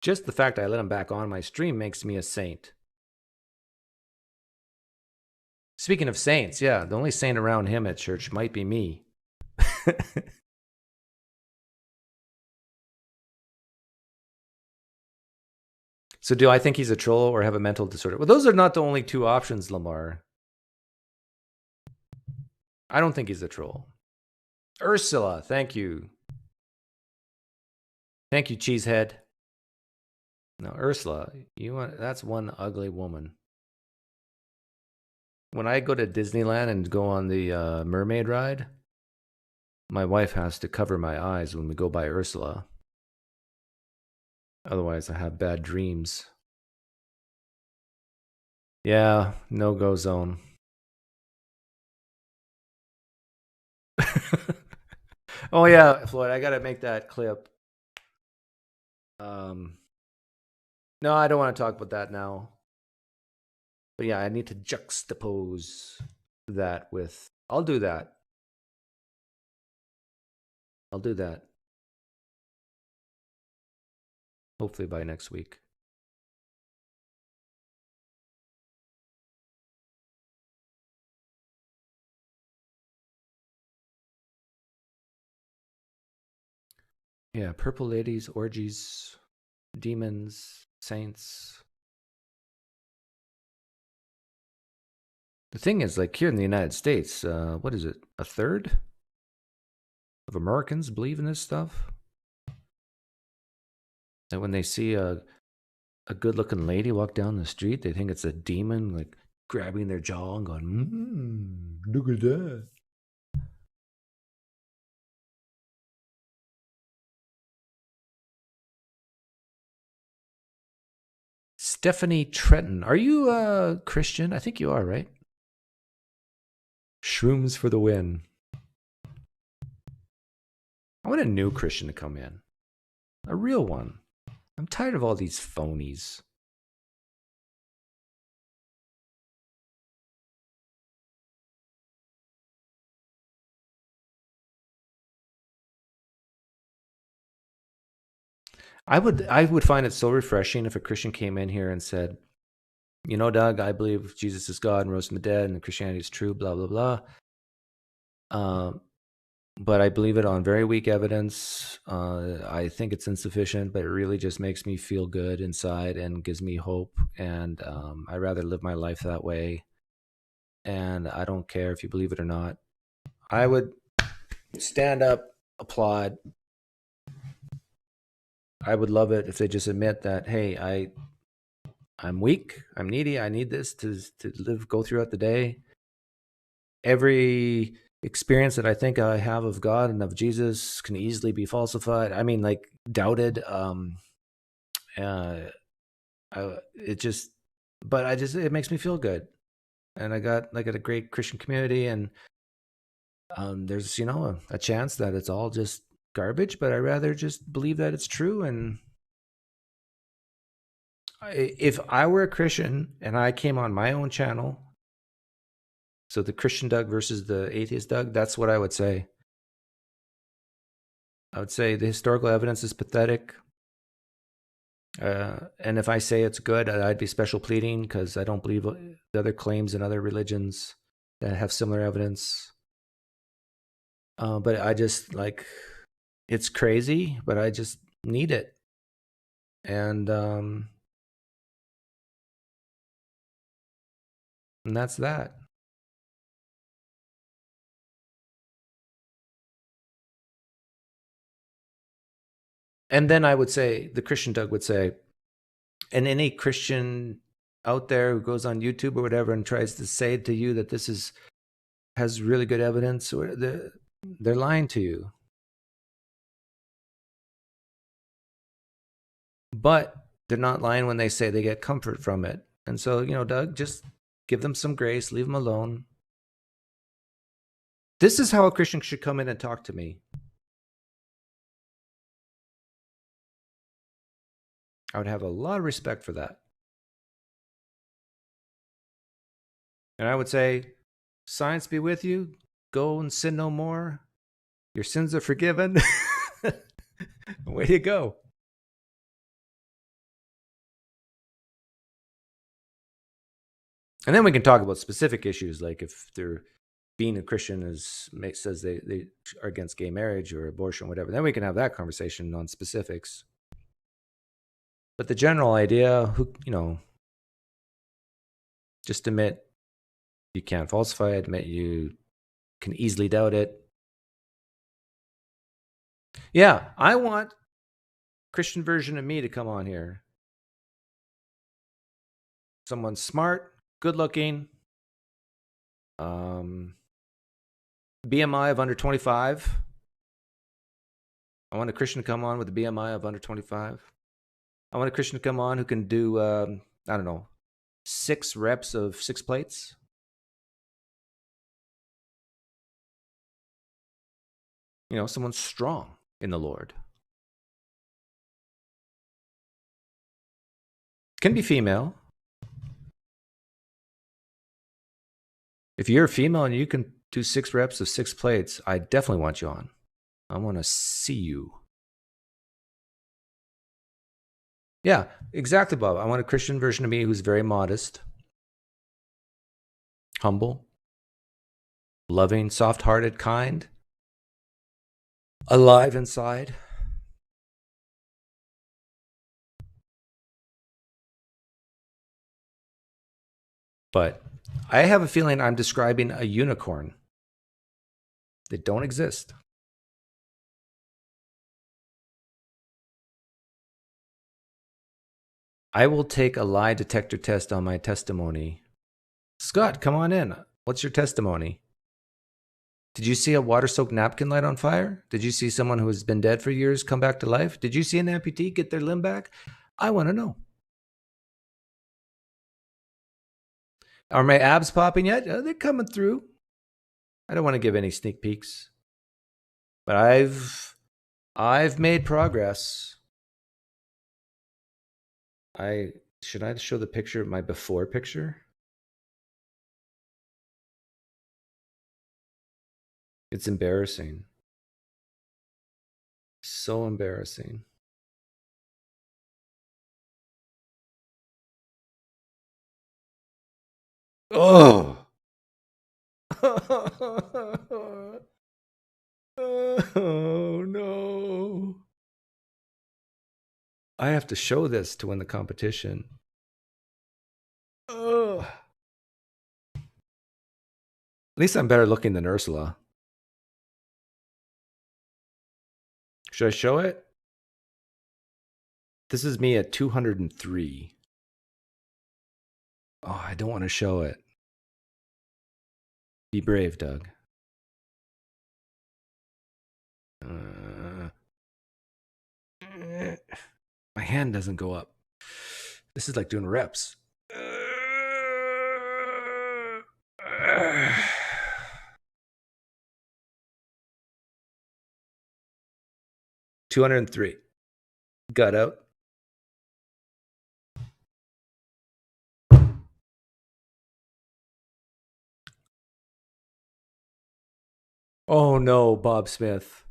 S3: Just the fact I let him back on my stream makes me a saint. Speaking of saints, yeah, the only saint around him at church might be me. So do I think he's a troll or have a mental disorder? Well, those are not the only two options, Lamar. I don't think he's a troll. Ursula, thank you. Thank you, Cheesehead. No, Ursula, that's one ugly woman. When I go to Disneyland and go on the mermaid ride, my wife has to cover my eyes when we go by Ursula. Otherwise, I have bad dreams. Yeah, no-go zone. Oh yeah, Floyd, I gotta make that clip. No, I don't want to talk about that now. But yeah, I need to juxtapose that with. I'll do that. I'll do that. Hopefully by next week. Yeah, purple ladies, orgies, demons, saints. The thing is, like here in the United States, what is it? A third of Americans believe in this stuff? That when they see a good-looking lady walk down the street, they think it's a demon, like grabbing their jaw and going, look at that. Stephanie Trenton, are you a Christian? I think you are, right? Shrooms for the win. I want a new Christian to come in. A real one. I'm tired of all these phonies. I would find it so refreshing if a Christian came in here and said, you know, Doug, I believe Jesus is God and rose from the dead and Christianity is true, blah, blah, blah. But I believe it on very weak evidence. I think it's insufficient, but it really just makes me feel good inside and gives me hope. And I'd rather live my life that way. And I don't care if you believe it or not. I would stand up, applaud. I would love it if they just admit that, hey, I'm weak, I'm needy, I need this to go throughout the day. Every experience that I think I have of God and of Jesus can easily be falsified. I mean, like doubted. It makes me feel good. And I got a great Christian community, and there's, a chance that it's all just garbage, but I'd rather just believe that it's true. And if I were a Christian and I came on my own channel, so the Christian Doug versus the atheist Doug, that's what I would say. I would say the historical evidence is pathetic. And if I say it's good, I'd be special pleading because I don't believe the other claims in other religions that have similar evidence. But I just it's crazy, but I just need it. And that's that. And then I would say, the Christian Doug would say, and any Christian out there who goes on YouTube or whatever and tries to say to you that this has really good evidence, or they're lying to you. But they're not lying when they say they get comfort from it. And so, Doug, just give them some grace, leave them alone. This is how a Christian should come in and talk to me. I would have a lot of respect for that. And I would say, science be with you. Go and sin no more. Your sins are forgiven. Way to go. And then we can talk about specific issues, like if they're being a Christian says they are against gay marriage or abortion, whatever. Then we can have that conversation on specifics. But the general idea, who, you know, just admit you can't falsify, admit you can easily doubt it. Yeah, I want Christian version of me to come on here. Someone smart, good looking, BMI of under 25. I want a Christian to come on with a BMI of under 25. I want a Christian to come on who can do, I don't know, 6 reps of 6 plates. You know, someone strong in the Lord. Can be female. If you're a female and you can do 6 reps of 6 plates, I definitely want you on. I want to see you. Yeah, exactly, Bob. I want a Christian version of me who's very modest, humble, loving, soft-hearted, kind, alive inside. But I have a feeling I'm describing a unicorn that don't exist. I will take a lie detector test on my testimony. Scott, come on in. What's your testimony? Did you see a water-soaked napkin light on fire? Did you see someone who has been dead for years come back to life? Did you see an amputee get their limb back? I want to know. Are my abs popping yet? They're coming through. I don't want to give any sneak peeks. But I've made progress. Should I show the picture of my before picture? It's embarrassing. So embarrassing. Oh. Oh no. I have to show this to win the competition. At least I'm better looking than Ursula. Should I show it? This is me at 203. Oh, I don't want to show it. Be brave, Doug. My hand doesn't go up. This is like doing reps. 203. Gut out. Oh no, Bob Smith.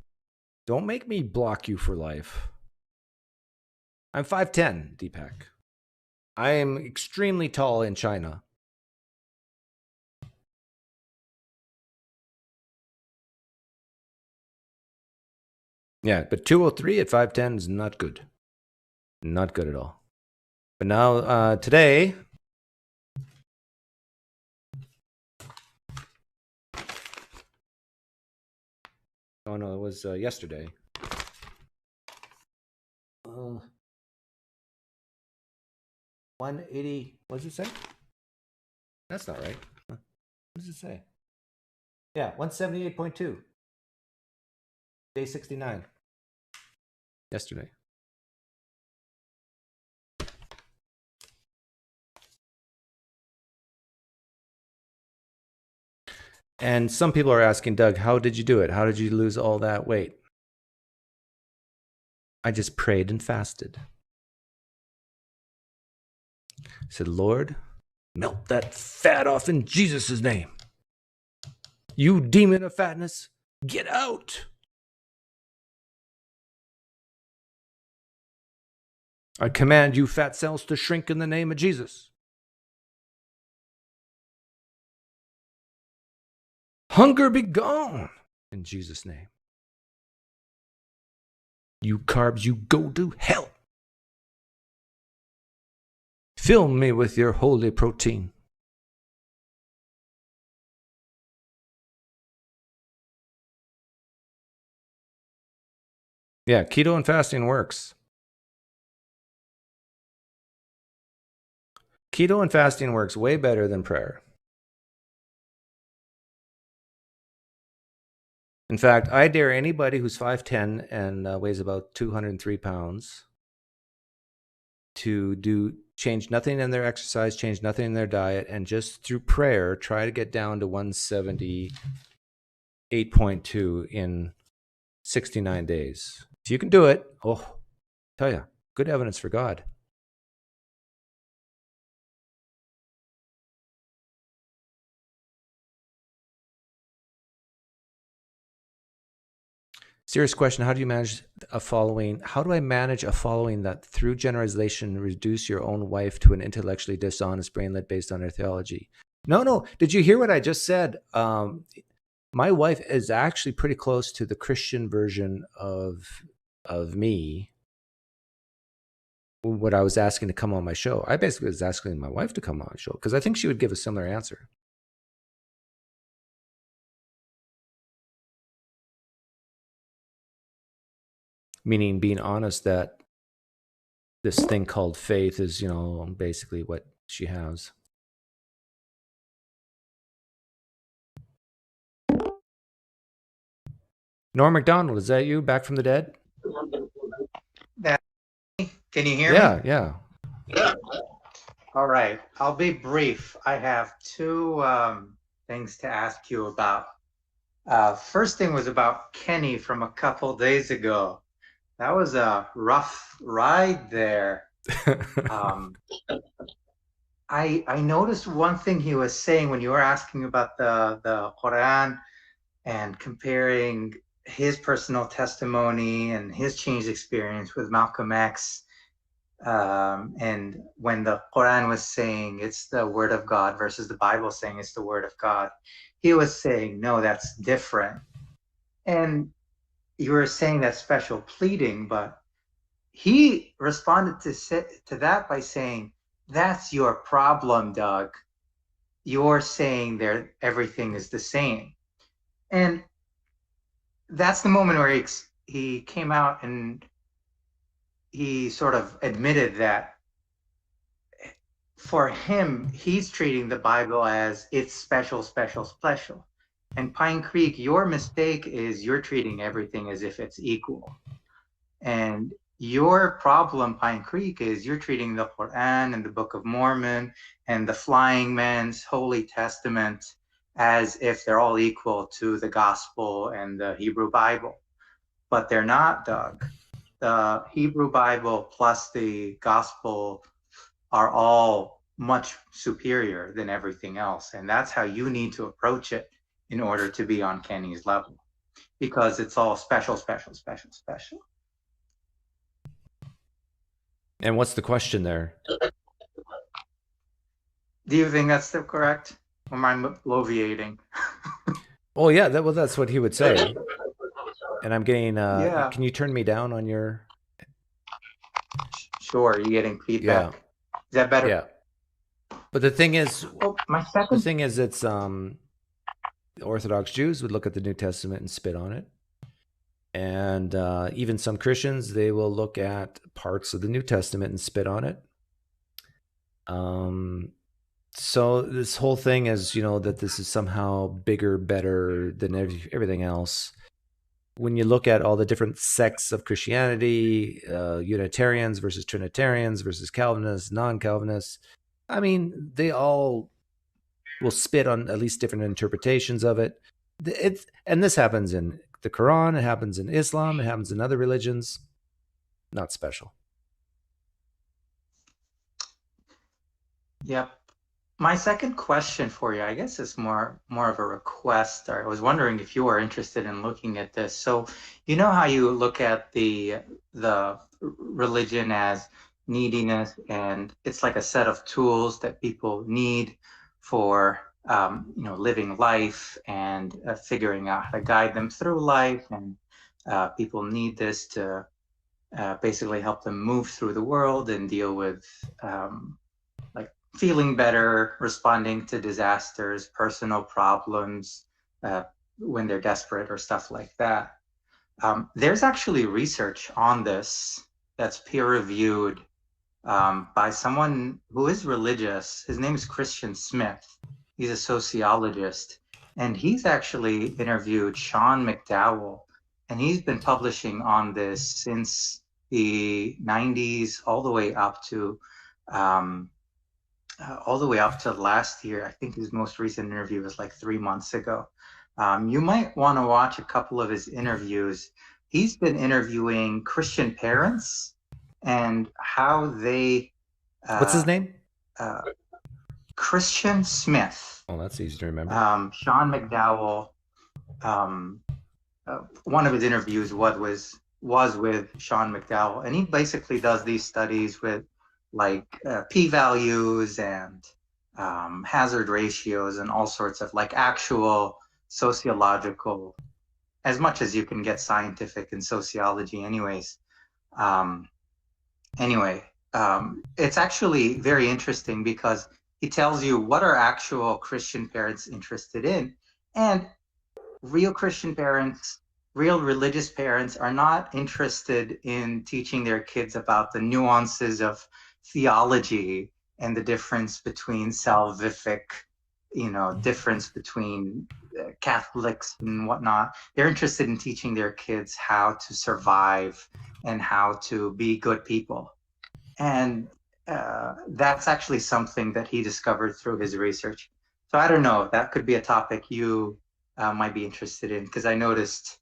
S3: Don't make me block you for life. I'm 5'10", Deepak. I am extremely tall in China. Yeah, but 203 at 5'10" is not good. Not good at all. But now, today... Oh no, it was yesterday. 180, what does it say? That's not right. What does it say? Yeah, 178.2. Day 69. Yesterday. And some people are asking, Doug, how did you do it? How did you lose all that weight? I just prayed and fasted. I said, Lord, melt that fat off in Jesus' name. You demon of fatness, get out. I command you fat cells to shrink in the name of Jesus. Hunger be gone in Jesus' name. You carbs, you go to hell. Fill me with your holy protein. Yeah, keto and fasting works. Keto and fasting works way better than prayer. In fact, I dare anybody who's 5'10" and weighs about 203 pounds to change nothing in their exercise, change nothing in their diet, and just through prayer, try to get down to 178.2 in 69 days. If you can do it, tell you, good evidence for God. Serious question. How do you manage a following? How do I manage a following that through generalization reduce your own wife to an intellectually dishonest brainlet based on her theology? No. Did you hear what I just said? My wife is actually pretty close to the Christian version of me. What I was asking to come on my show. I basically was asking my wife to come on my show because I think she would give a similar answer. Meaning being honest that this thing called faith is, basically what she has. Norm MacDonald, is that you back from the dead?
S9: Can you hear me?
S3: Yeah.
S9: All right. I'll be brief. I have two things to ask you about. First thing was about Kenny from a couple days ago. That was a rough ride there. I noticed one thing he was saying when you were asking about the Quran and comparing his personal testimony and his changed experience with Malcolm X. And when the Quran was saying it's the word of God versus the Bible saying it's the word of God, he was saying, no, that's different. And you were saying that special pleading, but he responded to that by saying, that's your problem, Doug. You're saying everything is the same. And that's the moment where he came out and he sort of admitted that for him, he's treating the Bible as it's special. And PineCreek, your mistake is you're treating everything as if it's equal. And your problem, PineCreek, is you're treating the Quran and the Book of Mormon and the Flying Man's Holy Testament as if they're all equal to the Gospel and the Hebrew Bible. But they're not, Doug. The Hebrew Bible plus the Gospel are all much superior than everything else. And that's how you need to approach it in order to be on Kenny's level, because it's all special.
S3: And what's the question there?
S9: Do you think that's still correct? Or am I bloviating?
S3: Oh, yeah, that's what he would say. And I'm getting, Can you turn me down on your...
S9: Sure, you're getting feedback. Yeah. Is that better?
S3: Yeah. But the thing is, it's the Orthodox Jews would look at the New Testament and spit on it. And even some Christians, they will look at parts of the New Testament and spit on it. So this whole thing is, that this is somehow bigger, better than everything else. When you look at all the different sects of Christianity, Unitarians versus Trinitarians versus Calvinists, non-Calvinists, I mean, they all will spit on at least different interpretations of it. And this happens in the Quran, it happens in Islam, it happens in other religions. Not special.
S9: Yep. My second question for you, I guess, is more of a request. Or I was wondering if you were interested in looking at this. So, you know how you look at the religion as neediness, and it's like a set of tools that people need for living life and figuring out how to guide them through life, and people need this to basically help them move through the world and deal with feeling better, responding to disasters, personal problems, when they're desperate or stuff like that. There's actually research on this that's peer-reviewed by someone who is religious. His name is Christian Smith. He's a sociologist, and he's actually interviewed Sean McDowell, and he's been publishing on this since the 90s all the way up to last year. I think his most recent interview was like 3 months ago. You might want to watch a couple of his interviews. He's been interviewing Christian parents and how they...
S3: What's his name?
S9: Christian Smith.
S3: Oh, that's easy to remember.
S9: Sean McDowell. One of his interviews was with Sean McDowell, and he basically does these studies with like p-values and hazard ratios and all sorts of like actual sociological, as much as you can get scientific in sociology anyways. It's actually very interesting because he tells you what are actual Christian parents interested in, and real Christian parents, real religious parents are not interested in teaching their kids about the nuances of theology and the difference between salvific, difference between Catholics and whatnot. They're interested in teaching their kids how to survive and how to be good people. And that's actually something that he discovered through his research. So I don't know, that could be a topic you might be interested in, because I noticed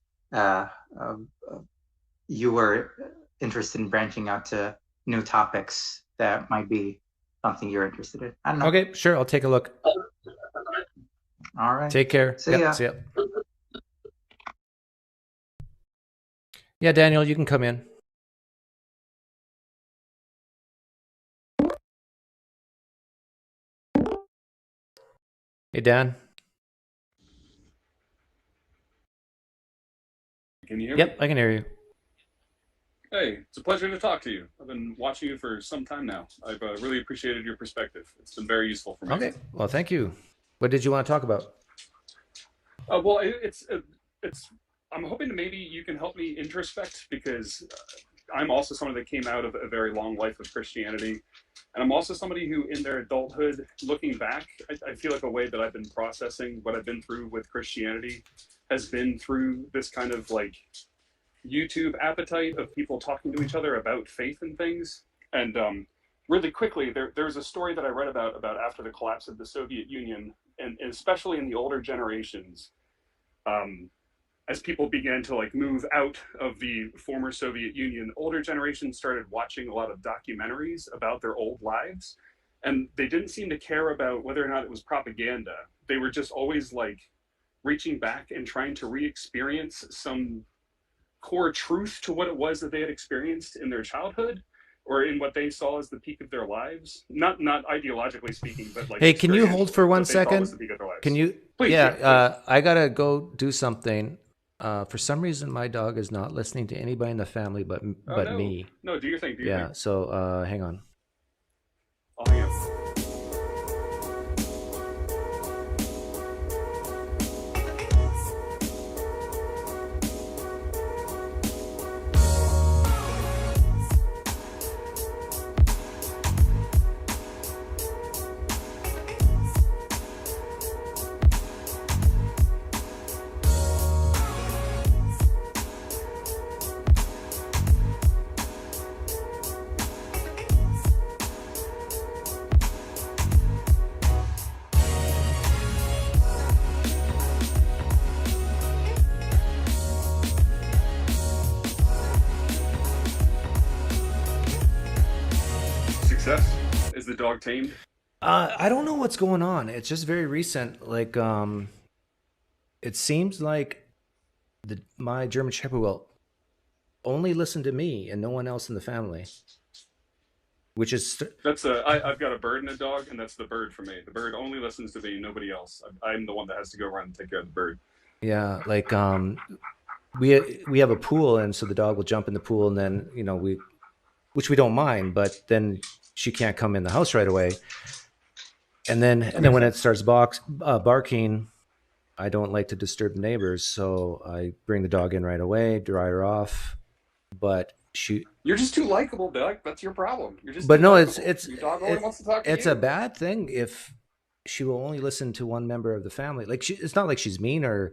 S9: you were interested in branching out to new topics that might be something you're interested in. I don't know.
S3: Okay, sure. I'll take a look.
S9: All right.
S3: Take care.
S9: See ya.
S3: See ya. Yeah, Daniel, you can come in. Hey, Dan.
S10: Can you hear me?
S3: Yep, I can hear you.
S10: Hey, it's a pleasure to talk to you. I've been watching you for some time now. I've really appreciated your perspective. It's been very useful for me.
S3: Okay, well, thank you. What did you want to talk about?
S10: Well, I'm hoping that maybe you can help me introspect, because I'm also someone that came out of a very long life of Christianity. And I'm also somebody who, in their adulthood, looking back, I feel like a way that I've been processing what I've been through with Christianity has been through this kind of like YouTube appetite of people talking to each other about faith and things. And really quickly, there's a story that I read about after the collapse of the Soviet Union, and especially in the older generations, as people began to like move out of the former Soviet Union, older generations started watching a lot of documentaries about their old lives, and they didn't seem to care about whether or not it was propaganda. They were just always like reaching back and trying to re-experience some core truth to what it was that they had experienced in their childhood or in what they saw as the peak of their lives. Not ideologically speaking, but like,
S3: hey, can you hold for 1 second? Can you?
S10: Please,
S3: yeah, I gotta go do something. For some reason, my dog is not listening to anybody in the family but
S10: no.
S3: me.
S10: No, do your thing. Do your thing.
S3: So hang on.
S10: I'll hang up. Is the dog tamed?
S3: I don't know what's going on. It's just very recent. Like, it seems like my German Shepherd will only listen to me and no one else in the family. Which is
S10: I've got a bird and a dog, and that's the bird for me. The bird only listens to me, nobody else. I'm the one that has to go around and take care of the bird.
S3: Yeah, like we have a pool, and so the dog will jump in the pool, and then which we don't mind, but then she can't come in the house right away. And then when it starts barking, I don't like to disturb the neighbors, so I bring the dog in right away, dry her off. But
S10: you're just too likable, Doug. That's your problem. You're just.
S3: But no,
S10: your dog only wants to talk to you.
S3: It's a bad thing if she will only listen to one member of the family. Like it's not like she's mean or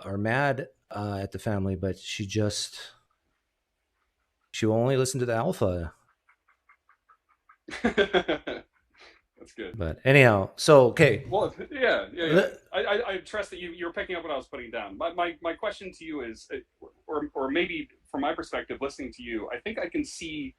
S3: mad at the family, but she will only listen to the alpha.
S10: That's good.
S3: But anyhow, so okay.
S10: Well, yeah. I trust that you're picking up what I was putting down. My question to you is, or maybe from my perspective, listening to you, I think I can see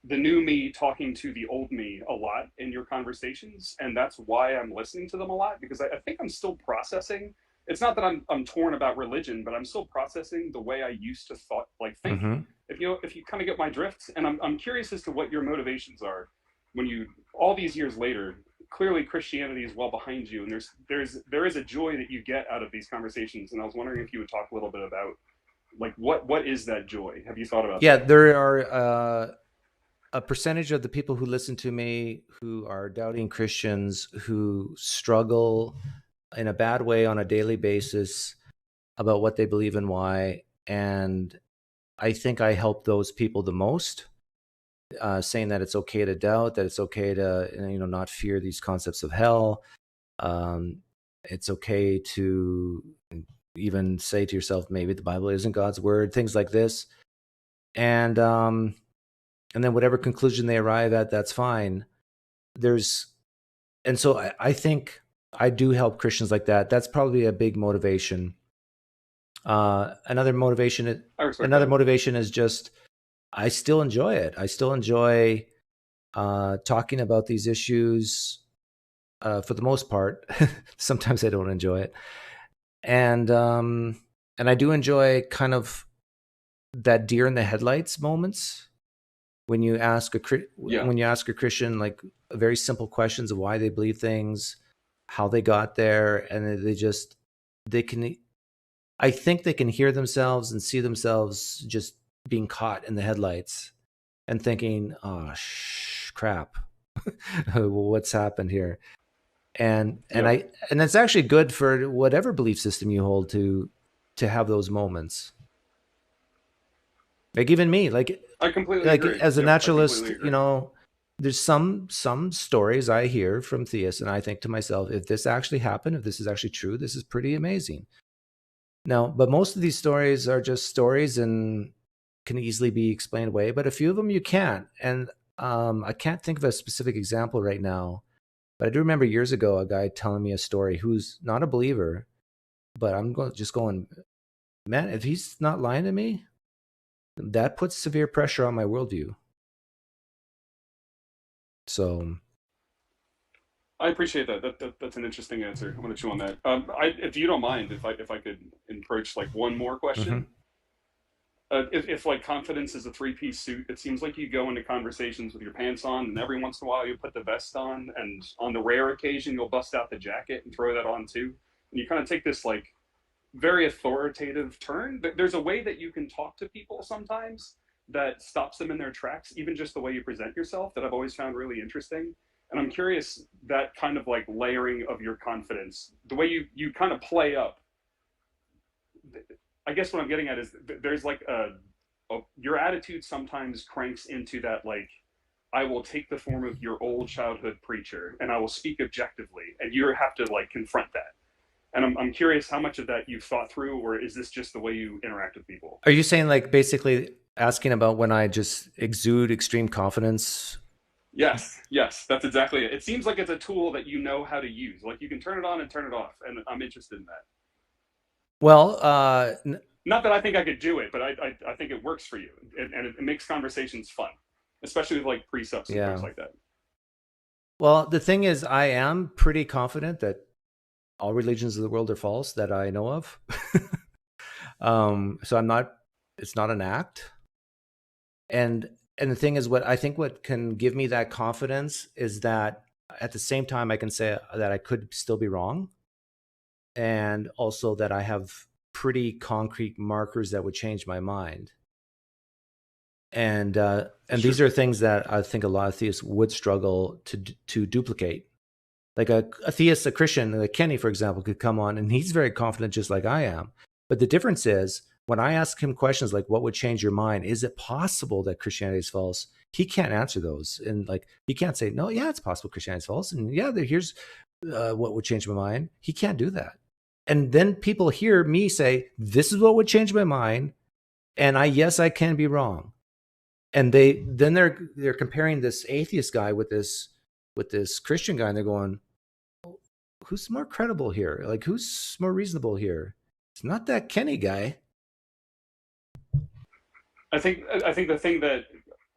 S10: the new me talking to the old me a lot in your conversations, and that's why I'm listening to them a lot, because I think I'm still processing. It's not that I'm torn about religion, but I'm still processing the way I used to think.
S3: Mm-hmm.
S10: If you kind of get my drift, and I'm curious as to what your motivations are when you, all these years later, clearly Christianity is well behind you, and there is a joy that you get out of these conversations, and I was wondering if you would talk a little bit about like what is that joy? Have you thought about that?
S3: Yeah, there are a percentage of the people who listen to me who are doubting Christians who struggle in a bad way on a daily basis about what they believe and why, and I think I help those people the most. Saying that it's okay to doubt, that it's okay to not fear these concepts of hell. It's okay to even say to yourself, maybe the Bible isn't God's word, things like this. And then whatever conclusion they arrive at, that's fine. And so I think I do help Christians like that. That's probably a big motivation. Another motivation is just, I still enjoy it. I still enjoy talking about these issues for the most part. Sometimes I don't enjoy it, and I do enjoy kind of that deer in the headlights moments when you ask a Christian like very simple questions of why they believe things, how they got there, and I think they can hear themselves and see themselves just being caught in the headlights and thinking, oh crap, what's happened here? And it's actually good for whatever belief system you hold to have those moments. Like even me, like
S10: I completely agree.
S3: As a naturalist, there's some stories I hear from theists, and I think to myself, if this actually happened, if this is actually true, this is pretty amazing. Now, but most of these stories are just stories and can easily be explained away, but a few of them you can't. And I can't think of a specific example right now, but I do remember years ago a guy telling me a story who's not a believer, but I'm going, man, if he's not lying to me, that puts severe pressure on my worldview. So
S10: I appreciate that. That's an interesting answer. I'm going to chew on that. If you don't mind, if I could approach like one more question. Mm-hmm. If like confidence is a three-piece suit, it seems like you go into conversations with your pants on, and every once in a while you put the vest on, and on the rare occasion you'll bust out the jacket and throw that on too. And you kind of take this like very authoritative turn. There's a way that you can talk to people sometimes that stops them in their tracks, even just the way you present yourself, that I've always found really interesting. And I'm curious, that kind of like layering of your confidence, the way you kind of play up. I guess what I'm getting at is there's like your attitude sometimes cranks into that, like, I will take the form of your old childhood preacher and I will speak objectively, and you have to like confront that. And I'm curious how much of that you've thought through, or is this just the way you interact with people?
S3: Are you saying like basically asking about when I just exude extreme confidence?
S10: Yes, that's exactly it. It seems like it's a tool that you know how to use. Like you can turn it on and turn it off, and I'm interested in that.
S3: Well,
S10: not that I think I could do it, but I think it works for you, and it makes conversations fun, especially with like precepts and things like that.
S3: Well, the thing is, I am pretty confident that all religions of the world are false that I know of. So I'm not. It's not an act, and the thing is, what can give me that confidence is that at the same time I can say that I could still be wrong, and also that I have pretty concrete markers that would change my mind. And these are things that I think a lot of theists would struggle to duplicate. Like a theist, a Christian, like Kenny, for example, could come on and he's very confident just like I am. But the difference is when I ask him questions like, what would change your mind? Is it possible that Christianity is false? He can't answer those. And like, he can't say, no, yeah, it's possible Christianity is false. And yeah, here's what would change my mind. He can't do that. And then people hear me say, this is what would change my mind. And yes, I can be wrong. And they're comparing this atheist guy with this Christian guy, and they're going, who's more credible here? Like, who's more reasonable here? It's not that Kenny guy.
S10: I think the thing that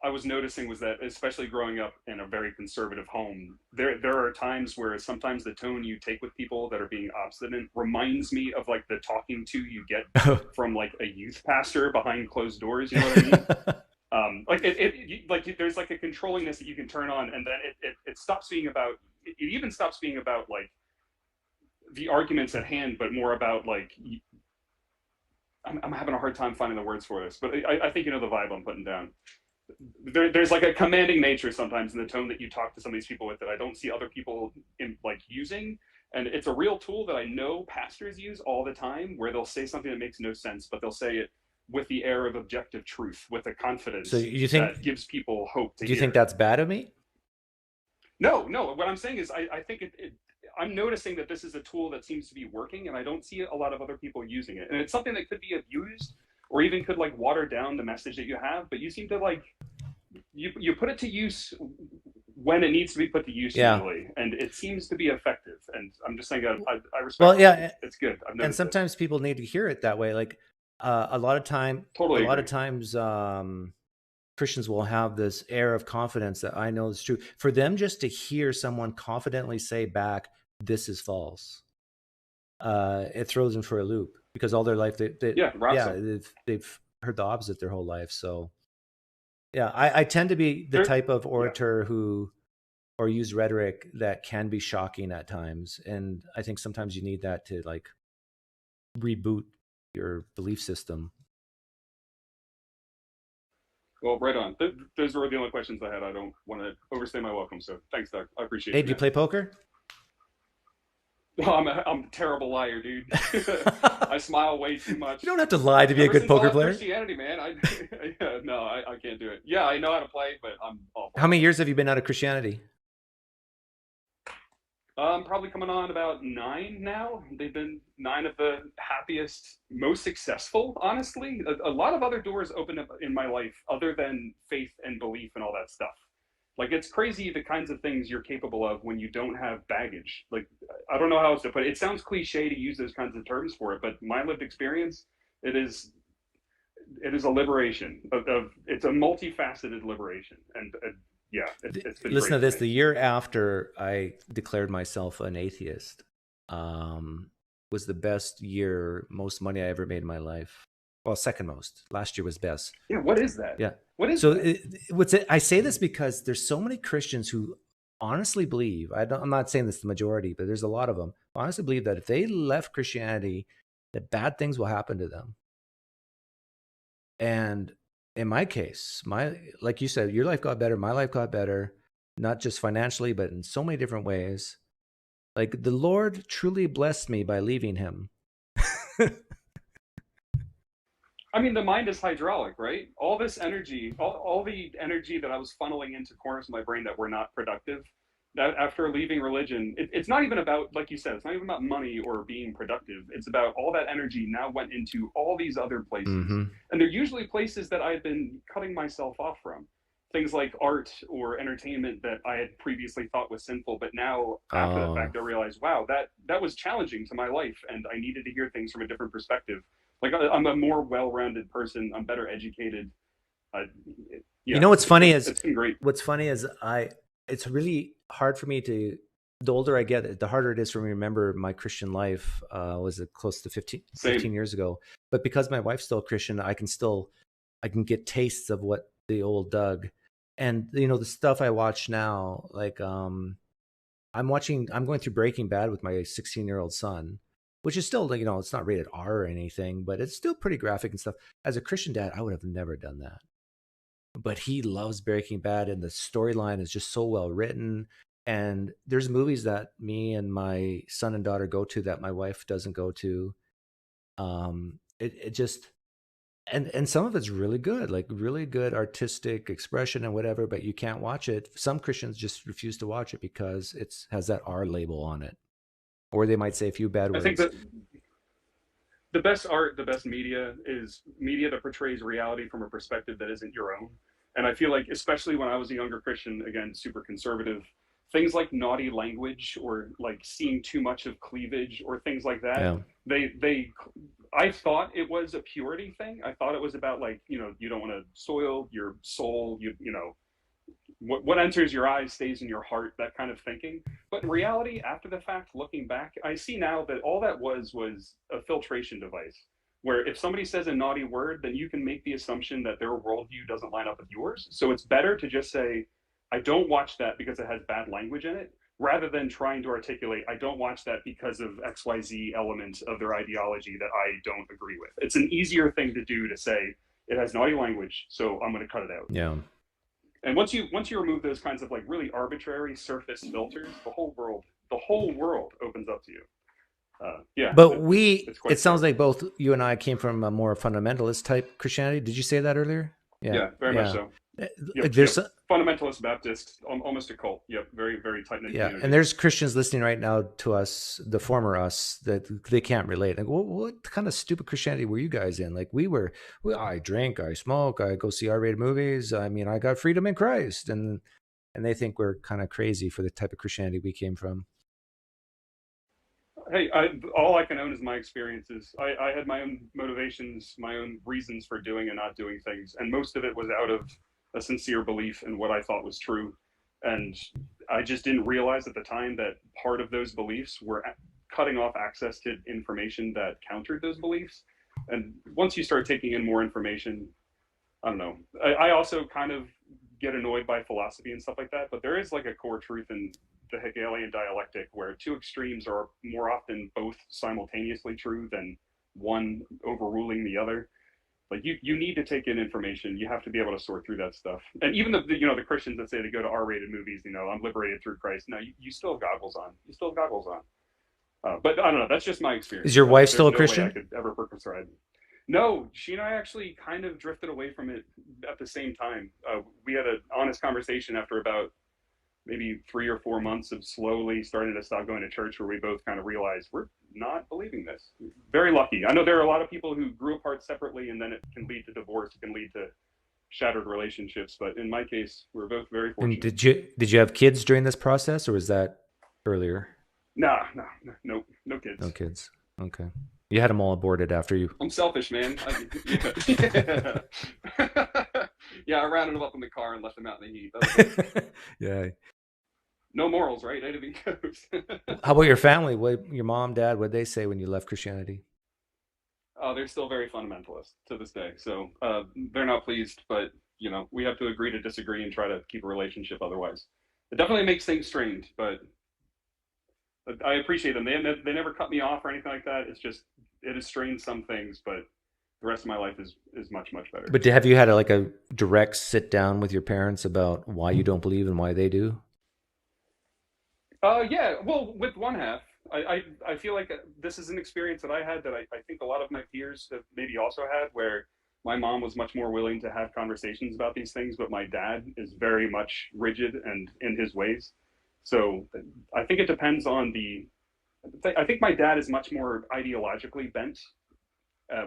S10: I was noticing was that, especially growing up in a very conservative home, there are times where sometimes the tone you take with people that are being obstinate reminds me of like the talking to you get from like a youth pastor behind closed doors. You know what I mean? Like there's like a controllingness that you can turn on, and then it stops being about. It even stops being about like the arguments at hand, but more about like. I'm having a hard time finding the words for this, but I think you know the vibe I'm putting down. There's like a commanding nature sometimes in the tone that you talk to some of these people with that I don't see other people using. And it's a real tool that I know pastors use all the time, where they'll say something that makes no sense, but they'll say it with the air of objective truth, with a confidence that gives people hope to hear.
S3: Do you think that's bad of me?
S10: No. What I'm saying is I think I'm noticing that this is a tool that seems to be working, and I don't see a lot of other people using it. And it's something that could be abused, or even could like water down the message that you have, but you seem to like you put it to use when it needs to be put to use usually, and it seems to be effective. And I'm just saying I respect. Well, yeah,
S3: it's good. And sometimes people need to hear it that way. Like a lot of times Christians will have this air of confidence that I know is true. For them just to hear someone confidently say back, "This is false," it throws them for a loop. Because all their life, they've heard the opposite their whole life. So, yeah, I tend to be the type of orator who, or use rhetoric that can be shocking at times, and I think sometimes you need that to like reboot your belief system.
S10: Well, right on. Those were the only questions I had. I don't want to overstay my welcome, so thanks, Doug. I appreciate it.
S3: Hey, do you play poker?
S10: Oh, I'm a terrible liar, dude. I smile way too much.
S3: You don't have to lie to be a good poker player.
S10: Christianity, man. I can't do it. Yeah, I know how to play, but I'm awful.
S3: How many years have you been out of Christianity?
S10: Probably coming on about 9 now. They've been 9 of the happiest, most successful, honestly. A lot of other doors opened up in my life other than faith and belief and all that stuff. Like, it's crazy the kinds of things you're capable of when you don't have baggage. Like, I don't know how else to put it. It sounds cliche to use those kinds of terms for it, but my lived experience, it is a liberation. It's a multifaceted liberation. And it's been
S3: Listen
S10: great
S3: to this. The year after I declared myself an atheist was the best year, most money I ever made in my life. Well, second most. Last year was best.
S10: Yeah, what is that?
S3: Yeah.
S10: What is
S3: that? I say this because there's so many Christians who honestly believe, I'm not saying this the majority, but there's a lot of them, honestly believe that if they left Christianity, that bad things will happen to them. And in my case, like you said, your life got better, my life got better, not just financially, but in so many different ways. Like the Lord truly blessed me by leaving him.
S10: I mean, the mind is hydraulic, right? All this energy, all the energy that I was funneling into corners of my brain that were not productive, that after leaving religion, it's not even about, like you said, it's not even about money or being productive. It's about all that energy now went into all these other places. Mm-hmm. And they're usually places that I've been cutting myself off from. Things like art or entertainment that I had previously thought was sinful, but now after the fact I realized, wow, that was challenging to my life, and I needed to hear things from a different perspective. Like, I'm a more well-rounded person. I'm better educated.
S3: You know what's funny is
S10: it's been great.
S3: What's funny is it's really hard for me to. The older I get, the harder it is for me to remember my Christian life. Was it close to 15 years ago? But because my wife's still Christian, I can get tastes of what the old Doug. And the stuff I watch now, like I'm going through Breaking Bad with my 16-year-old son, which is still, it's not rated R or anything, but it's still pretty graphic and stuff. As a Christian dad, I would have never done that. But he loves Breaking Bad, and the storyline is just so well written. And there's movies that me and my son and daughter go to that my wife doesn't go to. It just, and some of it's really good, like really good artistic expression and whatever, but you can't watch it. Some Christians just refuse to watch it because it's has that R label on it, or they might say a few bad
S10: I
S3: words.
S10: think that the best art, the best media is media that portrays reality from a perspective that isn't your own. And I feel like, especially when I was a younger Christian, again, super conservative, things like naughty language or like seeing too much of cleavage or things like that,
S3: Yeah.
S10: I thought it was a purity thing. I thought it was about like, you know, you don't want to soil your soul, you know, what enters your eyes stays in your heart, that kind of thinking. But in reality, after the fact, looking back, I see now that all that was a filtration device, where if somebody says a naughty word, then you can make the assumption that their worldview doesn't line up with yours. So it's better to just say, I don't watch that because it has bad language in it, rather than trying to articulate, I don't watch that because of XYZ element of their ideology that I don't agree with. It's an easier thing to do to say, it has naughty language, so I'm going to cut it out.
S3: Yeah.
S10: And once you remove those kinds of like really arbitrary surface filters, the whole world opens up to you. Yeah.
S3: But it sounds like both you and I came from a more fundamentalist type Christianity. Did you say that earlier?
S10: Yeah, very much so.
S3: Like there's
S10: fundamentalist Baptist, almost a cult. Yep, very, very tight knit.
S3: Yeah,
S10: community.
S3: and there's Christians listening right now to us, the former us, that they can't relate. Like, what kind of stupid Christianity were you guys in? Like, I drink, I smoke, I go see R-rated movies. I mean, I got freedom in Christ, and they think we're kind of crazy for the type of Christianity we came from.
S10: Hey, all I can own is my experiences. I had my own motivations, my own reasons for doing and not doing things, and most of it was out of a sincere belief in what I thought was true. And I just didn't realize at the time that part of those beliefs were cutting off access to information that countered those beliefs. And once you start taking in more information, I don't know. I also kind of get annoyed by philosophy and stuff like that, but there is like a core truth in the Hegelian dialectic where two extremes are more often both simultaneously true than one overruling the other. Like you need to take in information. You have to be able to sort through that stuff. And even the Christians that say they go to R-rated movies, I'm liberated through Christ. No, you still have goggles on. You still have goggles on. But I don't know. That's just my experience.
S3: Is your wife still a
S10: no
S3: Christian?
S10: Way I could ever prescribe. No, she and I actually kind of drifted away from it at the same time. We had an honest conversation after about maybe 3 or 4 months of slowly starting to stop going to church, where we both kind of realized we're not believing this. Very lucky. I know there are a lot of people who grew apart separately, and then it can lead to divorce, it can lead to shattered relationships. But in my case, we're both very fortunate.
S3: And did you have kids during this process, or was that earlier?
S10: No kids.
S3: No kids. Okay. You had them all aborted after you.
S10: I'm selfish, man. Yeah, I rounded them up in the car and left them out in the heat.
S3: Yeah.
S10: No morals, right? Anything goes.
S3: How about your family? What your mom, dad? What did they say when you left Christianity?
S10: They're still very fundamentalist to this day. So they're not pleased, but we have to agree to disagree and try to keep a relationship otherwise. It definitely makes things strained, but I appreciate them. They never cut me off or anything like that. It's just, it has strained some things, but the rest of my life is much, much better.
S3: But have you had a direct sit down with your parents about why you don't believe and why they do?
S10: Yeah, well, with one half, I feel like this is an experience that I had that I think a lot of my peers have maybe also had, where my mom was much more willing to have conversations about these things, but my dad is very much rigid and in his ways. So I think it depends on I think my dad is much more ideologically bent,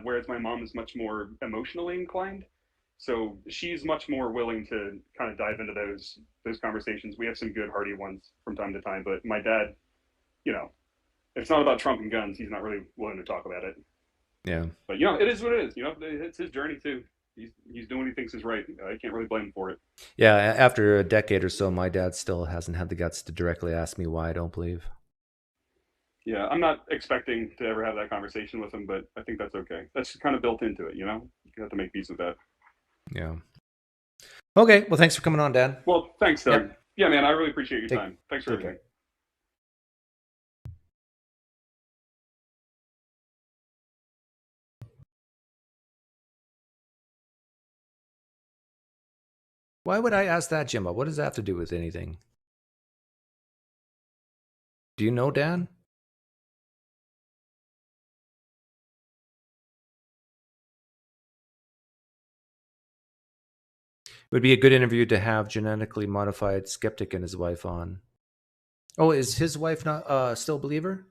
S10: whereas my mom is much more emotionally inclined. So she's much more willing to kind of dive into those conversations. We have some good hearty ones from time to time, but my dad, if it's not about Trump and guns, he's not really willing to talk about it.
S3: Yeah.
S10: But it is what it is. It's his journey too. He's doing what he thinks is right. I can't really blame him for it.
S3: Yeah, after a decade or so, my dad still hasn't had the guts to directly ask me why I don't believe.
S10: Yeah, I'm not expecting to ever have that conversation with him, but I think that's okay. That's kind of built into it, You have to make peace with that.
S3: Yeah. Okay. Well, thanks for coming on, Dad.
S10: Well, thanks, Doug. Yep. Yeah, man, I really appreciate your time. Thanks for everything.
S3: Why would I ask that, Jimbo? What does that have to do with anything? Do you know Dan? It would be a good interview to have genetically modified skeptic and his wife on. Oh, is his wife not still a believer?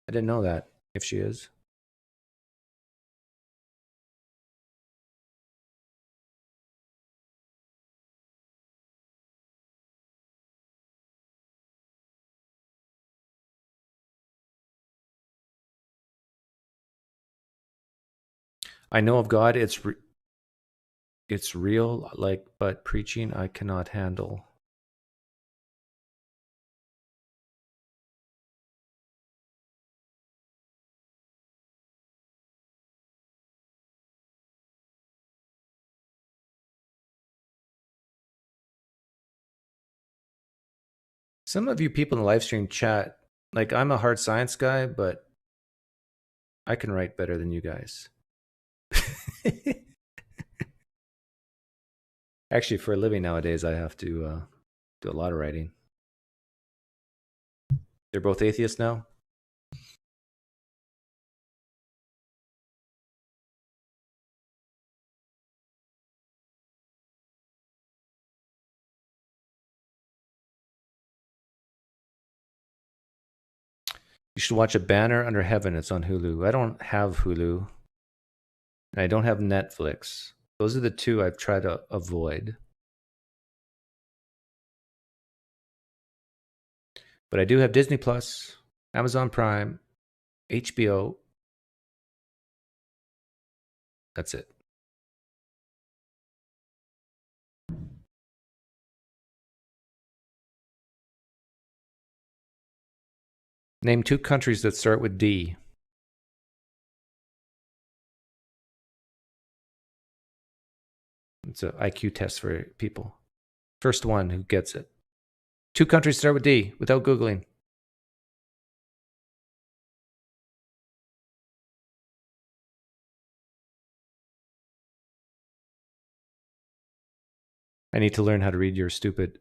S3: I didn't know that, if she is. I know of God, it's real, like, but preaching I cannot handle. Some of you people in the live stream chat, like, I'm a hard science guy, but I can write better than you guys. Actually, for a living nowadays, I have to do a lot of writing. They're both atheists now? You should watch A Banner Under Heaven. It's on Hulu. I don't have Hulu. And I don't have Netflix. Those are the two I've tried to avoid. But I do have Disney Plus, Amazon Prime, HBO. That's it. Name 2 countries that start with D. It's an IQ test for people. First one who gets it. 2 countries start with D without Googling. I need to learn how to read your stupid.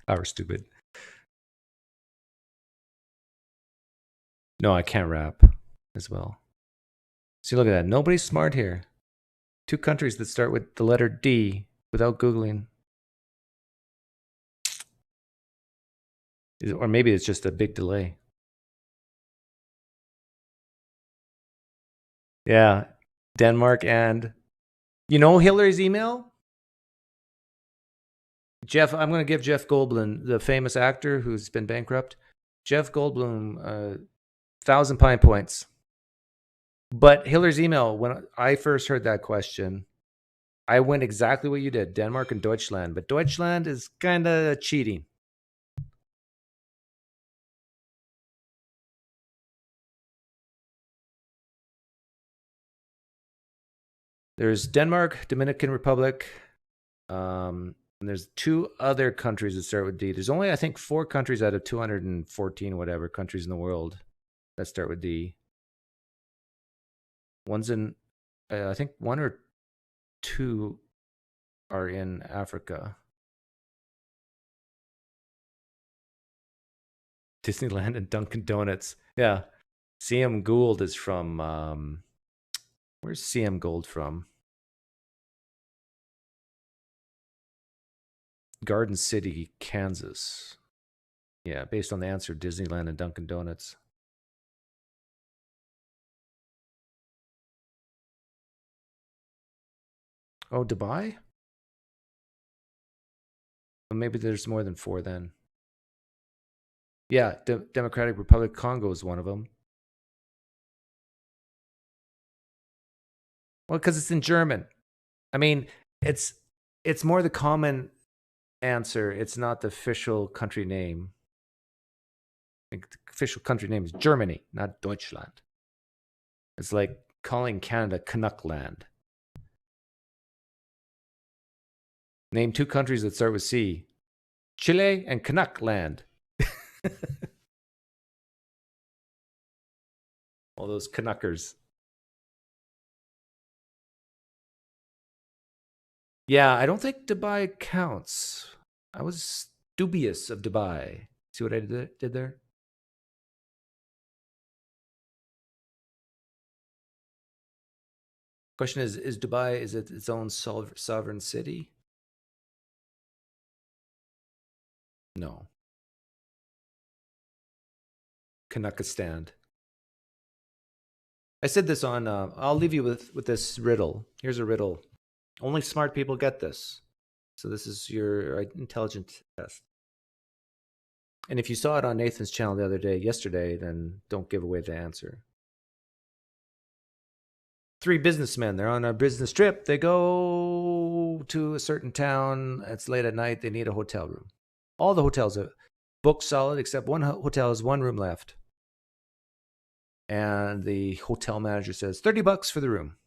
S3: Our stupid. No, I can't rap as well. See, look at that. Nobody's smart here. 2 countries that start with the letter D without Googling. Or maybe it's just a big delay. Yeah. Denmark and... You know Hillary's email? Jeff, I'm going to give Jeff Goldblum, the famous actor who's been bankrupt. Jeff Goldblum, 1,000 Pine Points. But Hillary's email, when I first heard that question, I went exactly what you did, Denmark and Deutschland. But Deutschland is kind of cheating. There's Denmark, Dominican Republic, and there's 2 other countries that start with D. There's only, I think, 4 countries out of 214 whatever countries in the world that start with D. One's in, I think 1 or 2 are in Africa. Disneyland and Dunkin' Donuts. Yeah. CM Gould is from, where's CM Gould from? Garden City, Kansas. Yeah, based on the answer, Disneyland and Dunkin' Donuts. Oh, Dubai? Well, maybe there's more than 4 then. Yeah, Democratic Republic of Congo is one of them. Well, because it's in German. I mean, it's more the common answer. It's not the official country name. I think the official country name is Germany, not Deutschland. It's like calling Canada Canuckland. Name 2 countries that start with C. Chile and Canuckland. All those Canuckers. Yeah, I don't think Dubai counts. I was dubious of Dubai. See what I did there? Question is Dubai, is it its own sovereign city? No. Kanakistan. I said this on, I'll leave you with this riddle. Here's a riddle. Only smart people get this. So this is your intelligence test. And if you saw it on Nathan's channel yesterday, then don't give away the answer. 3 businessmen, they're on a business trip. They go to a certain town. It's late at night. They need a hotel room. All the hotels are booked solid, except one hotel has 1 room left. And the hotel manager says, $30 for the room.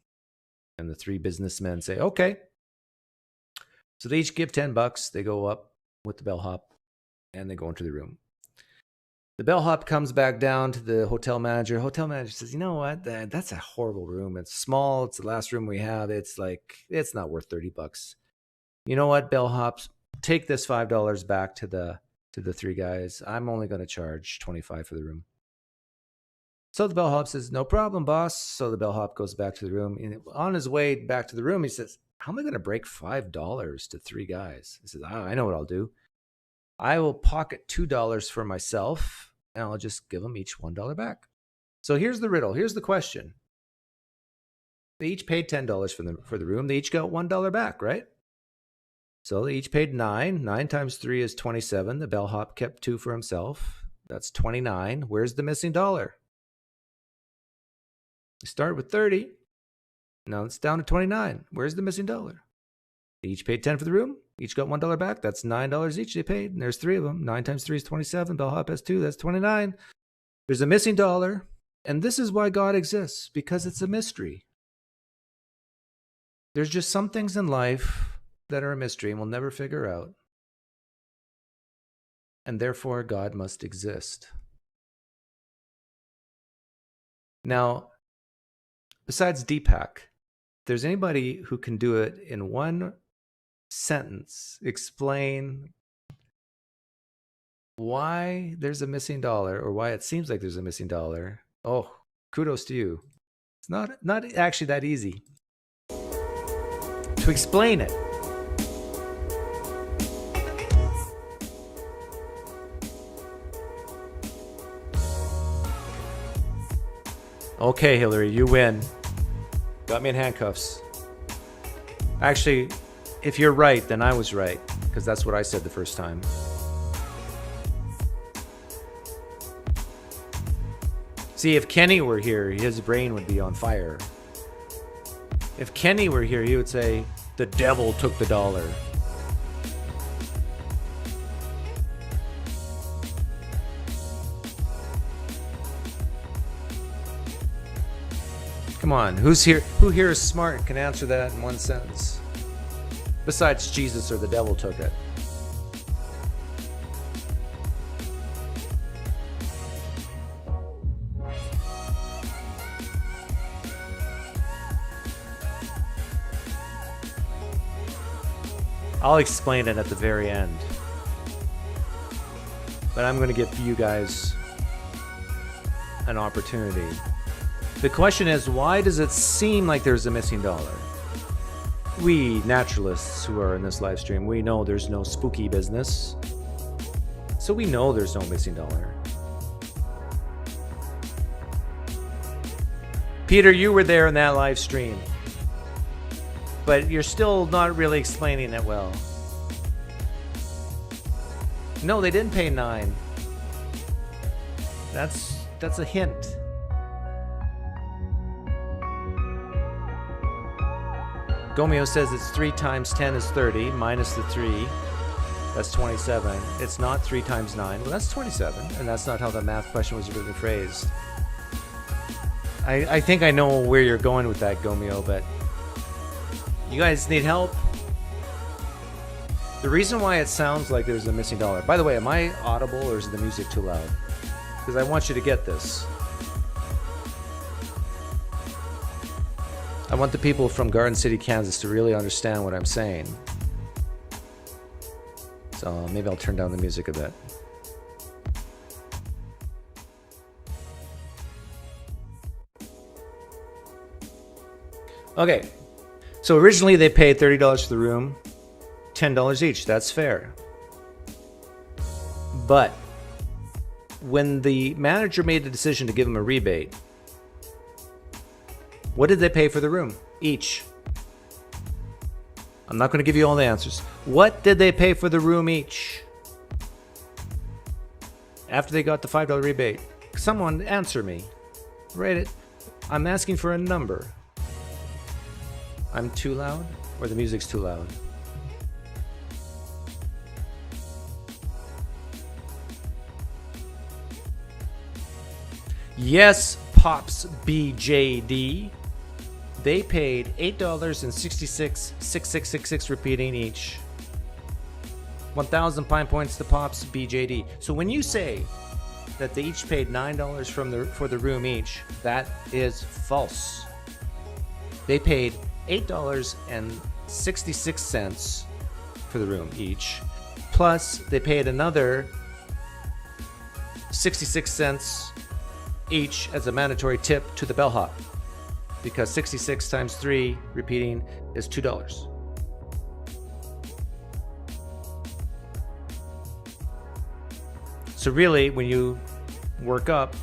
S3: And the 3 businessmen say, okay. So they each give $10. They go up with the bellhop and they go into the room. The bellhop comes back down to the hotel manager. Hotel manager says, you know what? That's a horrible room. It's small. It's the last room we have. It's not worth $30. You know what, bellhops? Take this $5 back to the 3 guys. I'm only going to charge $25 for the room. So the bellhop says, no problem, boss. So the bellhop goes back to the room. And on his way back to the room, he says, how am I going to break $5 to 3 guys? He says, I know what I'll do. I will pocket $2 for myself, and I'll just give them each $1 back. So here's the riddle. Here's the question. They each paid $10 for the room. They each got $1 back, right? So they each paid 9. 9 times 3 is 27. The bellhop kept 2 for himself. That's 29. Where's the missing dollar? You start with 30. Now it's down to 29. Where's the missing dollar? They each paid 10 for the room. Each got $1 back. That's $9 each they paid. And there's 3 of them. 9 times 3 is 27. Bellhop has 2. That's 29. There's a missing dollar. And this is why God exists, because it's a mystery. There's just some things in life that are a mystery and we'll never figure out. And therefore, God must exist. Now, besides Deepak, if there's anybody who can do it in one sentence, explain why there's a missing dollar or why it seems like there's a missing dollar, oh, kudos to you. It's not actually that easy to explain it. Okay, Hillary, you win. Got me in handcuffs. Actually, if you're right, then I was right, because that's what I said the first time. See, if Kenny were here, his brain would be on fire. If Kenny were here, he would say, the devil took the dollar. Come on, who here is smart and can answer that in one sentence? Besides Jesus or the devil took it. I'll explain it at the very end. But I'm going to give you guys an opportunity. The question is, why does it seem like there's a missing dollar? We naturalists who are in this live stream, we know there's no spooky business. So we know there's no missing dollar. Peter, you were there in that live stream. But you're still not really explaining it well. No, they didn't pay 9. That's a hint. Gomeo says it's 3 times 10 is 30, minus the 3. That's 27. It's not 3 times 9. Well, that's 27, and that's not how the math question was really phrased. I think I know where you're going with that, Gomeo, but you guys need help? The reason why it sounds like there's a missing dollar. By the way, am I audible or is the music too loud? Because I want you to get this. I want the people from Garden City, Kansas to really understand what I'm saying. So maybe I'll turn down the music a bit. Okay. So originally they paid $30 for the room, $10 each. That's fair. But when the manager made the decision to give them a rebate, what did they pay for the room each? I'm not going to give you all the answers. What did they pay for the room each? After they got the $5 rebate. Someone answer me. Write it. I'm asking for a number. I'm too loud? Or the music's too loud? Yes, Pops BJD. They paid $8.66 repeating each. 1,000 Pine points to Pops BJD. So when you say that they each paid $9 for the room each, that is false. They paid $8.66 for the room each. Plus, they paid another 66 cents each as a mandatory tip to the bellhop, because 66 times 3 repeating is $2. So really, when you work up,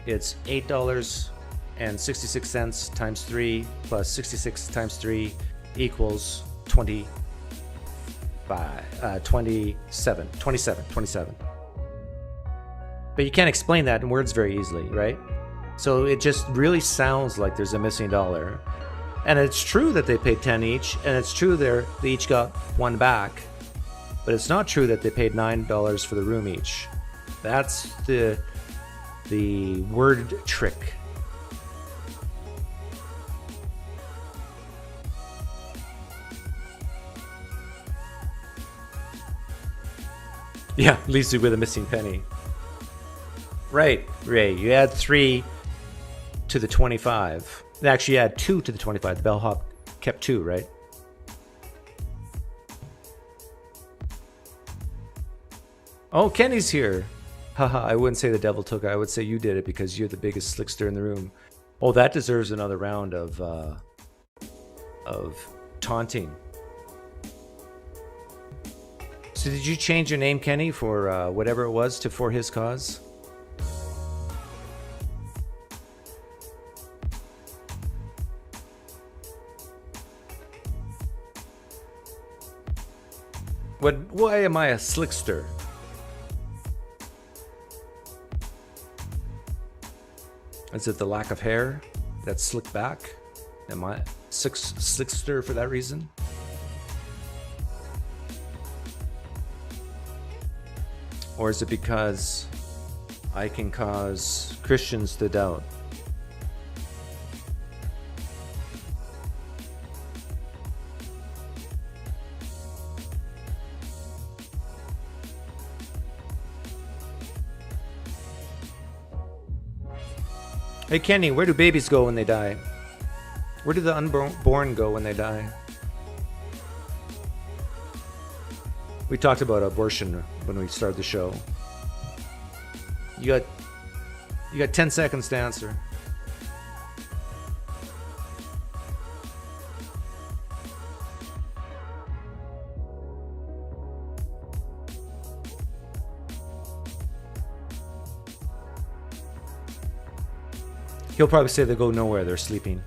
S3: it's $8.66 times 3 plus 66 times 3 equals 27. But you can't explain that in words very easily, right? So it just really sounds like there's a missing dollar. And it's true that they paid 10 each, and it's true they each got one back. But it's not true that they paid $9 for the room each. That's the word trick. Yeah, leaves you with a missing penny. Right, Ray. You add 3 to the 25. Actually, you add 2 to the 25. The bellhop kept 2, right? Oh, Kenny's here. Haha, I wouldn't say the devil took it. I would say you did it because you're the biggest slickster in the room. Oh, that deserves another round of taunting. So did you change your name, Kenny, for whatever it was for his cause? Why am I a slickster? Is it the lack of hair that's slicked back? Am I slickster for that reason? Or is it because I can cause Christians to doubt? Hey Kenny, where do babies go when they die? Where do the unborn go when they die? We talked about abortion when we started the show. You got 10 seconds to answer. He'll probably say they go nowhere, they're sleeping.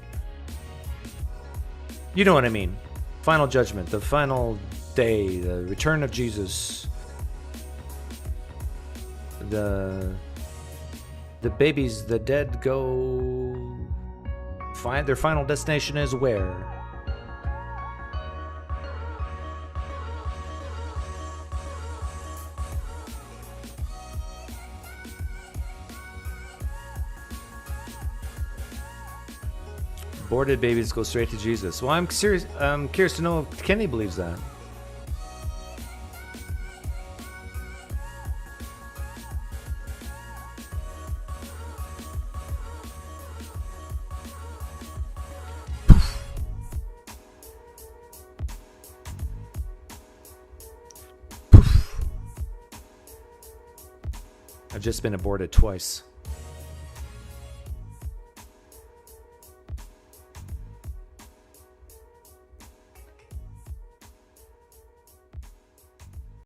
S3: You know what I mean. Final judgment, the final day, the return of Jesus. The babies, the dead go... Their final destination is where? Aborted babies go straight to Jesus. Well, I'm curious to know if Kenny believes that. I've just been aborted twice.